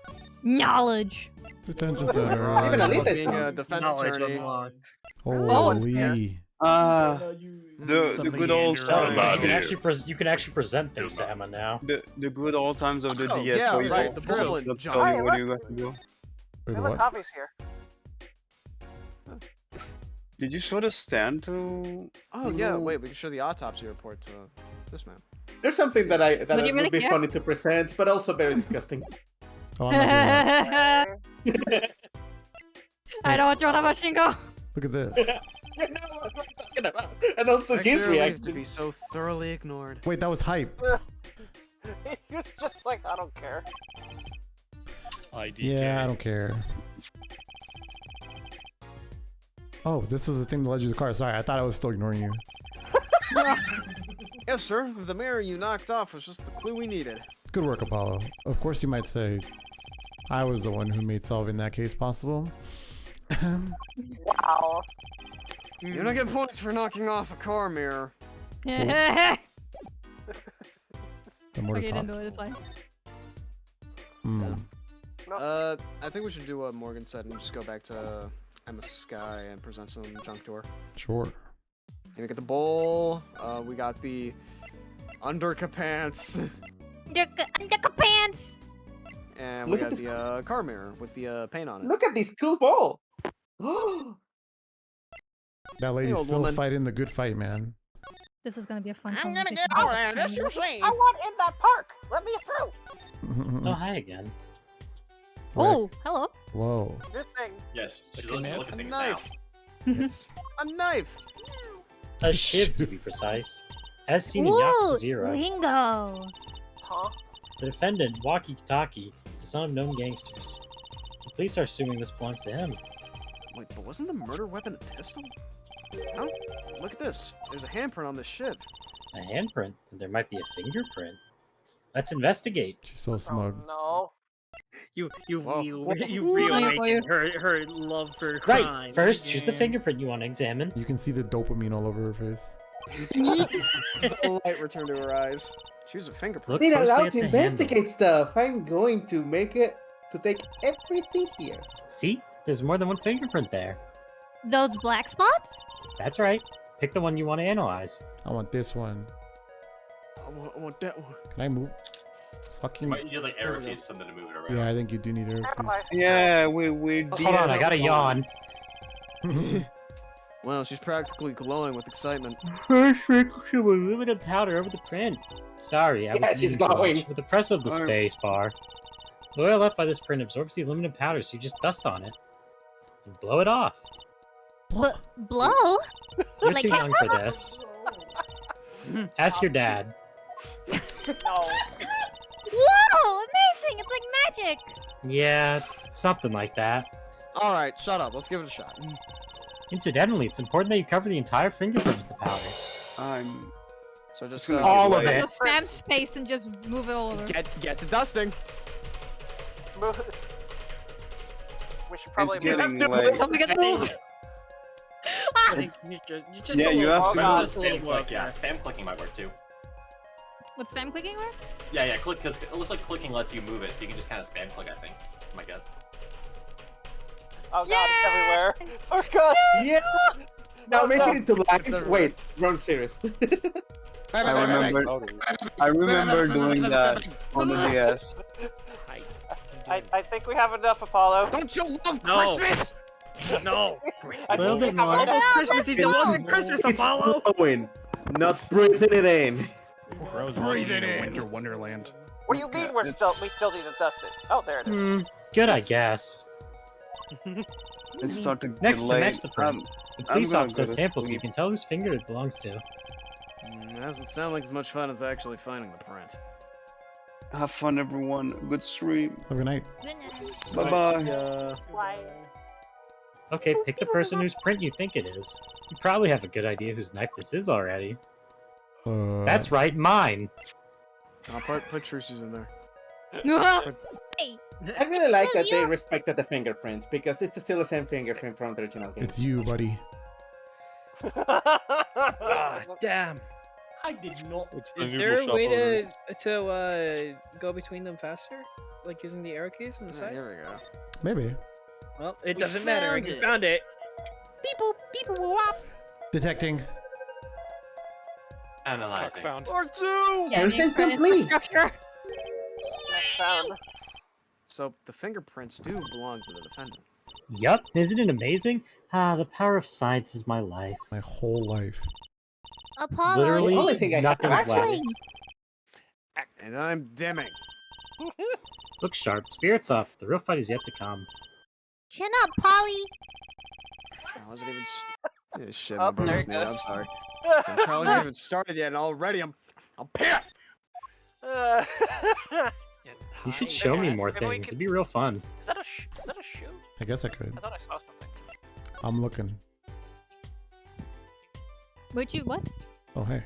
Knowledge. Detention center. Even Alita is Being a defense attorney. Holy. The good old You can actually present things to Emma now. the good old times of the Oh, DS. yeah, where you right, the don't Portland tell jump. you what you got to do. Wait, Look, what? Javi's here. Did you show the stand to? Oh, yeah, wait, we can show the autopsy report to this man. There's something that Would you would really be care? funny to present, but also very disgusting. Oh, I'm not doing that. I don't want you on a machine go. Look at this. You know what I'm talking about. And also his To reaction. be so thoroughly ignored. Wait, that was hype. He was just like, I don't care. IDK. Yeah, I don't care. Oh, this was the thing that led you to the car. Sorry, I thought I was still ignoring you. Yes, sir. The mirror you knocked off was just the clue we needed. Good work, Apollo. Of course, you might say I was the one who made solving that case possible. Wow. You don't get points for knocking off a car mirror. The more to Okay, talk. didn't do it. It's fine. I think we should do what Morgan said and just go back to Emma Sky and present some junk to her. Sure. And we got the bowl. We got the underpants. Underpants. And we Look at got this- the car mirror with the paint on it. Look at this cool ball. That lady's old still woman. fighting the good fight, man. This is gonna be a fun I'm gonna conversation. get all around this, you see. I want in that park. Let me through. Oh, hi again. Oh, hello. Whoa. Good thing. Yes, she's A looking at things knife. now. It's a knife. A shiv, to be precise. As seen in Ooh, Yakuza 0, lingo. Huh? the defendant, Kitaki, is the son of known gangsters. The police are assuming this belongs to him. Wait, but wasn't the murder weapon a pistol? Huh? Look at this. There's a handprint on this shiv. A handprint? There might be a fingerprint. Let's investigate. She's so smug. No. You Whoa. reawakened her love for crime. Right, first, choose the fingerprint you want to examine. You can see the dopamine all over her face. The light returned to her eyes. She was a fingerprint. Look Being closely allowed at to the investigate handle. stuff. I'm going to make it to take everything here. See? There's more than one fingerprint there. Those black spots? That's right. Pick the one you want to analyze. I want this one. I want that one. Can I move? You Fucking. might need like arrow keys or something to move it around. Yeah, I think you do need arrow keys. Yeah, we Hold on, I got a yawn. Well, she's practically glowing with excitement. First friction with limited powder over the print. Sorry, I was Yeah, she's eating too much. glowing. With the press of the Alright. space bar, the oil left by this print absorbs the aluminum powder, so you just dust on it and blow it off. Blow? You're Like too young for this. Ask your dad. No. Whoa! Amazing! It's like magic! Yeah, something like that. All right, shut up. Let's give it a shot. Incidentally, it's important that you cover the entire fingerprint with the powder. I'm So just All of it. Just stamp space and just move it all over. Get to dusting. We should probably it's getting late. Don't forget to move. I think you just Yeah, a you little- have to just a Spam little more click, yeah, fast. spam clicking might work too. What's spam clicking work? Yeah, click, because it looks like clicking lets you move it, so you can just kind of spam click, I think. My guess. Oh god, it's everywhere. Oh god. Yeah. Now Oh, make no. it into black. It's Wait, wrong serious. I remember doing that on the DS. I think we have enough, Apollo. Don't you love No. Christmas? No. I A little think we bit have more. enough. Almost Christmas Eve. It wasn't Christmas, It's Apollo. blowing, not breathing it in. Rose breathe in a winter wonderland. What do you mean we still need to dust it? Oh, there it is. Hmm, good, I guess. It's starting to Next get to late. match the print, the police gonna officer go to samples so you sleep. can tell whose finger it belongs to. It doesn't sound like as much fun as actually finding the print. Have fun, everyone. Good stream. Have a good night. Good night. Bye bye. Why? Okay, pick the person whose print you think it is. You probably have a good idea whose knife this is already. That's right, mine. I'll put Trucy's in there. Hey, I really like still that they you. respected the fingerprints because it's still the same fingerprint from the original game. It's you, buddy. Ah, damn. I did not. Is there a way to go between them faster? Like using the arrow keys on the side? Here we go. Maybe. Well, it We doesn't matter. found You it. found it. Detecting. Analyzing. Found. Or two! Yeah, Mission credit complete. infrastructure. Next found. So the fingerprints do belong to the defendant. Yup, isn't it amazing? Ah, the power of science is my life. My whole life. Apollo. Literally, The only thing I nothing's have left. actually- And I'm dimming. Look sharp, spirits up. The real fight is yet to come. Chin up, Polly. I wasn't even. Yeah, shit, Oh, my there brother's it name. I'm goes. sorry. The trial hasn't even started yet, and already I'm pissed. You should show me more Maybe we things. could- It'd be real fun. Is that a shoe? I guess I could. I thought I saw something. I'm looking. Would you what? Oh, hey.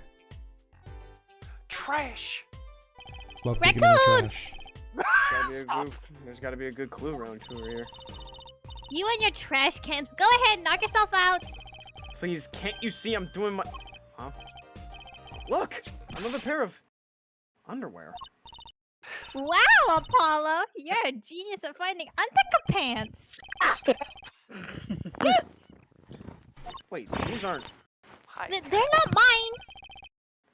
Trash. Love digging in the Raccoon! trash. There's gotta be a good clue around here. You and your trash cans. Go ahead, knock yourself out. Please, can't you see I'm doing my... Huh? Look! Another pair of underwear. Wow, Apollo, you're a genius at finding underpants. Wait, these aren't... They're not mine.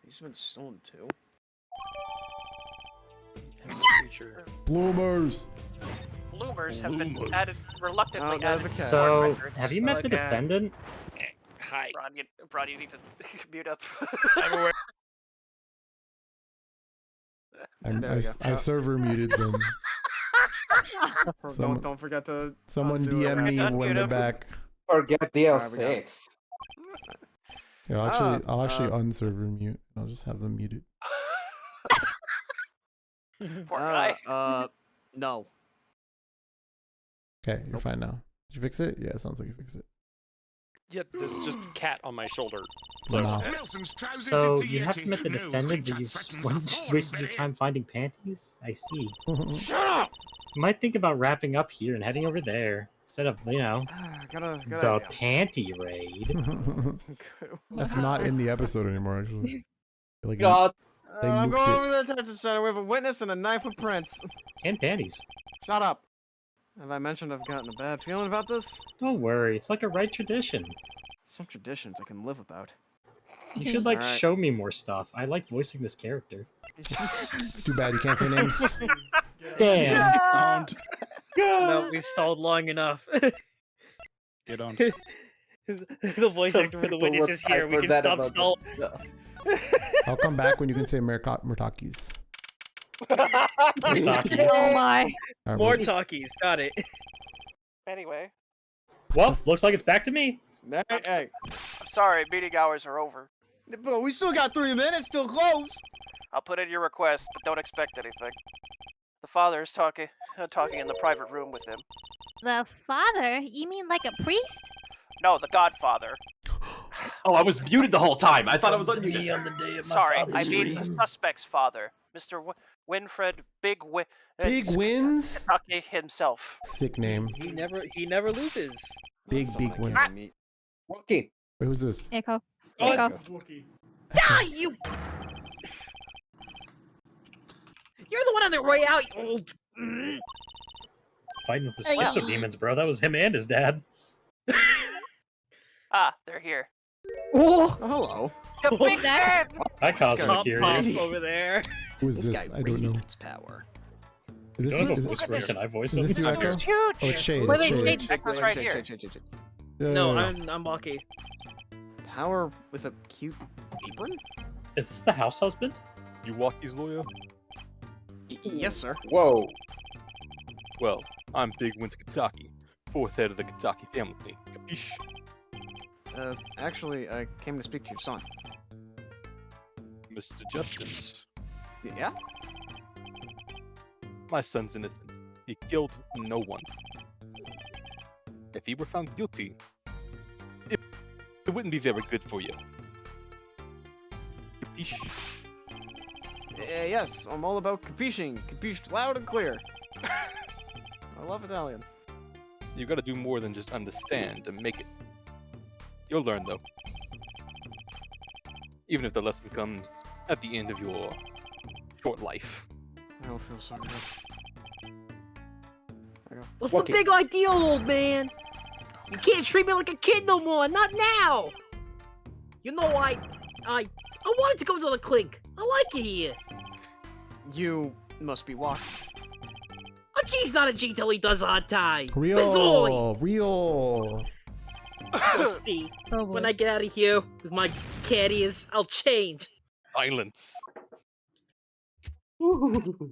These have been stolen too. Bloomers. Bloomers have been Bloomers. added reluctantly Oh, that was added. a cat. So, records. have you met the Okay. defendant? Hi. Braun, you need to mute up. I'm aware. I server muted them. Don't forget to. Someone undo it. DM me Unmute when they're him. back. Forget Alright, we got DL6. Yeah, I'll actually unserver mute. I'll just have them muted. Poor guy. No. Okay, you're fine now. Did you fix it? Yeah, it sounds like you fixed it. Yeah, there's just a cat on my shoulder. No. So you have to admit the defendant that you've wasted your time finding panties? I see. Shut up! You might think about wrapping up here and heading over there instead of, you know, the panty raid. That's not in the episode anymore, actually. Like, God. they I'm nuked going it. over to the detention center with a witness and a knife with prints. And panties. Shut up. Have I mentioned I've gotten a bad feeling about this? Don't worry, it's like a right tradition. Some traditions I can live without. You should, like, Alright. show me more stuff. I like voicing this character. It's too bad you can't say names. Damn. No, we've stalled long enough. Get on. The voice actor for the witness is here. We can stop stalling. I'll come back when you can say Murtakis. Kitaki. Oh my. Alright, More well, talkies. Got it. Anyway, Well, looks like it's back to me. Hey, I'm sorry, meeting hours are over. but we still got 3 minutes till close. I'll put in your request, but don't expect anything. The father is talking in the private room with him. The father? You mean like a priest? No, the Godfather. Oh, I was muted the whole time. I thought I was unmuted. on the day of Sorry, I mean the suspect's father, Mr. Winfred Big Wins? Kitaki himself. Sick name. He never loses. Big Wins. Okay. Wait, who's this? Echo. Oh, Echo. Die, you! You're the one on the way out, you old... Fighting with the Oh, yeah. schizo demons, bro. That was him and his dad. Ah, they're here. Oh! Hello. The big man! That caused him to Pop curiosity. over there. Who is this? I don't know. Power. Is this Don't you? have a Is voice for it. Can I voice is him? this you, Echo? It's huge! Oh, it's Shade. Wait, It's wait, Shade. Shade. Echo's right here. No, Yeah. I'm Maki. Power with a cute apron? Is this the house husband? You Walkie's lawyer? Yes, sir. Whoa. Well, I'm Big Wins Kitaki, fourth head of the Kitaki family. Capiche? Actually, I came to speak to your son. Mr. Justice. Yeah? My son's innocent. He killed no one. If he were found guilty, it wouldn't be very good for you. Capiche? Yes, I'm all about capiching. Capished loud and clear. I love Italian. You gotta do more than just understand to make it. You'll learn, though. Even if the lesson comes at the end of your short life. I don't feel so good. What's the big ideal, old man? You can't treat me like a kid no more. Not now. You know, I wanted to go to the clink. I like it here. You must be walking. A G's not a G till he does on time. Real. Real. You'll see. Oh, boy. When I get out of here with my cat ears, I'll change. Silence.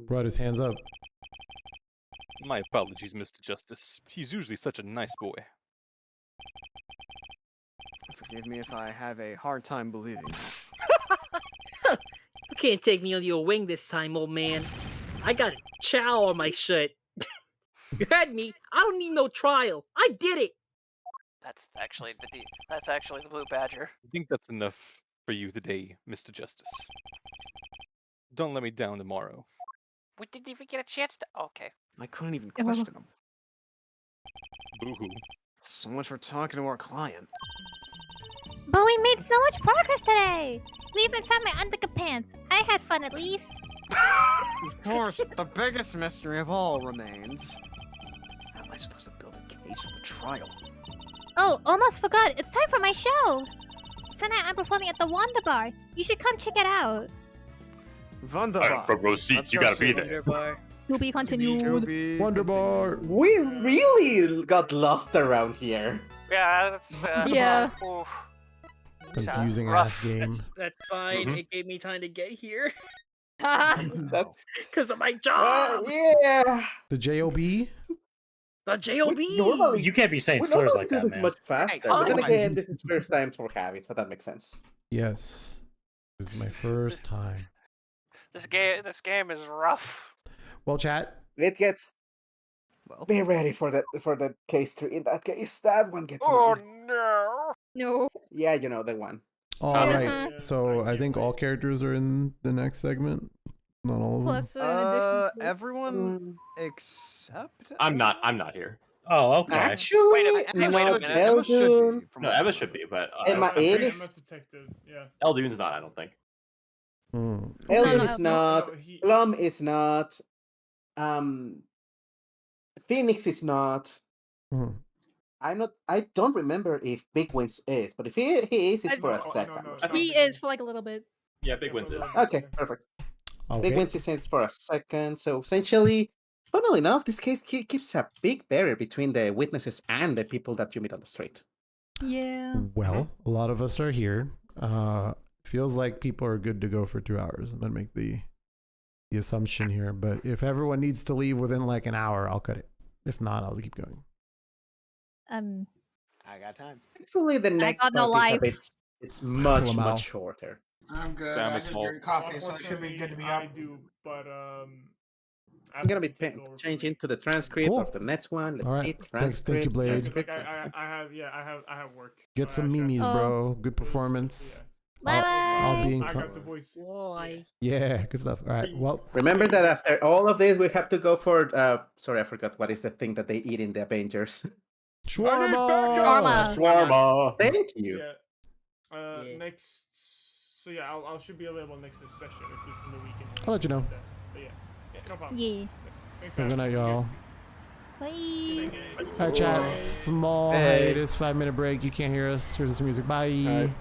Brought his hands up. My apologies, Mr. Justice. He's usually such a nice boy. Forgive me if I have a hard time believing that. You can't take me under your wing this time, old man. I got chow on my shirt. You heard me. I don't need no trial. I did it. That's actually the blue badger. I think that's enough for you today, Mr. Justice. Don't let me down tomorrow. We didn't even get a chance to. Okay. I couldn't even question him. Boo-hoo. So much for talking to our client. But we made so much progress today! We even found my underpants. I had fun at least. Of course, the biggest mystery of all remains. How am I supposed to build a case for the trial? Oh, almost forgot. It's time for my show. Tonight I'm performing at the Wonder Bar. You should come check it out. Wunderbar. Front row seats, you gotta be there. To be continued. Wonder Bar. We really got lost around here. Yeah. Yeah. Oof. confusing rough. ass game. That's fine. Mhm. It gave me time to get here. That- Because of my job. yeah. The JOB? The JOB. Normally, You can't be saying we slurs normally like do that, this man. much faster, Oh but then my- again, this is first time for Javi, so that makes sense. Yes. This is my first time. This game is rough. Well, chat. It gets. Well, Be ready for the case 3. In that case, that one gets. Oh annoying. no. No. Yeah, you know the one. All Yeah. right. So I think all characters are in the next segment. Not all of them. Plus an additional. everyone except I'm not here. Oh, okay. Actually, Wait a minute, wait a not minute. Emma should Eldoon. be. From No, what I Emma should know. be, but Emma I think is. Emma's detective. Yeah. Eldune's not. I don't think. Hmm. Eldoon no, is no, not. No, he- Plum is not. Um. Phoenix is not. Hmm. I don't remember if Big Wins is, but if he is, it's for a No, no, second. no, or it's something. He is for like a little bit. Yeah, Big Wins is. Okay, perfect. Okay. Big Wins is for a second. So essentially, funnily enough, this case keeps a big barrier between the witnesses and the people that you meet on the street. Yeah. Well, a lot of us are here. Feels like people are good to go for 2 hours. I'm gonna make the assumption here, but if everyone needs to leave within like an hour, I'll cut it. If not, I'll keep going. I got time. Thankfully, the next got no part is a life. bit. It's much Plum out. shorter. I'm good. Sam I is just small. drank coffee, so it should be good to be I up. do, but I'm gonna be changing to the transcript Cool. of the next one. Let's All right. see, Thank you, transcript, Blade. transcript, Like transcript. I have work. Get so some I actually memes, have Oh. bro. Good performance. Bye I'll be in. I got the voice. Why? Yeah, good stuff. All right. Well, Remember that after all of this, we have to go for. Sorry, I forgot what is the thing that they eat in the Avengers. shawarma. Shawarma. Shawarma. Thank you. Yeah. Yeah. Next. So yeah, I should be available next session if it's in the weekend. I'll let you know. But yeah, no problem. Yeah. Thanks, Good night, y'all. Bye. All right, chat. Small Hey. hiatus, 5-minute break. You can't hear us. Here's some music. Bye. Bye.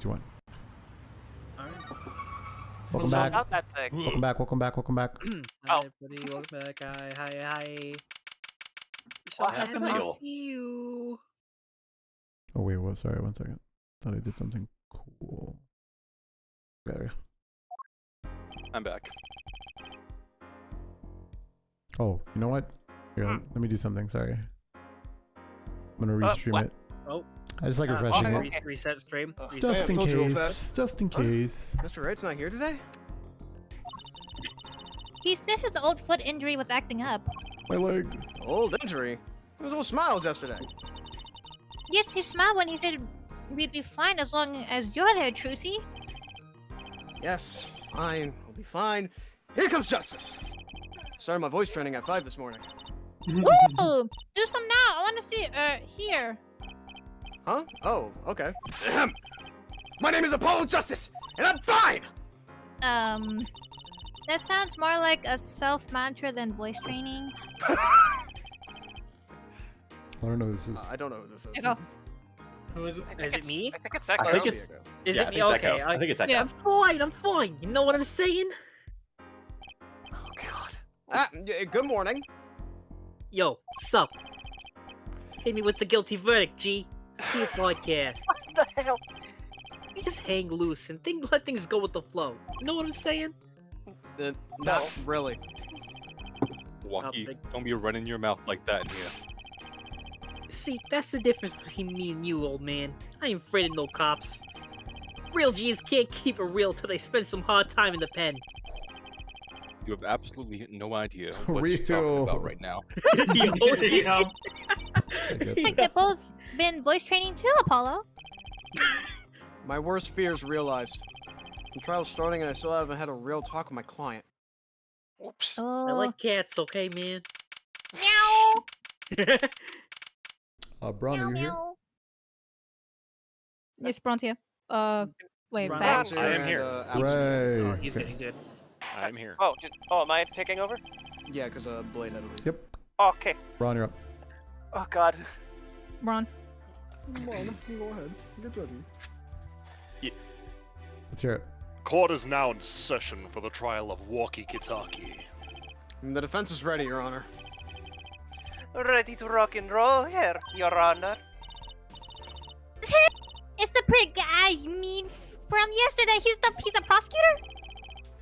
2-1. Alright. Welcome What's all back. about that thing? Welcome back. Welcome back. Welcome back. Hi, everybody. Welcome back. Hi. So What happy happened to to you? see you. Oh wait, what? Sorry, 1 second. Thought I did something cool. Better. I'm back. Oh, you know what? Here, let me do something. Sorry. I'm gonna restream what? it. Oh. I just like refreshing okay. it. Reset stream. Just Hey, in I told you real case. fast. Just in What? case. Mr. Wright's not here today? He said his old foot injury was acting up. My leg. Old injury? It was all smiles yesterday. Yes, he smiled when he said we'd be fine as long as you're there, Trucy. Yes, fine. We'll be fine. Here comes justice. Started my voice training at 5 this morning. Ooh, do some now. I want to see. Here. Huh? Oh, okay. Ahem. My name is Apollo Justice, and I'm fine! That sounds more like a self mantra than voice training. I don't know who this is. I don't know who this is. Echo. Who is it? I think Is it it's- me? I think it's I Echo. think it's. Is yeah, it I me? think it's Okay. Echo. I think it's Echo. Yeah. I'm fine. You know what I'm saying? Oh God. Good morning. Yo, sup? Hit me with the guilty verdict, G. See if I care. What the hell? You just hang loose and let things go with the flow. You know what I'm saying? Not really. Walkie, big- don't be running your mouth like that in here. See, that's the difference between me and you, old man. I ain't afraid of no cops. Real G's can't keep it real till they spend some hard time in the pen. You have absolutely no idea what you're talking Real. about right now. It's like they've both been voice training too, Apollo. My worst fears realized. The trial's starting and I still haven't had a real talk with my client. Oops. Oh. I like cats, okay, man? Meow. Braun, are you here? Meow. Yes, Braun's here. Wait, Braun. back. Braun's I am and, here. Hooray. Oh, he's good, he's good. I'm here. Oh, am I taking over? Yeah, because Blade had a leave. Yep. Okay. Braun, you're up. Oh God. Braun. Come on, go ahead. Get ready. Let's hear it. Court is now in session for the trial of Walkie Kitaki. The defense is ready, Your Honor. Ready to rock and roll here, Your Honor. It's the prick I mean from yesterday. He's a prosecutor.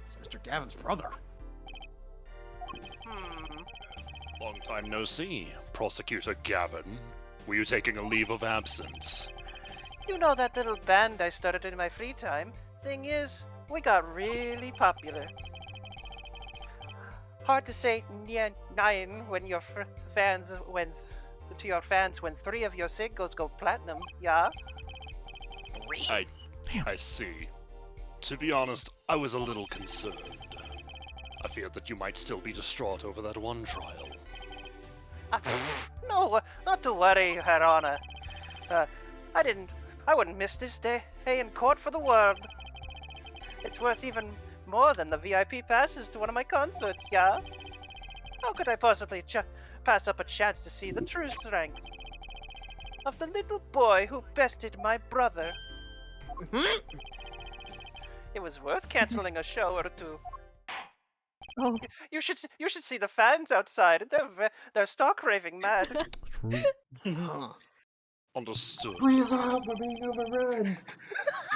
It's Mr. Gavin's brother. Long time no see, Prosecutor Gavin. Were you taking a leave of absence? You know that little band I started in my free time? Thing is, we got really popular. Hard to say nine when your fans when 3 of your singles go platinum, yeah? I see. To be honest, I was a little concerned. I feared that you might still be distraught over that one trial. No, not to worry, Her Honor. I wouldn't miss this day in court for the world. It's worth even more than the VIP passes to one of my concerts, yeah? How could I possibly pass up a chance to see the true strength of the little boy who bested my brother? It was worth canceling a show or two. Oh. You should see the fans outside. They're stark raving mad. True. Understood. Please help, we're being overrun.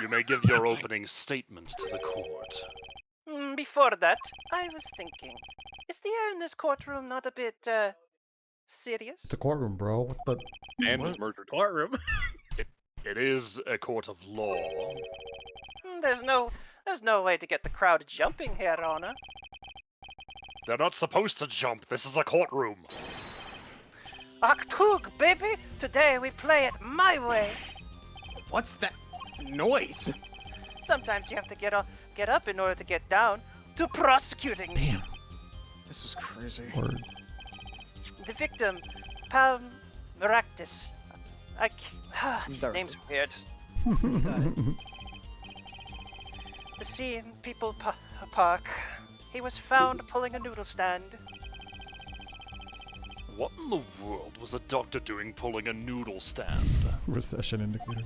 You may give your opening statement to the court. Before that, I was thinking, is the air in this courtroom not a bit, serious? It's a courtroom, bro. What the? Man was murdered. Courtroom. It is a court of law. There's no way to get the crowd jumping here, Honor. They're not supposed to jump. This is a courtroom. Aktug, baby! Today we play it my way! What's that noise? Sometimes you have to get up in order to get down. To prosecuting. Damn. This is crazy. Word. The victim, Plum. His name's weird. The scene, People Park. He was found pulling a noodle stand. What in the world was a doctor doing pulling a noodle stand? Recession indicator.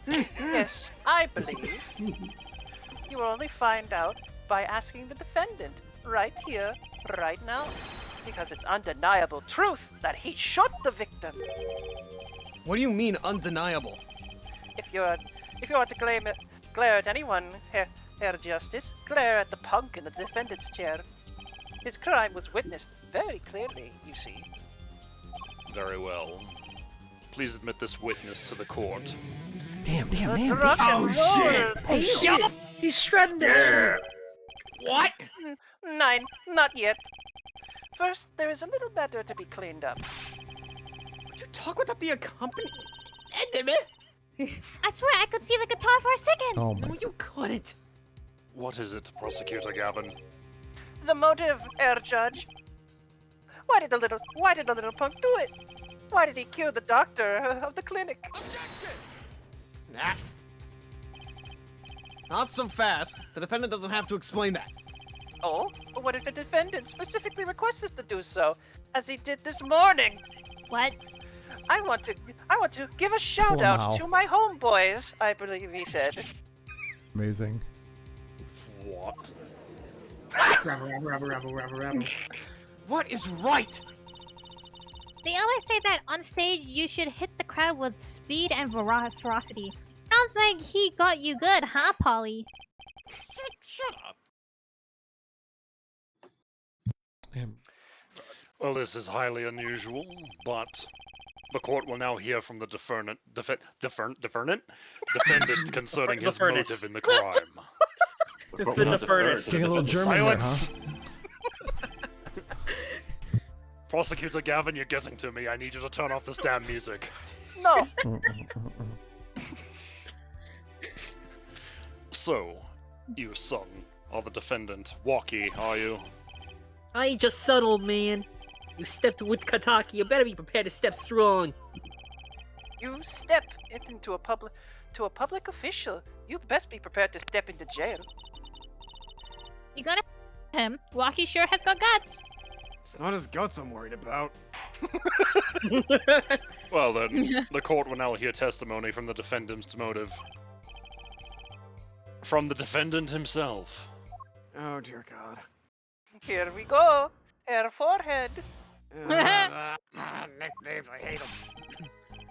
Yes, I believe. You will only find out by asking the defendant, right here, right now. Because it's undeniable truth that he shot the victim. What do you mean undeniable? If you want to glare at anyone, Herr Justice, glare at the punk in the defendant's chair. His crime was witnessed very clearly, you see. Very well. Please admit this witness to the court. Damn, Oh shit! Oh shit! He's shredding that shit. What? Nine, not yet. First, there is a little matter to be cleaned up. Would you talk without the accompaniment? I swear I could see the guitar for a second. Oh my. No, you couldn't. What is it, Prosecutor Gavin? The motive, Herr Judge. Why did the little punk do it? Why did he kill the doctor of the clinic? Nah. Not so fast. The defendant doesn't have to explain that. Oh, but what if the defendant specifically requests us to do so, as he did this morning? What? I want to give a shout out to my homeboys, I believe he said. Amazing. What? What is right? They always say that on stage you should hit the crowd with speed and ferocity. Sounds like he got you good, huh, Polly? Shut up. Well, this is highly unusual, but the court will now hear from the defendant concerning his motive in the crime. The furnace. Getting a little German there, huh? Prosecutor Gavin, you're getting to me. I need you to turn off this damn music. No. So, you son are the defendant. Walkie, are you? I ain't just son, old man. You stepped with Kitaki, you better be prepared to step strong. You step into a public official. You best be prepared to step into jail. You gonna him? Walkie sure has got guts. It's not his guts I'm worried about. Well then, the court will now hear testimony from the defendant's motive. From the defendant himself. Oh dear God. Here we go. Herr Forehead. Nicknames, I hate them.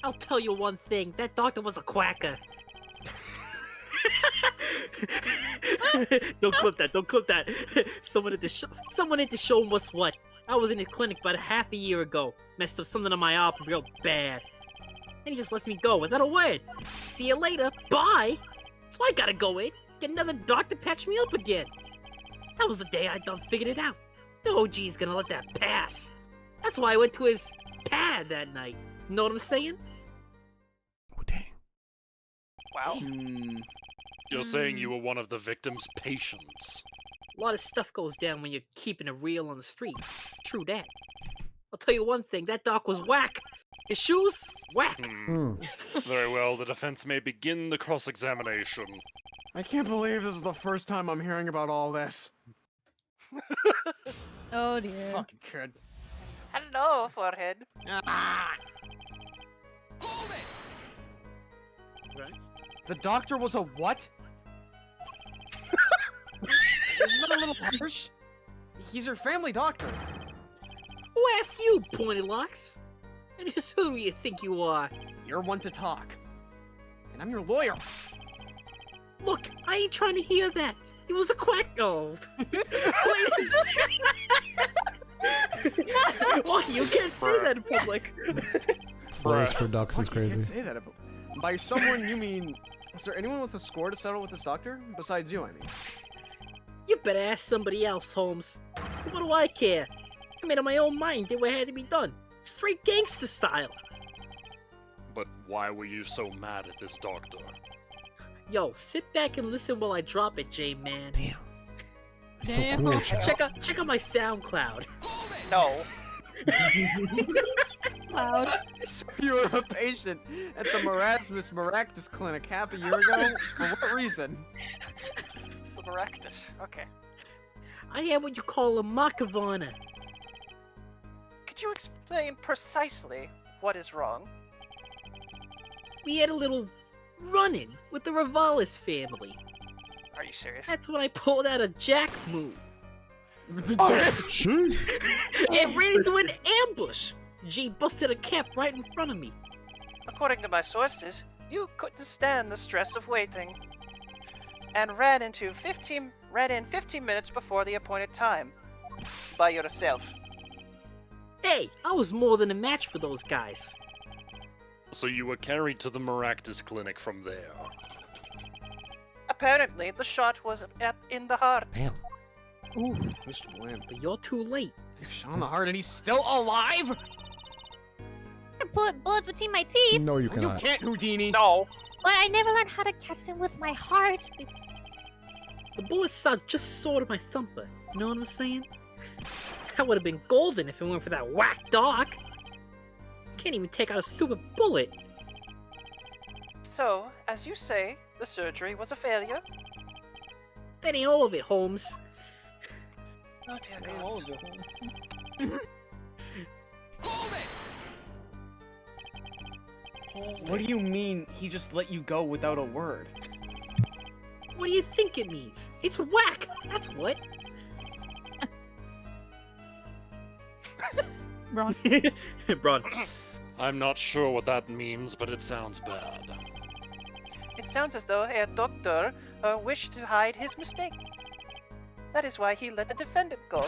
I'll tell you one thing, that doctor was a quacker. Don't clip that. Someone at the show must what? I was in his clinic about half a year ago. Messed up something on my arm real bad. And he just lets me go without a word. See you later. Bye. So I gotta go in, get another doctor patch me up again. That was the day I done figured it out. No OG's gonna let that pass. That's why I went to his pad that night. Know what I'm saying? Oh, dang. Wow. You're saying you were one of the victim's patients. A lot of stuff goes down when you're keeping it real on the street. True that. I'll tell you one thing, that doc was whack. His shoes, whack. Very well, the defense may begin the cross-examination. I can't believe this is the first time I'm hearing about all this. Oh dear. Fucking kid. Hello, Forehead. The doctor was a what? Isn't that a little harsh? He's your family doctor. Who asked you, Pointy Locks? And who do you think you are? You're one to talk. And I'm your lawyer. Look, I ain't trying to hear that. He was a quack. Oh. Lucky, you can't say that in public. Slaves for ducks is Fuck, you can't crazy. say that. By someone, you mean... Is there anyone with a score to settle with this doctor? Besides you, I mean. You better ask somebody else, Holmes. What do I care? I made up my own mind, did what had to be done. Straight gangster style. But why were you so mad at this doctor? Yo, sit back and listen while I drop it, J-Man. Damn. So cool, Chad. Check out my SoundCloud. No. Loud. So you were a patient at the Maractus Clinic half a year ago? For what reason? The Maractus. Okay. I had what you call a Makavana. Could you explain precisely what is wrong? We had a little running with the Ravalis family. Are you serious? That's when I pulled out a jack move. Sheesh. And ran into an ambush. G busted a cap right in front of me. According to my sources, you couldn't stand the stress of waiting, and ran in 15 minutes before the appointed time. By yourself. Hey, I was more than a match for those guys. So you were carried to the Maractus clinic from there. Apparently, the shot was in the heart. Damn. Ooh, Mr. Lamb. but you're too late. Shot in the heart and he's still alive? I put bullets between my teeth, No, you You cannot. can't, Houdini. No. but I never learned how to catch them with my heart. The bullet stock just sort of my thumper. You know what I'm saying? That would have been golden if it weren't for that whack doc. Can't even take out a stupid bullet. So, as you say, the surgery was a failure? That ain't all of it, Holmes. Oh dear God. What do you mean he just let you go without a word? What do you think it means? It's whack! That's what. Wrong. Bron. I'm not sure what that means, but it sounds bad. It sounds as though a doctor wished to hide his mistake. That is why he let the defendant go.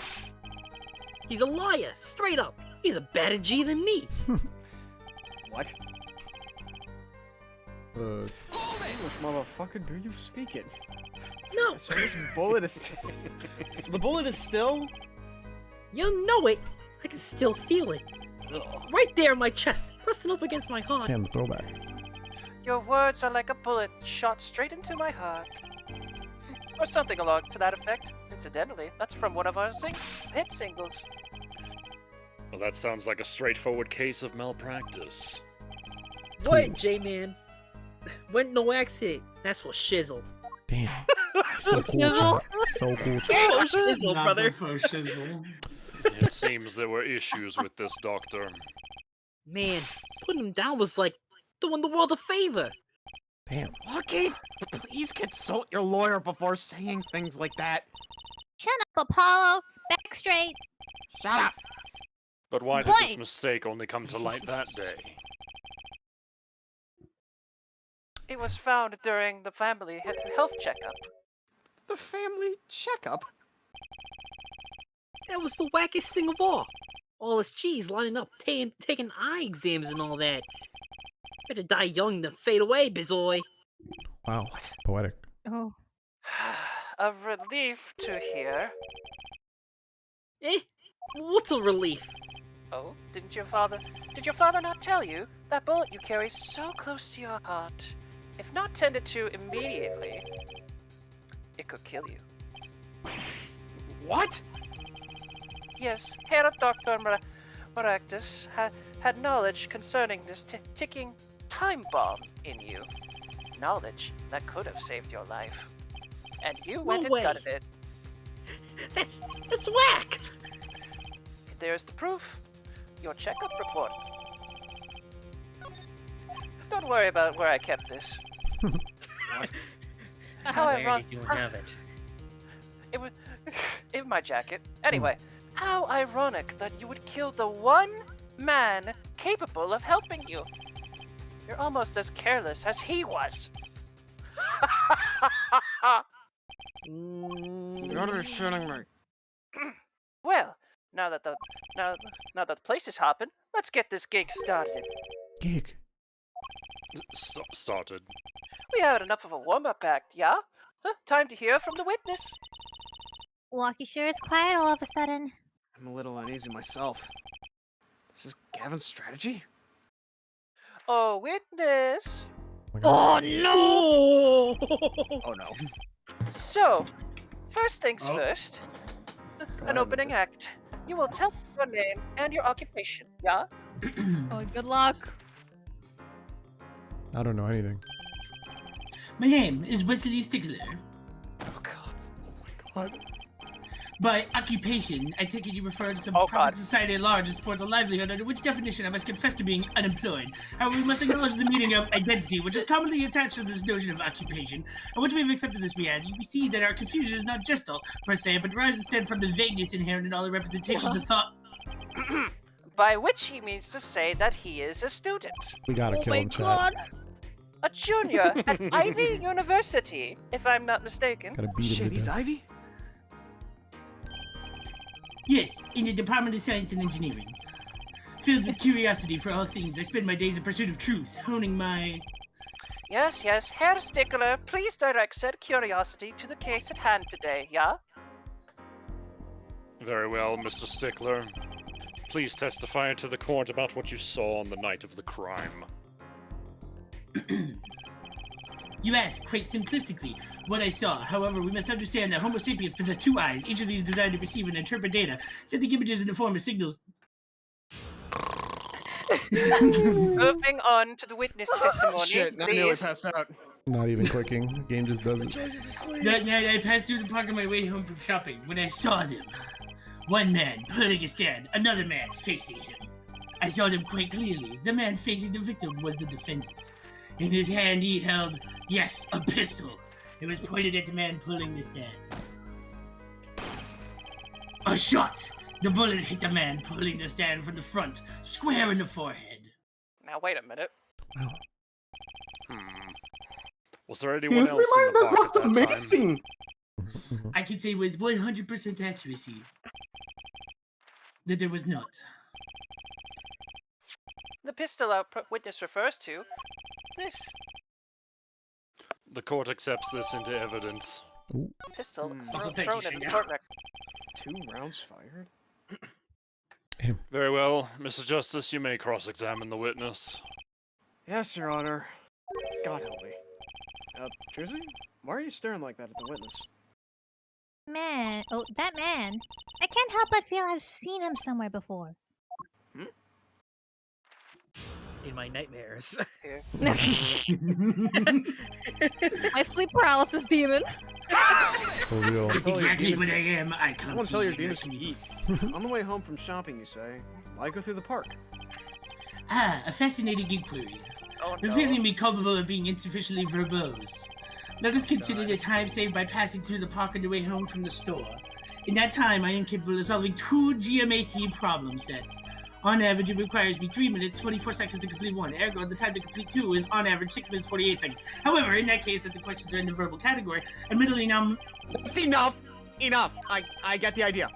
He's a liar, straight up. He's a better G than me. What? English motherfucker, do you speak it? No, So this bullet is... so the bullet is still... you know it. I can still feel it. Right there in my chest, pressing up against my heart. Damn, throwback. Your words are like a bullet shot straight into my heart. Or something along to that effect. Incidentally, that's from one of our hit singles. Well, that sounds like a straightforward case of malpractice. What, J-Man? Went no accident. That's for shizzle. Damn. So cool, Shizzle. chat. So cool, chat. Oh, shizzle, Not brother. before shizzle. It seems there were issues with this doctor. Man, putting him down was like doing the world a favor. Damn. Lucky, please consult your lawyer before saying things like that. Shut up, Apollo. Back straight. Shut up. But why did this Point. mistake only come to light that day? It was found during the family health checkup. The family checkup? That was the wackest thing of all. All his cheese lining up, taking eye exams and all that. Better die young than fade away, bizoy. Wow. Poetic. Oh. A relief to hear. Eh? What's a relief? Oh, did your father not tell you that bullet you carry so close to your heart, if not tended to immediately, it could kill you? What? Yes, Herr Dr. Maractus had knowledge concerning this ticking time bomb in you. Knowledge that could have saved your life. And you went and way. gutted it. That's whack! There's the proof. Your checkup report. Don't worry about where I kept this. How Where did you have it? It was in my jacket. Anyway, how ironic that you would kill the one man capable of helping you. You're almost as careless as he was. You're shooting me. Well, now that the place is hopping, let's get this gig started. Gig. Started. We had enough of a warm-up act, yeah? Huh? Time to hear from the witness. Walkie sure is quiet all of a sudden. I'm a little uneasy myself. This is Gavin's strategy? Oh, witness. Oh no! Oh no. So, first things Oh. first. An ahead, opening Vincent. act. You will tell your name and your occupation, yeah? Oh, good luck. I don't know anything. My name is Wesley Stigler. Oh god. God. By occupation, I take it you refer to some Oh, private God. society at large that supports a livelihood, under which definition I must confess to being unemployed. However, we must acknowledge the meaning of identity, which is commonly attached to this notion of occupation. And once we have accepted this reality, we see that our confusion is not gestal, per se, but derives instead from the vagueness inherent in all the representations of thought. By which he means to say that he is a student. We gotta kill him, chat. A junior at Ivy University, if I'm not mistaken. Gotta beat him Shit, to he's death. Ivy? Yes, in the Department of Science and Engineering. Filled with curiosity for all things, I spend my days in pursuit of truth, honing my... Yes, Herr Stickler, please direct said curiosity to the case at hand today, yeah? Very well, Mr. Stickler. Please testify to the court about what you saw on the night of the crime. You ask, quite simplistically, what I saw. However, we must understand that Homo sapiens possess two eyes, each of these designed to receive and interpret data, sending images in the form of signals. Moving on to the witness testimony, Shit, I nearly please. passed out. Not even clicking. The game just does it. That night, I passed through the park on my way home from shopping when I saw them. One man pulling a stand, another man facing him. I saw them quite clearly. The man facing the victim was the defendant. In his hand, he held, yes, a pistol. It was pointed at the man pulling the stand. A shot! The bullet hit the man pulling the stand from the front, square in the forehead. Now wait a minute. Was there anyone else in the park at that time? I can say with 100% accuracy that there was not. The pistol our witness refers to. This The court accepts this into evidence. pistol Also, thank thrown you, in the Shane. court record. 2 rounds fired? Very well, Mr. Justice, you may cross-examine the witness. Yes, Your Honor. God help me. Trucy? Why are you staring like that at the witness? Man, oh, that man. I can't help but feel I've seen him somewhere before. In my nightmares. My sleep paralysis demon. For real. That's exactly what I am. I come Someone to tell your you demons to to eat. On the way home from shopping, you say. Why go through the park? Ah, a fascinating inquiry. Oh no. Revealing me culpable of being insufficiently verbose. Let us consider the time saved by passing through the park on the way home from the store. In that time, I am capable of solving 2 GMAT problem sets. On average, it requires me 3 minutes, 24 seconds to complete one. Ergo, the time to complete 2 is on average 6 minutes, 48 seconds. However, in that case, that the questions are in the verbal category, admittedly now... It's enough! Enough! I get the idea.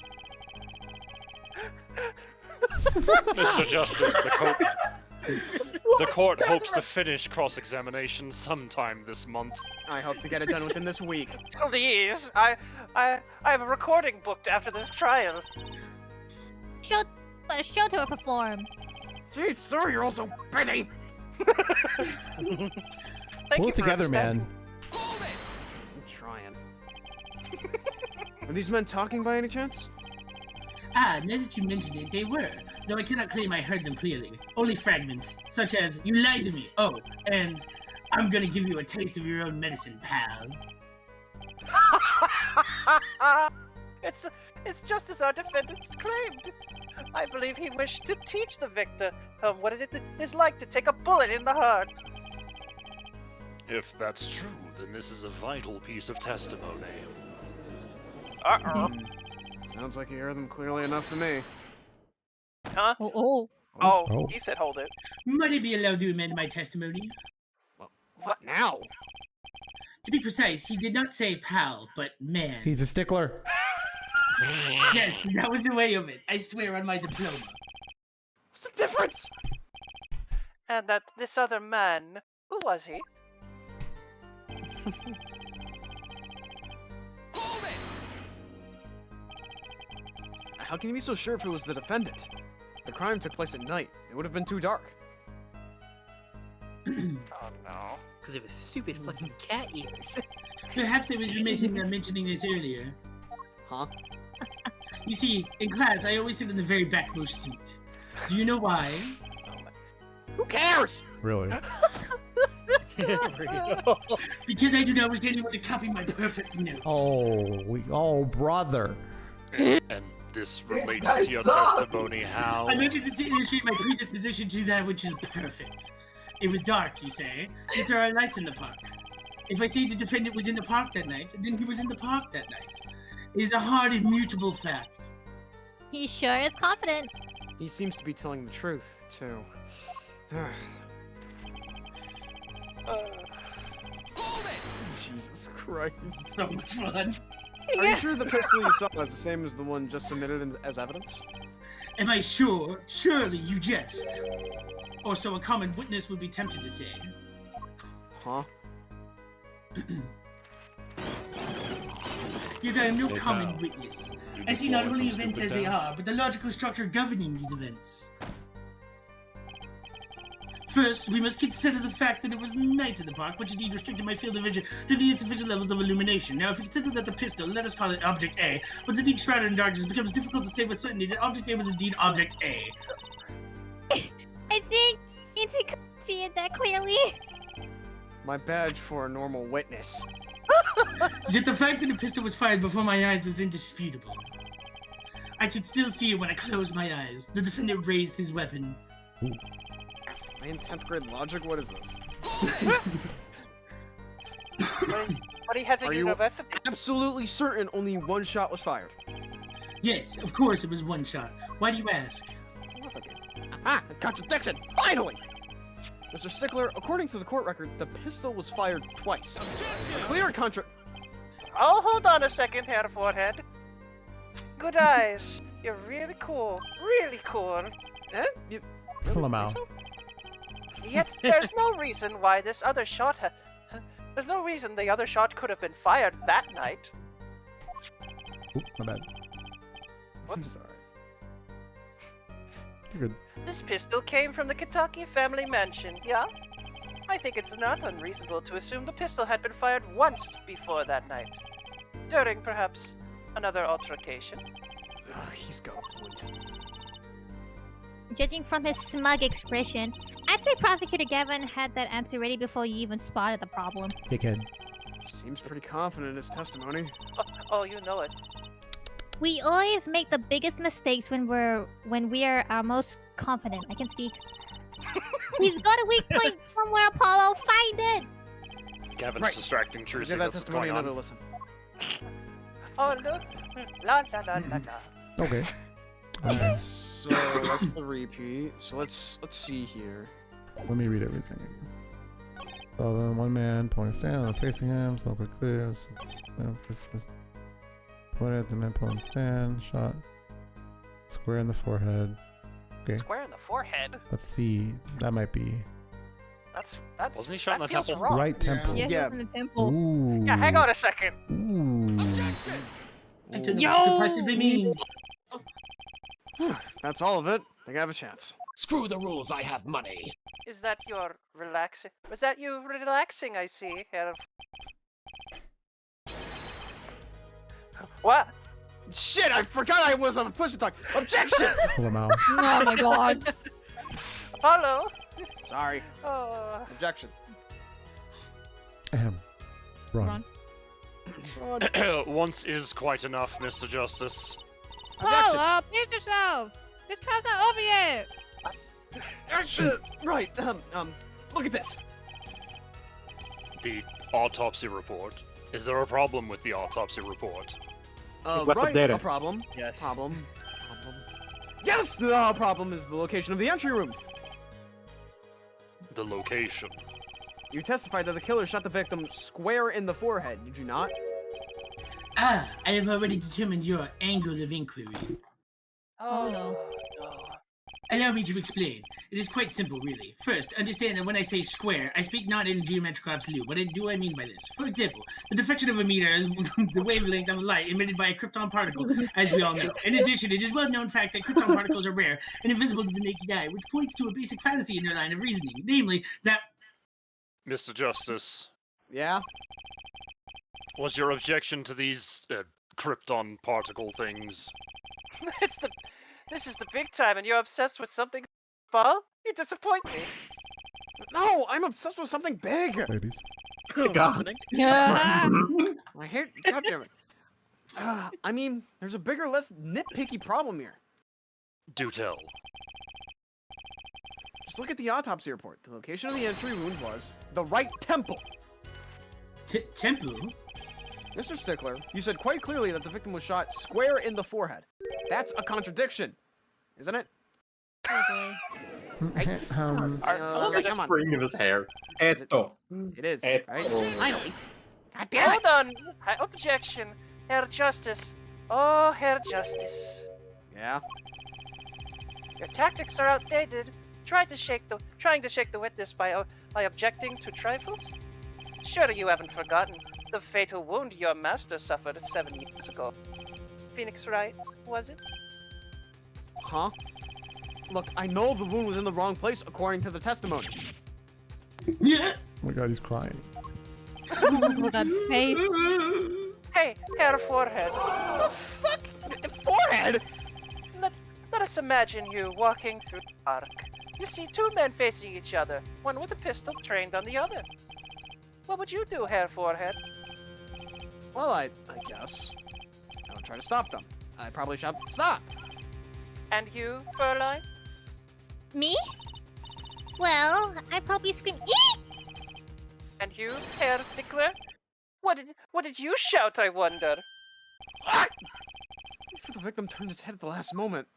Mr. Justice, the court hopes to finish cross-examination sometime this month. I hope to get it done within this week. Please, I have a recording booked after this trial. Show to perform. Jeez, sir, you're also busy! Pull it together, man. I'm trying. Are these men talking by any chance? Ah, now that you mention it, they were. Though I cannot claim I heard them clearly. Only fragments, such as, you lied to me, oh, and I'm gonna give you a taste of your own medicine, pal. It's just as our defendant claimed. I believe he wished to teach the victor of what it is like to take a bullet in the heart. If that's true, then this is a vital piece of testimony. Uh-oh. Sounds like you heard them clearly enough to me. Huh? Oh. Oh, he said hold it. Might I be allowed to amend my testimony? What now? To be precise, he did not say pal, but man. He's a stickler. Yes, that was the way of it. I swear on my diploma. What's the difference? And that this other man, who was he? How can you be so sure if it was the defendant? The crime took place at night. It would have been too dark. Oh no. Because of his stupid fucking cat ears. Perhaps I was remiss in mentioning this earlier. Huh? You see, in class, I always sit in the very backmost seat. Do you know why? Who cares? Really? Because I do not wish anyone to copy my perfect notes. Oh, brother. And this relates to your testimony, how? I wanted to illustrate my predisposition to that which is perfect. It was dark, you say, yet there are lights in the park. If I say the defendant was in the park that night, then he was in the park that night. It is a hard, immutable fact. He sure is confident. He seems to be telling the truth, too. Jesus Christ. So much fun. Are you sure the pistol you saw is the same as the one just submitted as evidence? Am I sure? Surely you jest. Or so a common witness would be tempted to say. Huh? Yet I am no Hey, common pal. witness. You I see not just only wanted to events as stupid they down? are, but the logical structure governing these events. First, we must consider the fact that it was night in the park, which indeed restricted my field of vision to the insufficient levels of illumination. Now, if we consider that the pistol, let us call it Object A, was indeed shrouded in darkness, it becomes difficult to say with certainty that Object A was indeed Object A. I think Inti could see it that clearly. My badge for a normal witness. Yet the fact that the pistol was fired before my eyes is indisputable. I could still see it when I closed my eyes. The defendant raised his weapon. Am I in 10th grade logic? What is this? What do you have in Are you university? absolutely certain only one shot was fired? Yes, of course it was one shot. Why do you ask? Ah, contradiction! Finally! Mr. Stickler, according to the court record, the pistol was fired twice. A clear contra- Oh, hold on a second, Hair Forehead. Good eyes. You're really cool. Really cool. Eh? You Pull him out. Yet there's no reason why this other shot there's no reason the other shot could have been fired that night. Oop, my bad. Whoops. You're good. This pistol came from the Kitaki family mansion, yeah? I think it's not unreasonable to assume the pistol had been fired once before that night. During, perhaps, another altercation. He's got a point. Judging from his smug expression, I'd say Prosecutor Gavin had that answer ready before you even spotted the problem. Dickhead. Seems pretty confident in his testimony. Oh, you know it. We always make the biggest mistakes when we are our most confident. I can speak. He's got a weak point somewhere, Apollo. Find it. Gavin's distracting Trucy. Give that That's what's testimony going on. another listen. Oh, look. La la la la la. Okay. So that's the repeat. So let's see here. Let me read everything. So then one man pulling stand, facing him, so quick clear. Pointed at the man pulling stand, shot square in the forehead. Okay. Square in the forehead? Let's see. That might be That's Wasn't he shot in that the feels temple? wrong. right temple. Yeah, he was in the temple. Ooh. Yeah, hang on a second. Ooh. I don't know what you could possibly mean. That's all of it. I think I have a chance. Screw the rules, I have money. Is that your relaxing? Was that you relaxing? I see. What? Shit! I forgot I was on a push to talk. Objection! Pull him out. Oh my god. Apollo. Sorry. Oh. Objection. Ahem. Run. Once is quite enough, Mr. Justice. Whoa, please yourself. This trial's not over yet. Right. Look at this. The autopsy report. Is there a problem with the autopsy report? What's Right. the data? A problem. Yes. Problem. Yes. The problem is the location of the entry room. The location. You testified that the killer shot the victim square in the forehead. Did you not? Ah, I have already determined your angle of inquiry. Oh no. Allow me to explain. It is quite simple, really. First, understand that when I say square, I speak not in geometrical absolute. What do I mean by this? For example, the deflection of a meter is the wavelength of light emitted by a krypton particle, as we all know. In addition, it is well-known fact that krypton particles are rare and invisible to the naked eye, which points to a basic fallacy in their line of reasoning, namely that... Mr. Justice. Yeah? Was your objection to these krypton particle things? This is the big time, and you're obsessed with something small? You disappoint me. No, I'm obsessed with something big. Ladies. God. Yeah. I hate. God damn it. I mean, there's a bigger, less nitpicky problem here. Do tell. Just look at the autopsy report. The location of the entry wound was the Wright temple. Temple? Mr. Stickler, you said quite clearly that the victim was shot square in the forehead. That's a contradiction, isn't it? Okay. On the come on. spring of his hair. Esto. It is, Esto. right? Finally. God damn it. Hold on. Objection, Herr Justice. Oh, Herr Justice. Yeah. Your tactics are outdated. Trying to shake the witness by objecting to trifles? Surely you haven't forgotten the fatal wound your master suffered 7 years ago. Phoenix Wright, was it? Huh? Look, I know the wound was in the wrong place according to the testimony. Yeah. Oh my god, he's crying. Oh, that face. Hey, Herr Forehead. The fuck? Forehead? Let us imagine you walking through the park. You see two men facing each other, one with a pistol trained on the other. What would you do, Herr Forehead? Well, I guess I would try to stop them. I probably shout, stop! And you, Furline? Me? Well, I'd probably scream, eek! And you, Herr Stickler? What did you shout, I wonder? The victim turned his head at the last moment.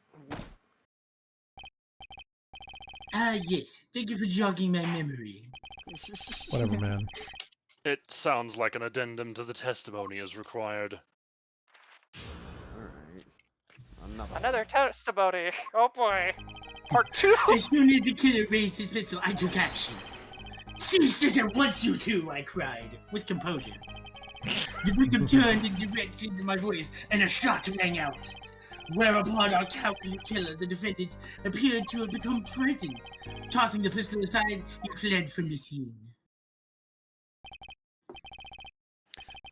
Yes. Thank you for jogging my memory. Whatever, man. It sounds like an addendum to the testimony is required. Alright. Another testimony. Oh boy. Part 2. As soon as the killer raised his pistol, I took action. Cease this at once, you two, I cried, with composure. The victim turned in direction to my voice, and a shot rang out. Whereupon our cowardly killer, the defendant, appeared to have become frightened. Tossing the pistol aside, he fled from the scene.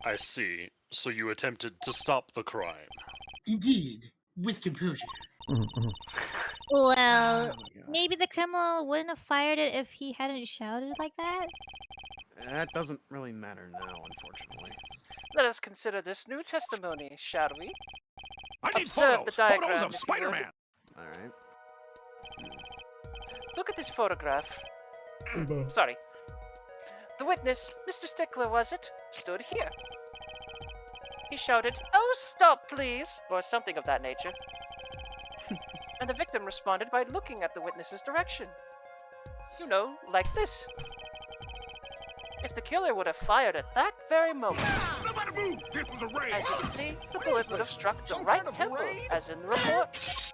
I see. So you attempted to stop the crime. Indeed, with composure. Well, maybe the criminal wouldn't have fired it if he hadn't shouted like that. That doesn't really matter now, unfortunately. Let us consider this new testimony, shall we? I need Observe photos. the diagram, Photos of if you Spider-Man. Alright. Look at this photograph. Sorry. The witness, Mr. Stickler, was it? Stood here. He shouted, "Oh, stop, please," or something of that nature. And the victim responded by looking at the witness's direction. You know, like this. If the killer would have fired at that very moment, Nobody move! This is a raid! as you can see, the bullet would have struck the right temple, as in the report.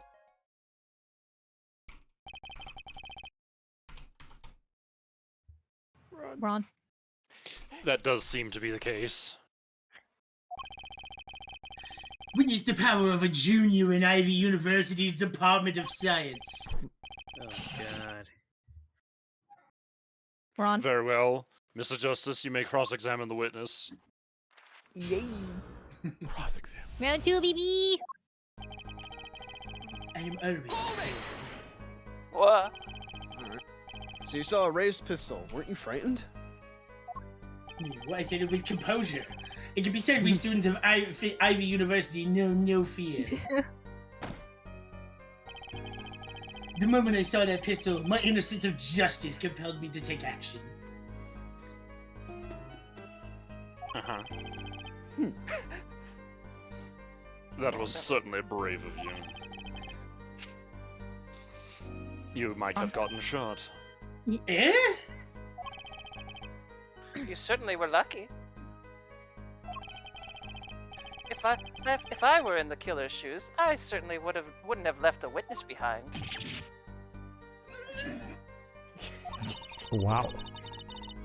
Ron. That does seem to be the case. Witness the power of a junior in Ivy University's Department of Science. Oh god. Ron. Very well. Mr. Justice, you may cross-examine the witness. Yay! Cross-examine. Round 2, BB. I am always prepared. What? Alright. So you saw a raised pistol. Weren't you frightened? Well, I said it with composure. It can be said we students of Ivy University know no fear. The moment I saw that pistol, my inner sense of justice compelled me to take action. Uh-huh. That was certainly brave of you. You might have gotten shot. Eh? You certainly were lucky. If I were in the killer's shoes, I certainly wouldn't have left a witness behind. Wow.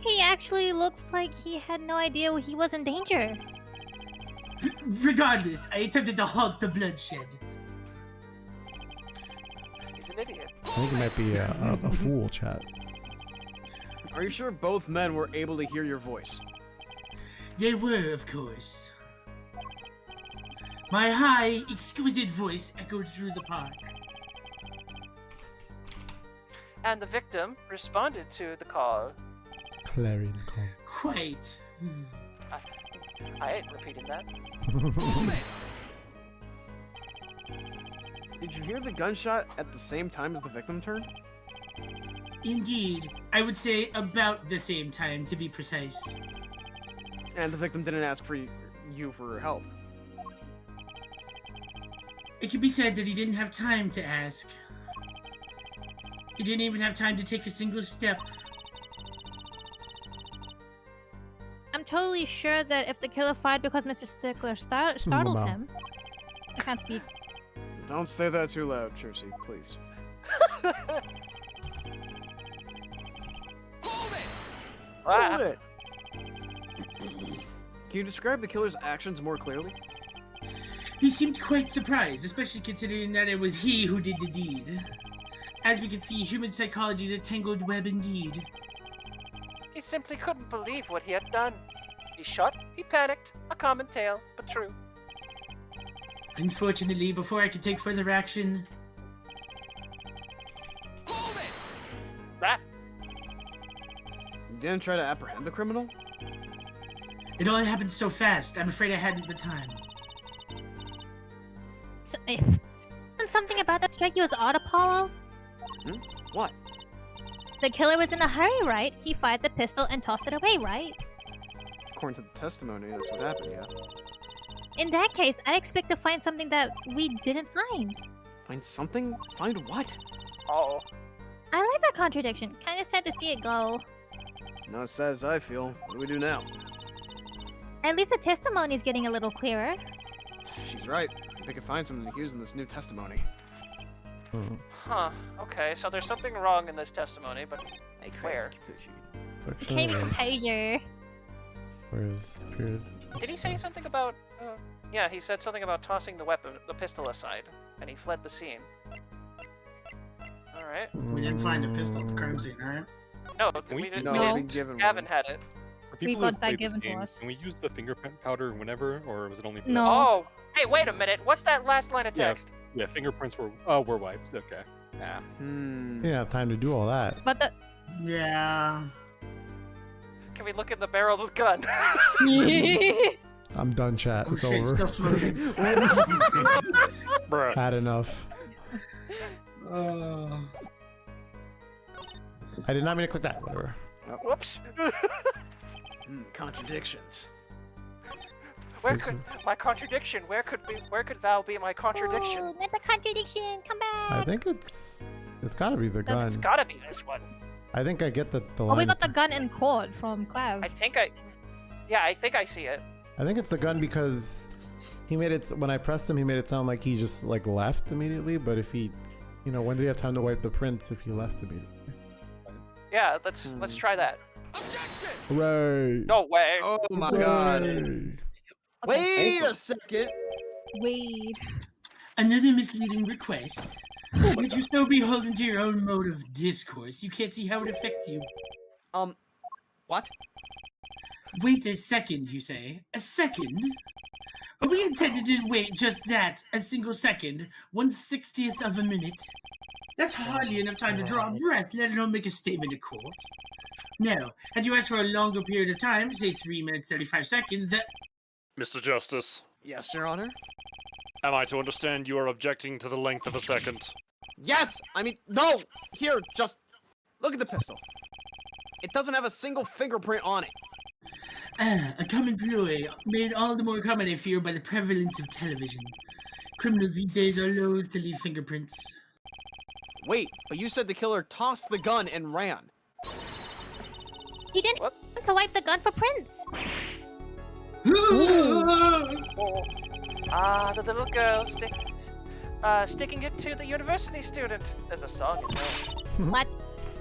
He actually looks like he had no idea he was in danger. Regardless, I attempted to halt the bloodshed. He's an idiot. I think it might be a fool, chat. Are you sure both men were able to hear your voice? They were, of course. My high, exquisite voice echoed through the park. And the victim responded to the call. Clarion call. Quite. I ain't repeating that. Did you hear the gunshot at the same time as the victim turned? Indeed. I would say about the same time, to be precise. And the victim didn't ask for you for help. It can be said that he didn't have time to ask. He didn't even have time to take a single step. I'm totally sure that if the killer fired because Mr. Stickler startled Mama. him. I can't speak. Don't say that too loud, Trusy, please. Hold it! Can you describe the killer's actions more clearly? He seemed quite surprised, especially considering that it was he who did the deed. As we can see, human psychology is a tangled web indeed. He simply couldn't believe what he had done. He shot, he panicked, a common tale, but true. Unfortunately, before I could take further action, Rat. You didn't try to apprehend the criminal? it all happened so fast, I'm afraid I hadn't the time. Didn't something about that strike you as odd, Apollo? Hmm? What? The killer was in a hurry, right? He fired the pistol and tossed it away, right? According to the testimony, that's what happened, yeah. In that case, I'd expect to find something that we didn't find. Find something? Find what? Oh. I like that contradiction. Kinda sad to see it go. Not as sad as I feel. What do we do now? At least the testimony's getting a little clearer. She's right. They could find something to use in this new testimony. Huh. Okay, so there's something wrong in this testimony, but where? Can't even pay you. Where's period? Did he say something about? Yeah, he said something about tossing the pistol aside, and he fled the scene. All right. We didn't find a pistol at the crime scene, right? No, we didn't. No, we we didn't. given Gavin one. had it. For people got who that played this given to game, us. can we use the fingerprint powder whenever, or was it only for No. Oh, hey, wait a minute. What's that last line of Yeah. text? Yeah, fingerprints were wiped. Okay. Yeah. You didn't have time to do all that. But the Yeah. Can we look in the barrel of the gun? I'm done, chat. Oh It's shit, it's over. still smoking. Bruh. Had enough. I did not mean to click that. Whatever. Whoops. Contradictions. Where could my contradiction? Where could thou be my contradiction? Ooh, not the contradiction. Come back. I think it's gotta be the gun. It's gotta be this one. I think I get the Oh, line. we got the gun in court from Clav. I think I see it. I think it's the gun because he made it, when I pressed him, he made it sound like he just like left immediately. But if he, when did he have time to wipe the prints if he left immediately? Yeah, let's try that. Hooray! No way. Oh my god. Hooray. Wait a second. Wait. Another misleading request. Would you still be holding to your own mode of discourse? You can't see how it affects you. What? Wait a second, you say? A second? Are we intended to wait just that, a single second, 1/60th of a minute? That's hardly enough time to draw a breath, let alone make a statement to court. Now, had you asked for a longer period of time, say 3 minutes 35 seconds, that... Mr. Justice, Yes, Your Honor. am I to understand you are objecting to the length of a second? Yes! I mean, no! Here, just look at the pistol. It doesn't have a single fingerprint on it. A common ploy, made all the more common, I fear, by the prevalence of television. Criminals these days are loath to leave fingerprints. Wait, but you said the killer tossed the gun and ran. He didn't want to wipe the gun for prints. The little girl sticking it to the university student. There's a song in there. What?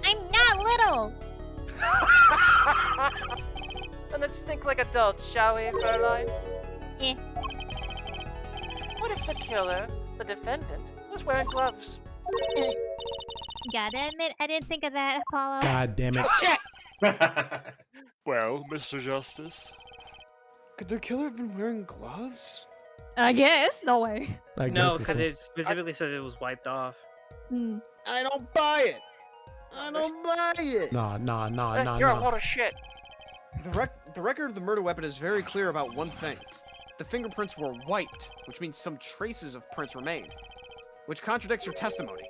I'm not little. And let's think like adults, shall we, Caroline? Yeah. What if the killer, the defendant, was wearing gloves? Gotta admit, I didn't think of that, Apollo. God damn it. Well, Mr. Justice? Could the killer have been wearing gloves? I guess. No way. I No, guess because it specifically says it was wiped off. I don't buy it. I don't buy it. Nah. You're a lot of shit. The record of the murder weapon is very clear about one thing. The fingerprints were wiped, which means some traces of prints remained, which contradicts your testimony.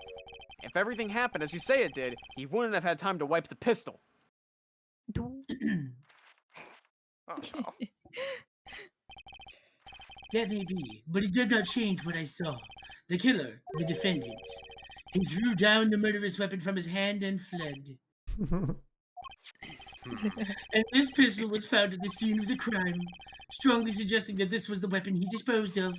If everything happened as you say it did, he wouldn't have had time to wipe the pistol. Oh no. That may be, but it does not change what I saw. The killer, the defendant, he threw down the murderous weapon from his hand and fled. And this pistol was found at the scene of the crime, strongly suggesting that this was the weapon he disposed of.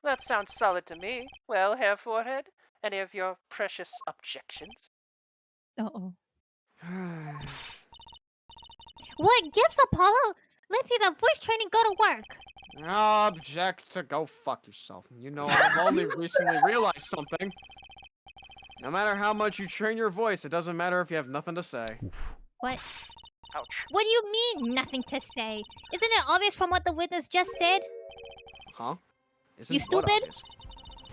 That sounds solid to me. Well, Hair Forehead, any of your precious objections? Uh-oh. What gives, Apollo? Let's see that voice training go to work. Object to go fuck yourself. You know, I've only recently realized something. No matter how much you train your voice, it doesn't matter if you have nothing to say. What? Ouch. What do you mean, nothing to say? Isn't it obvious from what the witness just said? Huh? You stupid?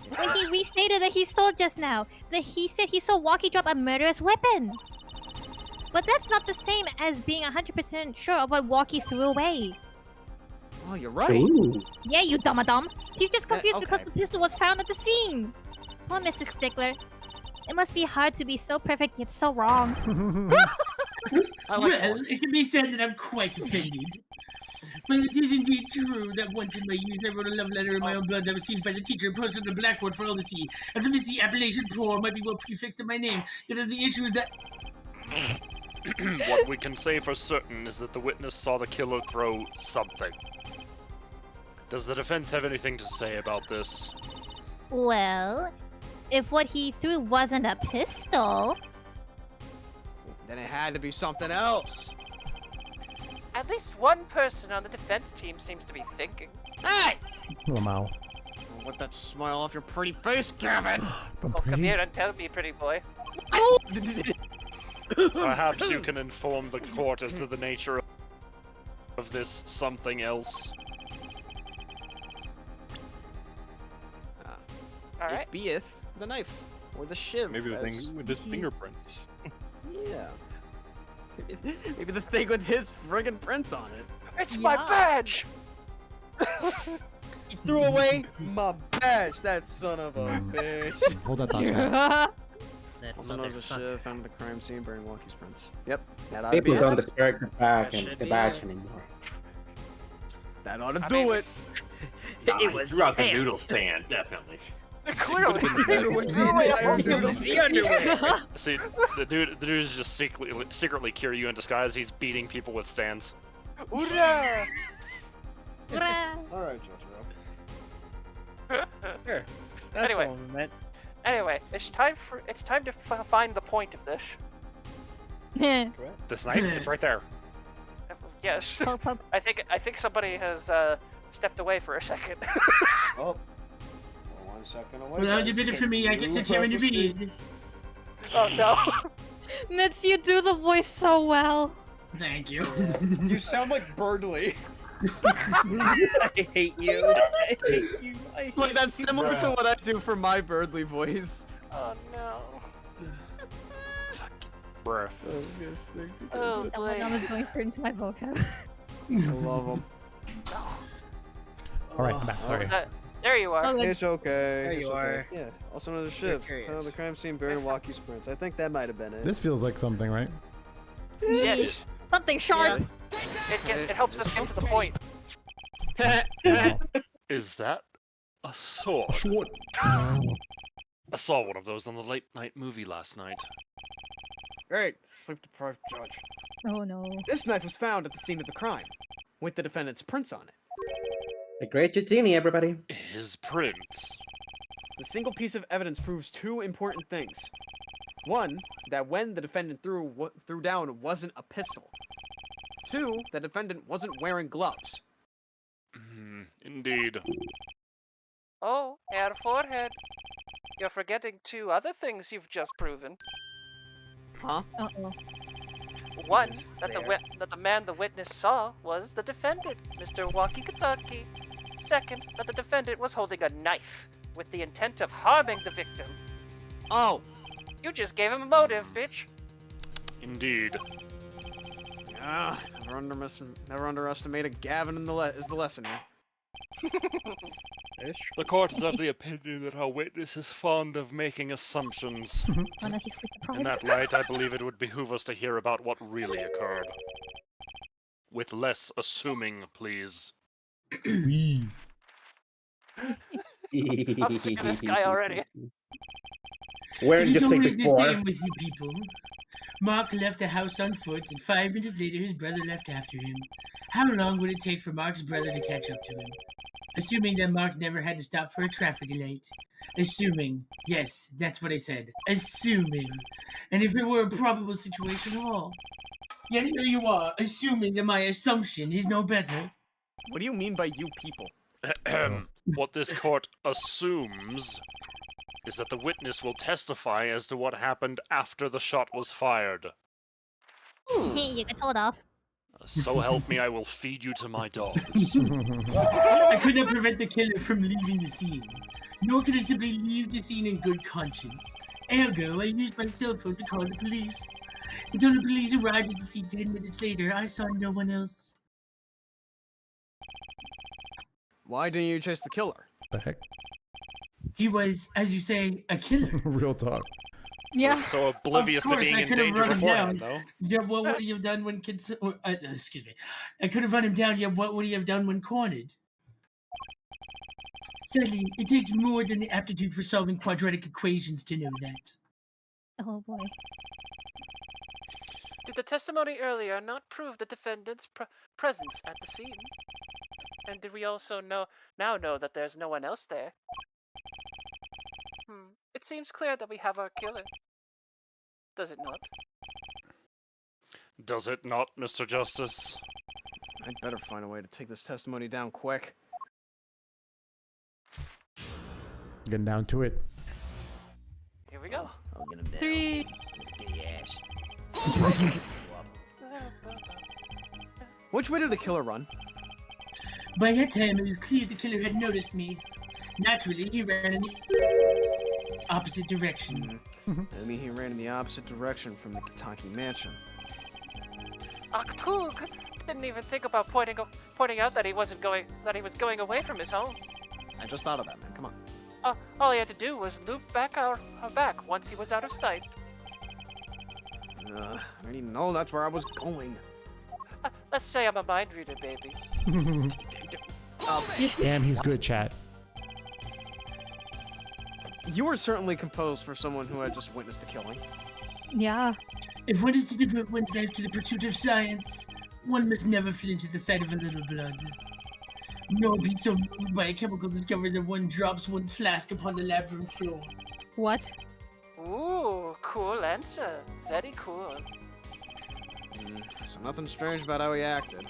When he restated that he saw just now, that he said he saw Walkie drop a murderous weapon. But that's not the same as being 100% sure of what Walkie threw away. Oh, you're right. Yeah, you dumb. He's just confused okay. because the pistol was found at the scene. Poor Mr. Stickler. It must be hard to be so perfect yet so wrong. Well, it can be said that I'm quite offended. Well, it is indeed true that once in my youth I wrote a love letter in my own blood that was seized by the teacher and posted on the blackboard for all to see. And for this, the appellation poor might be well prefixed to my name. Yet as the issue is that... What we can say for certain is that the witness saw the killer throw something. Does the defense have anything to say about this? Well, if what he threw wasn't a pistol... Then it had to be something else. At least one person on the defense team seems to be thinking. Hey! Lamau. What that smile off your pretty face, Gavin? Come here and tell me, pretty boy. Perhaps you can inform the court as to the nature of this something else. It beeth the knife or the shiv. Maybe the as thing with his he- fingerprints. Yeah. Maybe the thing with his friggin' prints on it. It's my badge! He threw away my badge, that son of a bitch. Hold that thought, chat. Also known as a shiv found at the crime scene bearing Walkie's prints. Yep, that ought to be People it. don't disparage the back That and should the be badge it. anymore. That ought to do it. It was throughout the noodle stand, definitely. Clearly. See, the dude is just secretly Kiryu in disguise. He's beating people with stands. Hoorah! Alright, Jotaro. Sure. That's Anyway. all I meant. Anyway, it's time to find the point of this. This knife, it's right there. Yes. I think somebody has stepped away for a second. Oh. 1 second away. Well, you did it for me. I get to sit here and read. Oh no. Mitz, you do the voice so well. Thank you. You sound like Birdly. I hate you. I hate you. I hate Like, that's you. similar to what I do for my Birdly voice. Oh no. Bruh. Oh Oh my god, I was going straight into my vocab. I love them. Alright, I'm back. Sorry. There you are. It's okay. There it's you okay. are. Yeah. Also known as a shiv. curious. Found at the crime scene bearing Walkie's prints. I think that might have been it. This feels like something, right? Yes. Something sharp. It helps us get to the point. Is that a sword? Sword. I saw one of those on the late night movie last night. Great. Sleep deprived judge. Oh no. This knife was found at the scene of the crime, with the defendant's prints on it. The great Jutini, everybody. His prints. The single piece of evidence proves two important things. One, that when the defendant threw down wasn't a pistol. Two, the defendant wasn't wearing gloves. Indeed. Oh, Hair Forehead. You're forgetting two other things you've just proven. Huh? Uh-oh. One, that the man the witness saw was the defendant, Mr. Walkie Kitaki. Second, that the defendant was holding a knife with the intent of harming the victim. Oh. You just gave him a motive, bitch. Indeed. Never underestimate a Gavin is the lesson here. The court is of the opinion that our witness is fond of making assumptions. Oh no, he's sleep deprived. In that light, I believe it would behoove us to hear about what really occurred. With less assuming, please. Please. I'm sick of this guy already. Where It did you is say always the before? same with you people. Mark left the house on foot, and 5 minutes later his brother left after him. How long would it take for Mark's brother to catch up to him? Assuming that Mark never had to stop for a traffic light. Assuming. Yes, that's what I said. Assuming. And if it were a probable situation at all. Yet here you are, assuming that my assumption is no better. What do you mean by you people? What this court assumes is that the witness will testify as to what happened after the shot was fired. You get told off. So help me, I will feed you to my dogs. I could not prevent the killer from leaving the scene. Nor could I simply leave the scene in good conscience. Ergo, I used my cell phone to call the police. Until the police arrived at the scene 10 minutes later, I saw no one else. Why didn't you chase the killer? The heck? He was, as you say, a killer. Real talk. Yeah. So oblivious Of to course, being I in could have danger run him beforehand, down. though. Yeah, what would he have done when excuse me. I could have run him down, yet what would he have done when cornered? Sadly, it takes more than the aptitude for solving quadratic equations to know that. Oh boy. Did the testimony earlier not prove the defendant's presence at the scene? And did we also now know that there's no one else there? It seems clear that we have our killer. Does it not? Does it not, Mr. Justice? I'd better find a way to take this testimony down quick. Getting down to it. Here we go. I'll get him down. 3. Get your ass. Which way did the killer run? By that time, it was clear the killer had noticed me. Naturally, he ran in the opposite direction. I mean, he ran in the opposite direction from the Kitaki mansion. Aktug didn't even think about pointing out that he was going away from his home. I just thought of that, man. Come on. All he had to do was loop back our back once he was out of sight. I didn't even know that's where I was going. Let's say I'm a mind reader, baby. Damn, he's good, chat. You were certainly composed for someone who had just witnessed a killing. Yeah. If one is to devote one's life to the pursuit of science, one must never flinch at the sight of a little blood. Nor be so moved by a chemical discovery that one drops one's flask upon the lab room floor. What? Ooh, cool answer. Very cool. So nothing strange about how he acted.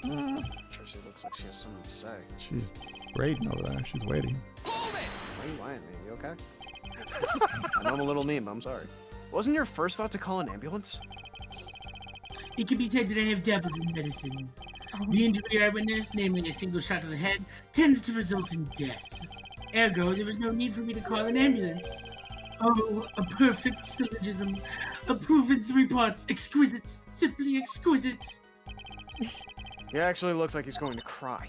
Tracy looks like she has something to say. She's waiting over there. She's waiting. Why are you lying to me? You okay? I know I'm a little mean, but I'm sorry. Wasn't your first thought to call an ambulance? It can be said that I have dabbled in medicine. The injury I witnessed, namely a single shot to the head, tends to result in death. Ergo, there was no need for me to call an ambulance. Oh, a perfect syllogism. A proof in 3 parts. Exquisite. Simply exquisite. He actually looks like he's going to cry.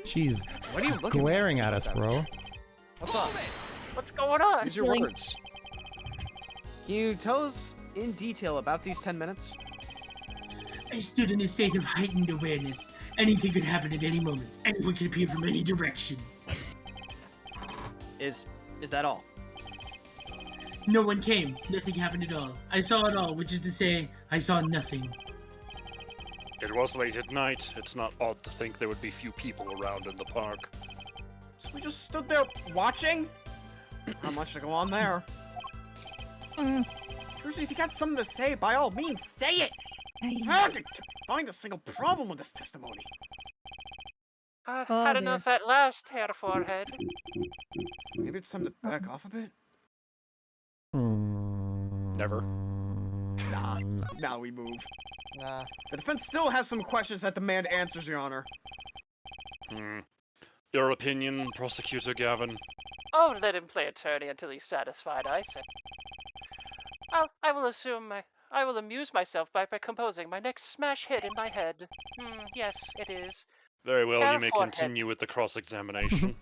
She's What are you looking glaring for? at us, bro. What's up? What's going on? Use your words. Can you tell us in detail about these 10 minutes? I stood in a state of heightened awareness. Anything could happen at any moment. Anyone could appear from any direction. Is that all? No one came. Nothing happened at all. I saw it all, which is to say, I saw nothing. It was late at night. It's not odd to think there would be few people around in the park. So we just stood there watching? Not much to go on there. Trucy, if you got something to say, by all means, say it! I can't find a single problem with this testimony. Had enough at last, Hair Forehead. Maybe it's time to back off a bit? Never. Nah, now we move. Nah. The defense still has some questions that demand answers, Your Honor. Your opinion, Prosecutor Gavin? Oh, let him play attorney until he's satisfied, I say. I will assume I will amuse myself by composing my next smash hit in my head. Yes, it is. Very well, Hair you may forehead. continue with the cross-examination.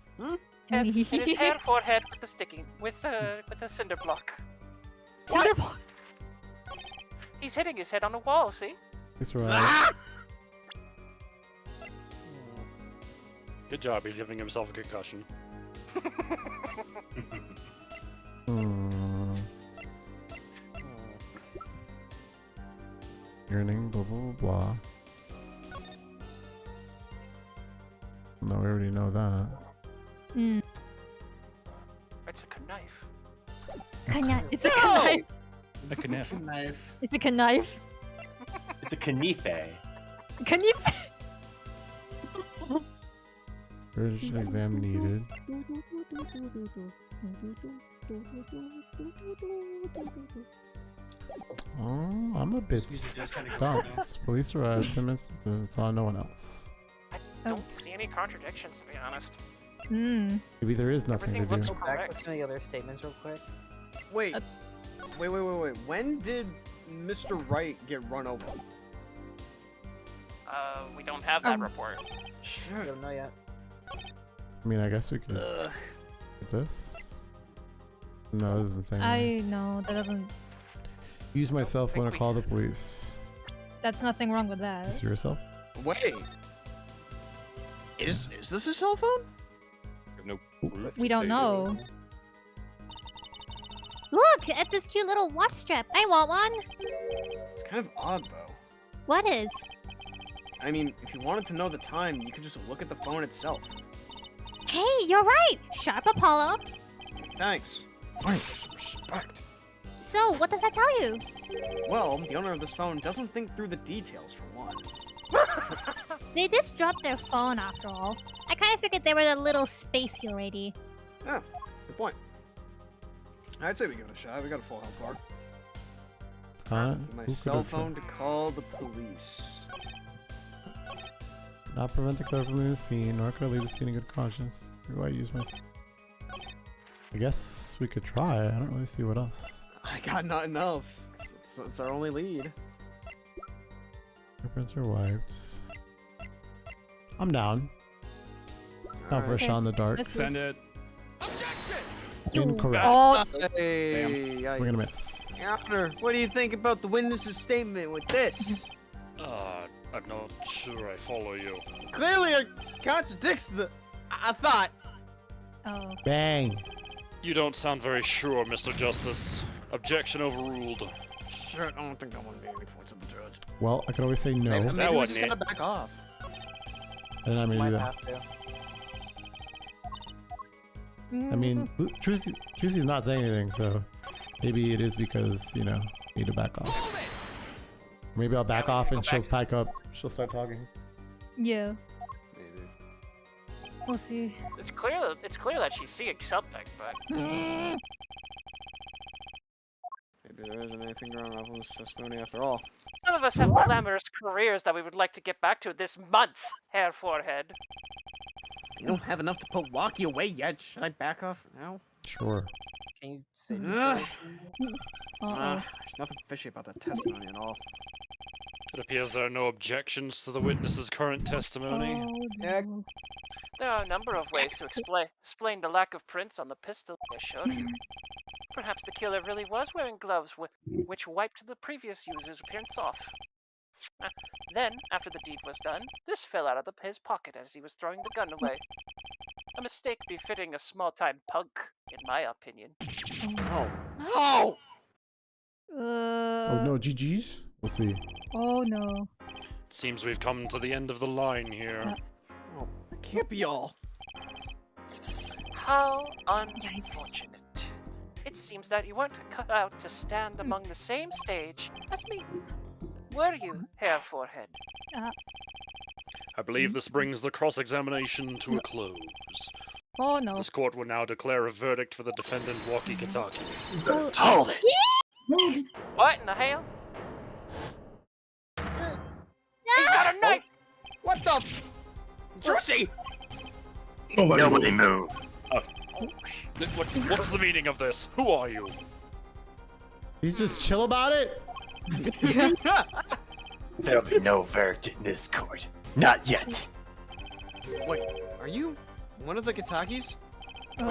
It is hair forehead with the sticking, with a cinder block. Cinder block. He's hitting his head on a wall. See? That's right. Good job, he's giving himself a concussion. Yearning, blah blah blah. No, we already know that. It's a knife. It's a knife. A knife. It's a knife. It's a knife. Knife. Urgent exam needed. Oh, I'm a bit stumped. Police arrived 10 minutes and saw no one else. I don't see any contradictions, to be honest. Maybe there is nothing Everything to looks do. correct. Listen to the other statements real quick. Wait. Wait. When did Mr. Wright get run over? We don't have that report. Sure. We don't know yet. I mean, I guess we could get this. No, that doesn't say anything. No, that doesn't. Use my cell phone to call the police. That's nothing wrong with that. Is your cell? Wait. Is this a cell phone? No proof. We don't know. Look at this cute little watch strap. I want one. It's kind of odd, though. What is? I mean, if you wanted to know the time, you could just look at the phone itself. Hey, you're right. Sharp Apollo. Thanks. Fine, respect. So, what does that tell you? Well, the owner of this phone doesn't think through the details, for one. They just dropped their phone after all. I kind of figured they were a little spacey already. Yeah, good point. I'd say we give it a shot. We got a full health bar. My cell phone to call the police. Not prevent the killer from leaving the scene, nor could I leave the scene in good conscience. Where do I use my... I guess we could try. I don't really see what else. I got nothing else. It's our only lead. Fingerprints are wiped. I'm down. Down for a shot in the dark. Send it. Incorrect. Hey, So we're gonna miss. Governor, what do you think about the witness's statement with this? I'm not sure I follow you. Clearly it contradicts the... I thought. Oh. Bang. You don't sound very sure, Mr. Justice. Objection overruled. Sure, I don't think I want to be any points of the judge. Well, I could always say no. Maybe we just gotta back off. I didn't mean to do that. Have to. I mean, Trucy's not saying anything, so maybe it is because, you know, need to back off. Maybe I'll back off and she'll pack up. She'll start talking. Yeah. Maybe. We'll see. It's clear that she's seeing something, but Maybe there isn't anything wrong with this testimony after all. some of us have glamorous careers that we would like to get back to this month, Hair Forehead. You don't have enough to put Walkie away yet. Should I back off now? Sure. Can you say There's nothing fishy about that testimony at all. It appears there are no objections to the witness's current testimony. There are a number of ways to explain the lack of prints on the pistol I showed you. Perhaps the killer really was wearing gloves which wiped the previous user's appearance off. Then, after the deed was done, this fell out of his pocket as he was throwing the gun away. A mistake befitting a small-time punk, in my opinion. Oh. No! Oh no, GG's? We'll see. Oh no. Seems we've come to the end of the line here. Oh, it can't be all. How unfortunate. It seems that you weren't cut out to stand among the same stage as me. Were you, Hair Forehead? I believe this brings the cross-examination to a close. Oh no. This court will now declare a verdict for the defendant, Walkie Kitaki. Hold it! What in the hell? He's got a knife! What the? Juicy! Nobody move. What's the meaning of this? Who are you? He's just chill about it? There'll be no verdict in this court. Not yet. Wait, are you one of the Kitakis? The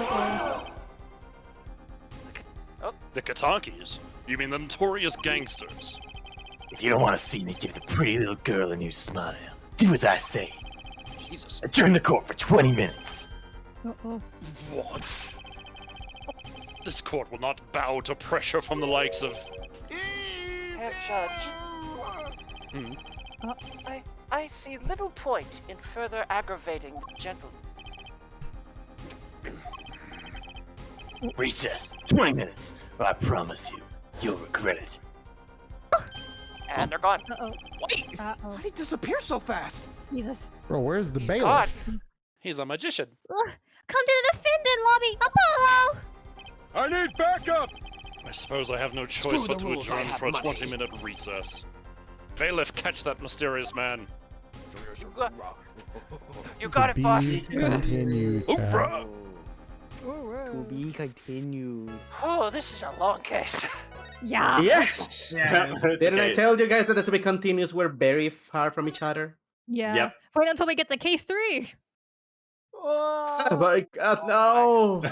Kitakis? You mean the notorious gangsters? If you don't want to see me give the pretty little girl a new smile, do as I say. Jesus. Adjourn the court for 20 minutes. What? This court will not bow to pressure from the likes of... Herr Judge, I see little point in further aggravating the gentleman. Recess. 20 minutes. Or I promise you, you'll regret it. And they're gone. Wait, how did he disappear so fast? Jesus. Bro, where's the He's bailiff? He's a magician. Come to the defendant lobby, Apollo! I need backup! I suppose I have no choice Screw but the to rules, I adjourn have for a money. 20-minute recess. Bailiff, catch that mysterious man. You got it, boss. Continued, chat. Hoorah! To be continued. Oh, this is a long case. Yeah. Yes! Didn't I tell you guys that the to be continues were very far from each other? Yeah. Yep. Wait until we get to case 3. Oh my god, no!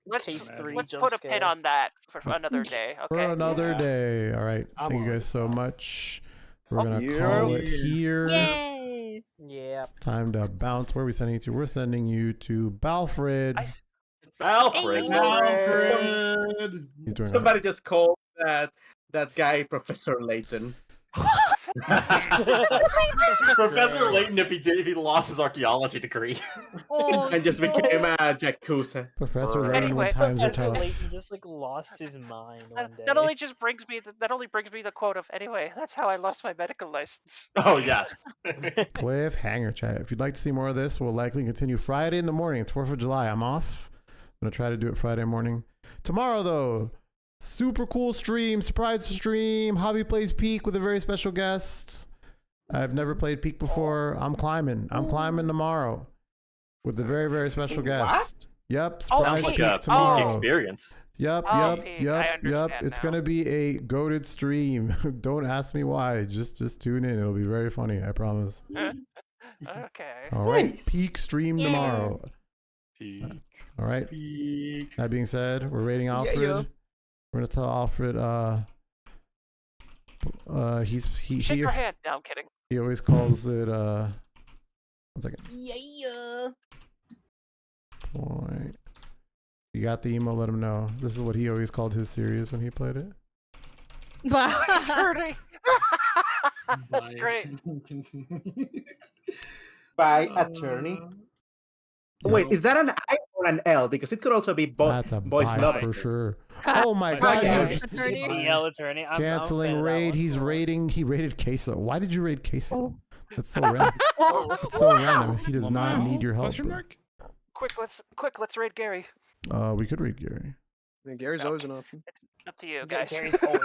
Let's Case 3 put jump a pin scare. on that for another day. For Okay. another day. All right. I'm Thank you on guys so much. We're gonna yeah. call it here. Yay! Yeah. It's time to bounce. Where are we sending you to? We're sending you to Balfred. Alfred. Alfred! He's doing Somebody just called that guy Professor Layton. Professor Layton, if he lost his archaeology degree. And just became a Yakuza. Professor Right. Layton Anyway, when times are Professor tough. Layton just like lost his mind one day. That only just brings me the quote of anyway. That's how I lost my medical license. Oh yeah. Cliffhanger chat. If you'd like to see more of this, we'll likely continue Friday in the morning. It's 4th of July. I'm off. I'm gonna try to do it Friday morning. Tomorrow though, super cool stream, surprise stream. Javi plays Peak with a very special guest. I've never played Peak before. I'm climbing tomorrow with a very, very special guest. Yep, surprise Sounds like Peak a tomorrow. peak experience. Yep. Peak, I understand It's now. gonna be a goated stream. Don't ask me why. Just tune in. It'll be very funny. I promise. Okay. All right. Nice. Peak stream Yeah. tomorrow. Peak. All right. Peak. That being said, we're rating Alfred. yeah. We're gonna tell Alfred. Shake your hand. No, I'm kidding. He always calls it. 1 second. Yeah. Point. You got the emo? Let him know. This is what he always called his series when he played it. Wow. Attorney. That's great. By attorney. Wait, is that an I or an L? Because it could also be That's a boys buy love for it. sure. Oh my god! yeah. he was Attorney. DL attorney. I'm a fan canceling of that raid. one. He's raiding. He raided Queso. Why did you raid Queso? Oh. That's so random. That's so random. He does not need your help. Question mark? Let's raid Gary. We could raid Gary. Yeah, Gary's always an option. Up to you guys. Gary's always.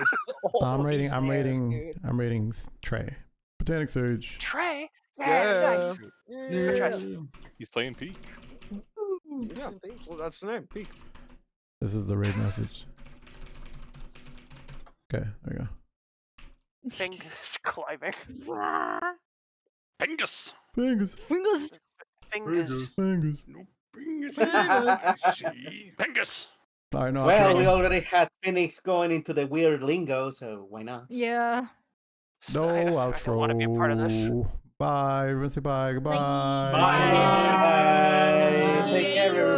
I'm rating. always I'm there, rating. dude. I'm rating Trey. Botanic Sage. Trey. Yeah. Nice. He's playing Peak. Yeah. Well, that's the name. Peak. This is the raid message. Okay, there you go. Fingers climbing. Pingus! Fingers. Fingers. Fingers. Fingers. Pingus! All right, no. Well, we already had Phoenix going into the weird lingo, so why not? Yeah. No I outro. don't want to be a part of this. Bye. Everyone say bye. Goodbye. Bye. Take care, everyone.